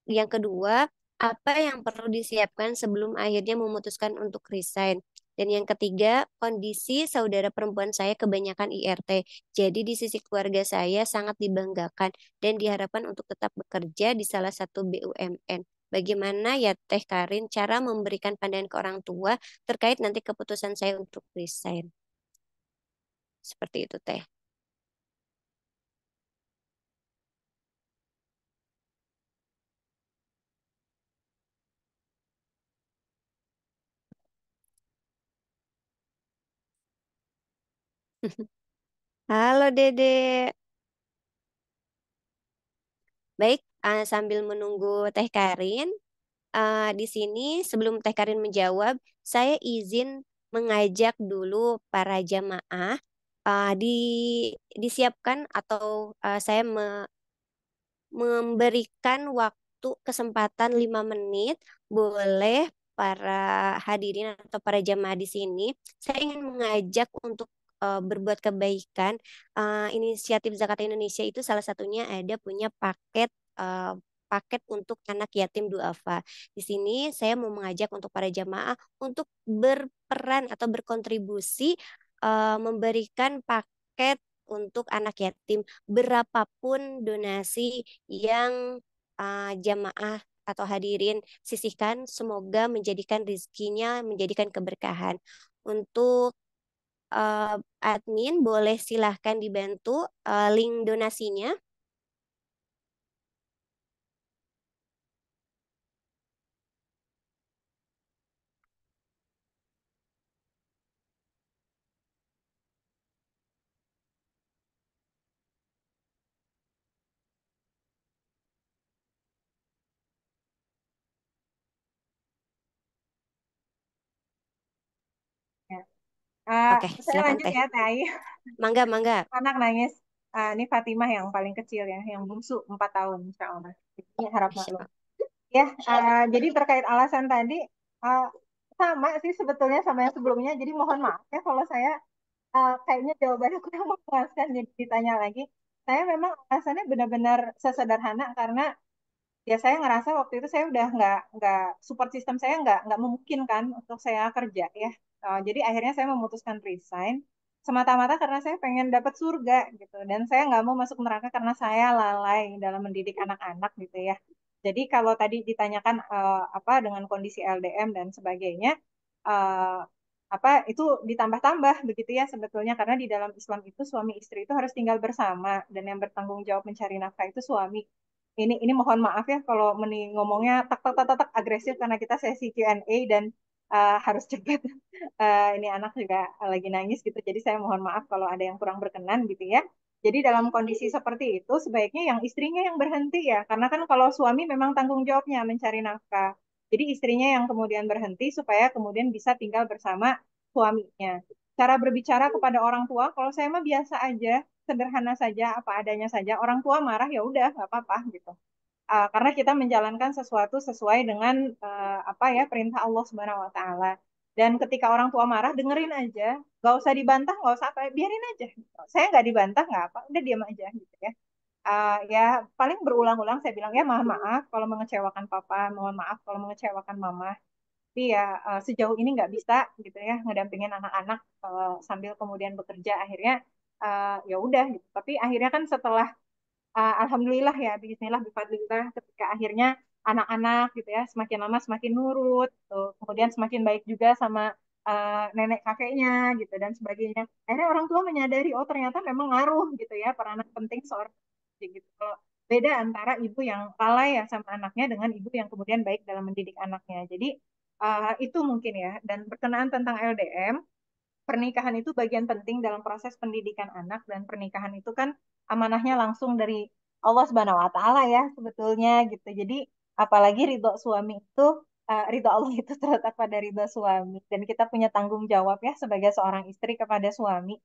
Yang kedua, apa yang perlu disiapkan sebelum akhirnya memutuskan untuk resign? Dan yang ketiga, kondisi saudara perempuan saya kebanyakan IRT. Jadi di sisi keluarga saya sangat dibanggakan dan diharapkan untuk tetap bekerja di salah satu BUMN. Bagaimana ya Teh Karin cara memberikan pandangan ke orang tua terkait nanti keputusan saya untuk resign? Seperti itu Teh. Halo Dede. Baik, sambil menunggu Teh Karin, di sini sebelum Teh Karin menjawab, saya izin mengajak dulu para jamaah di disiapkan atau saya memberikan waktu kesempatan 5 menit, boleh para hadirin atau para jamaah di sini, saya ingin mengajak untuk berbuat kebaikan. Inisiatif Zakat Indonesia itu salah satunya ada punya paket untuk anak yatim duafa. Di sini saya mau mengajak untuk para jamaah untuk berperan atau berkontribusi memberikan paket untuk anak yatim berapapun donasi yang jamaah atau hadirin sisihkan, semoga menjadikan rizkinya, menjadikan keberkahan. Untuk admin, boleh silahkan dibantu link donasinya. Ya. Ah, Oke, saya silakan lanjut Teh. ya, Tai. Mangga, mangga. Anak nangis. Ini Fatimah yang paling kecil ya, yang bungsu 4 tahun, insya Allah. Ini harap Masya maklum. Allah. Ya, jadi terkait alasan tadi, ah, sama sih sebetulnya sama yang sebelumnya. Jadi mohon maaf ya kalau saya kayaknya jawabannya kurang memuaskan, jadi ditanya lagi. Saya memang alasannya benar-benar sesederhana karena ya saya ngerasa waktu itu saya udah nggak support system saya nggak memungkinkan untuk saya kerja ya. Jadi akhirnya saya memutuskan resign semata-mata karena saya pengen dapat surga gitu dan saya nggak mau masuk neraka karena saya lalai dalam mendidik anak-anak gitu ya. Jadi kalau tadi ditanyakan apa dengan kondisi LDM dan sebagainya, eh, apa itu ditambah-tambah begitu ya sebetulnya karena di dalam Islam itu suami istri itu harus tinggal bersama dan yang bertanggung jawab mencari nafkah itu suami. Ini mohon maaf ya kalau ngomongnya tak tak tak tak tak agresif karena kita sesi Q&A dan harus cepat. Ini anak juga lagi nangis gitu, jadi saya mohon maaf kalau ada yang kurang berkenan gitu ya. Jadi dalam kondisi seperti itu sebaiknya yang istrinya yang berhenti ya, karena kan kalau suami memang tanggung jawabnya mencari nafkah. Jadi istrinya yang kemudian berhenti supaya kemudian bisa tinggal bersama suaminya. Cara berbicara kepada orang tua, kalau saya mah biasa aja, sederhana saja, apa adanya saja. Orang tua marah ya udah nggak apa-apa gitu. Karena kita menjalankan sesuatu sesuai dengan apa ya perintah Allah Subhanahu Wa Taala. Dan ketika orang tua marah, dengerin aja, nggak usah dibantah, nggak usah apa, biarin aja. Saya nggak dibantah, nggak apa, udah diam aja gitu ya. Ya paling berulang-ulang saya bilang ya mohon maaf kalau mengecewakan papa, mohon maaf kalau mengecewakan mama. Tapi ya sejauh ini nggak bisa gitu ya ngedampingin anak-anak sambil kemudian bekerja akhirnya ya udah gitu. Tapi akhirnya kan setelah alhamdulillah ya, bismillah, bifadlillah, ketika akhirnya anak-anak gitu ya, semakin lama semakin nurut, tuh. Kemudian semakin baik juga sama nenek kakeknya gitu dan sebagainya. Akhirnya orang tua menyadari, oh ternyata memang ngaruh gitu ya, peranan penting seorang gitu. Kalau beda antara ibu yang lalai ya sama anaknya dengan ibu yang kemudian baik dalam mendidik anaknya. Jadi itu mungkin ya. Dan berkenaan tentang LDM, pernikahan itu bagian penting dalam proses pendidikan anak dan pernikahan itu kan amanahnya langsung dari Allah Subhanahu wa taala ya sebetulnya gitu. Jadi apalagi ridho suami itu ridho Allah itu terletak pada ridho suami dan kita punya tanggung jawab ya sebagai seorang istri kepada suami.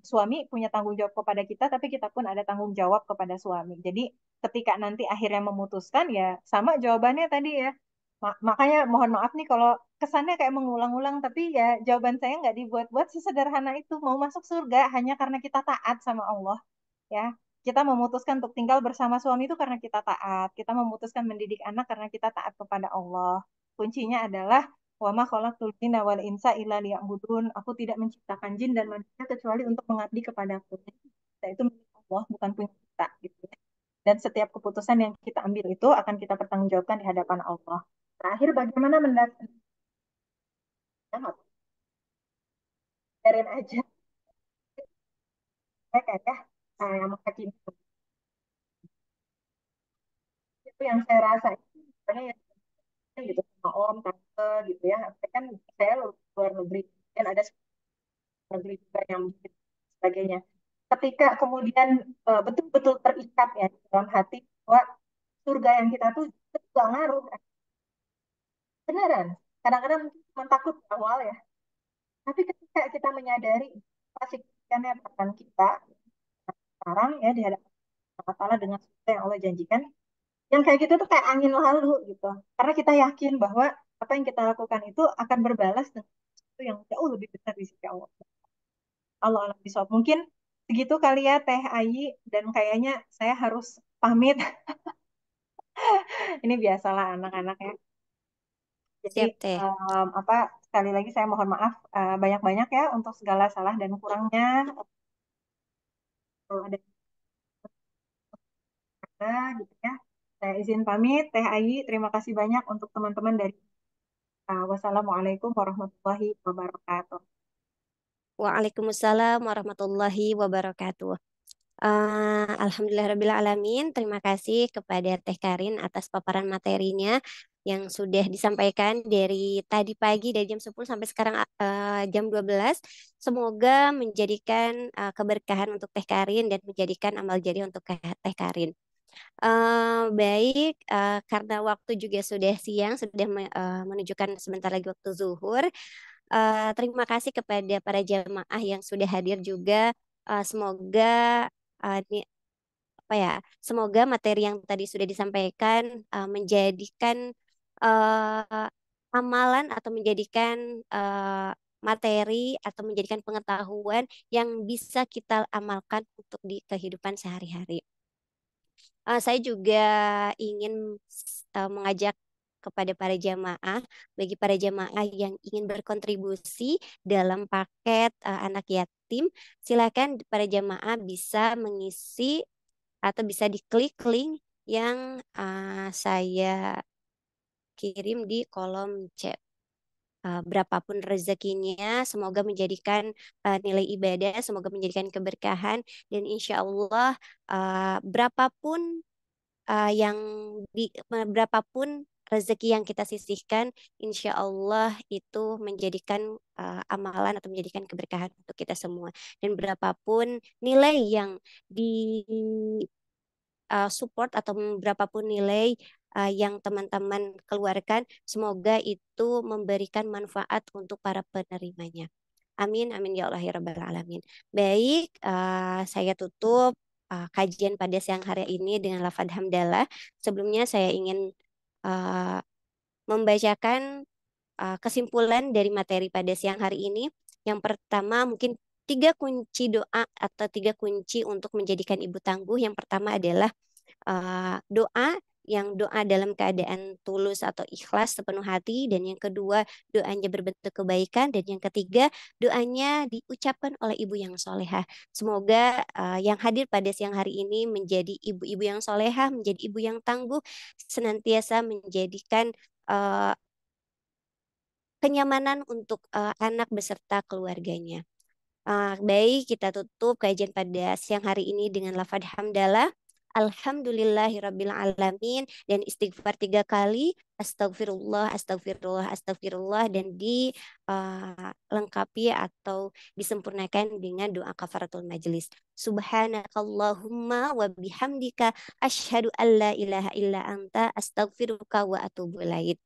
Suami punya tanggung jawab kepada kita, tapi kita pun ada tanggung jawab kepada suami. Jadi ketika nanti akhirnya memutuskan ya sama jawabannya tadi ya. Makanya mohon maaf nih kalau kesannya kayak mengulang-ulang, tapi ya jawaban saya nggak dibuat-buat, sesederhana itu mau masuk surga hanya karena kita taat sama Allah ya. Kita memutuskan untuk tinggal bersama suami itu karena kita taat. Kita memutuskan mendidik anak karena kita taat kepada Allah. Kuncinya adalah wa ma khalaqtul jinna wal insa illa liya'budun. Aku tidak menciptakan jin dan manusia kecuali untuk mengabdi kepadaku. Kita itu milik Allah, bukan punya kita gitu ya. Dan setiap keputusan yang kita ambil itu akan kita pertanggungjawabkan di hadapan Allah. Terakhir bagaimana mendapatkan biarin aja mereka ya yang menghakimi itu yang saya rasa itu sebenarnya gitu sama om tante gitu ya. Saya kan saya luar negeri dan ada negeri juga yang sebagainya. Ketika kemudian betul-betul terikat ya di dalam hati bahwa surga yang kita tuh itu juga ngaruh. Beneran. Kadang-kadang mungkin cuma takut di awal ya. Tapi ketika kita menyadari pasti signifikannya akan kita sekarang ya di hadapan Allah Ta'ala dengan surga yang Allah janjikan, yang kayak gitu tuh kayak angin lalu gitu. Karena kita yakin bahwa apa yang kita lakukan itu akan berbalas dengan sesuatu yang jauh lebih besar di sisi Allah. Allah alam bisawab. Mungkin segitu kali ya Teh Ayi dan kayaknya saya harus pamit. Ini biasalah anak-anak ya. Jadi Siap Teh. apa sekali lagi saya mohon maaf banyak-banyak ya untuk segala salah dan kurangnya. Kalau ada gitu ya. Saya izin pamit Teh Ayi. Terima kasih banyak untuk teman-teman dari wassalamualaikum warahmatullahi wabarakatuh. Waalaikumsalam warahmatullahi wabarakatuh. Alhamdulillahirrabbilalamin. Terima kasih kepada Teh Karin atas paparan materinya yang sudah disampaikan dari tadi pagi dari jam 10 sampai sekarang jam 12. Semoga menjadikan keberkahan untuk Teh Karin dan menjadikan amal jariah untuk Teh Karin. Baik, karena waktu juga sudah siang, sudah menunjukkan sebentar lagi waktu zuhur. Terima kasih kepada para jamaah yang sudah hadir juga. Semoga apa ya, semoga materi yang tadi sudah disampaikan menjadikan uh, amalan atau menjadikan materi atau menjadikan pengetahuan yang bisa kita amalkan untuk di kehidupan sehari-hari. Saya juga ingin mengajak kepada para jamaah, bagi para jamaah yang ingin berkontribusi dalam paket anak yatim, silakan para jamaah bisa mengisi atau bisa diklik link yang saya kirim di kolom chat. Berapapun rezekinya, semoga menjadikan nilai ibadah, semoga menjadikan keberkahan, dan insya Allah berapapun yang berapapun rezeki yang kita sisihkan, insya Allah itu menjadikan amalan atau menjadikan keberkahan untuk kita semua. Dan berapapun nilai yang di support atau berapapun nilai yang teman-teman keluarkan, semoga itu memberikan manfaat untuk para penerimanya. Amin, amin ya Allah ya Rabbal Alamin. Baik, saya tutup kajian pada siang hari ini dengan lafadz hamdalah. Sebelumnya saya ingin uh, membacakan kesimpulan dari materi pada siang hari ini. Yang pertama mungkin tiga kunci doa atau tiga kunci untuk menjadikan ibu tangguh. Yang pertama adalah doa yang doa dalam keadaan tulus atau ikhlas sepenuh hati, dan yang kedua doanya berbentuk kebaikan, dan yang ketiga doanya diucapkan oleh ibu yang solehah. Semoga yang hadir pada siang hari ini menjadi ibu-ibu yang solehah, menjadi ibu yang tangguh, senantiasa menjadikan kenyamanan untuk anak beserta keluarganya. Baik, kita tutup kajian pada siang hari ini dengan lafadz hamdalah. Alhamdulillahirabbil alamin, dan istighfar 3 kali, astagfirullah, astagfirullah, astagfirullah, dan dilengkapi atau disempurnakan dengan doa kafaratul majelis. Subhanakallahumma wa bihamdika asyhadu an la ilaha illa anta astaghfiruka wa atubu ilaik.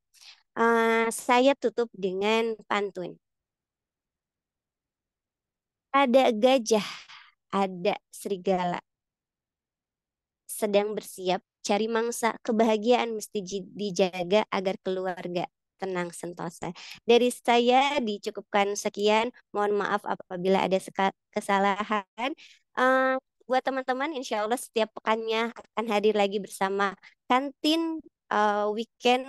Saya tutup dengan pantun. Ada gajah, ada serigala, sedang bersiap cari mangsa. Kebahagiaan mesti dijaga agar keluarga tenang sentosa. Dari saya dicukupkan sekian. Mohon maaf apabila ada kesalahan. Eh, Buat teman-teman, insya Allah setiap pekannya akan hadir lagi bersama kantin weekend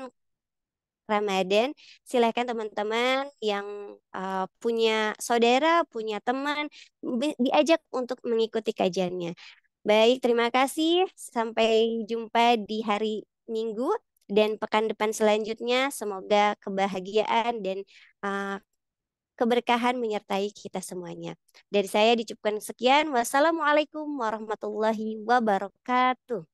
Ramadan. Silahkan teman-teman yang punya saudara, punya teman, diajak untuk mengikuti kajiannya. Baik, terima kasih. Sampai jumpa di hari Minggu dan pekan depan selanjutnya. Semoga kebahagiaan dan uh, keberkahan menyertai kita semuanya. Dari saya dicukupkan sekian. Wassalamualaikum warahmatullahi wabarakatuh.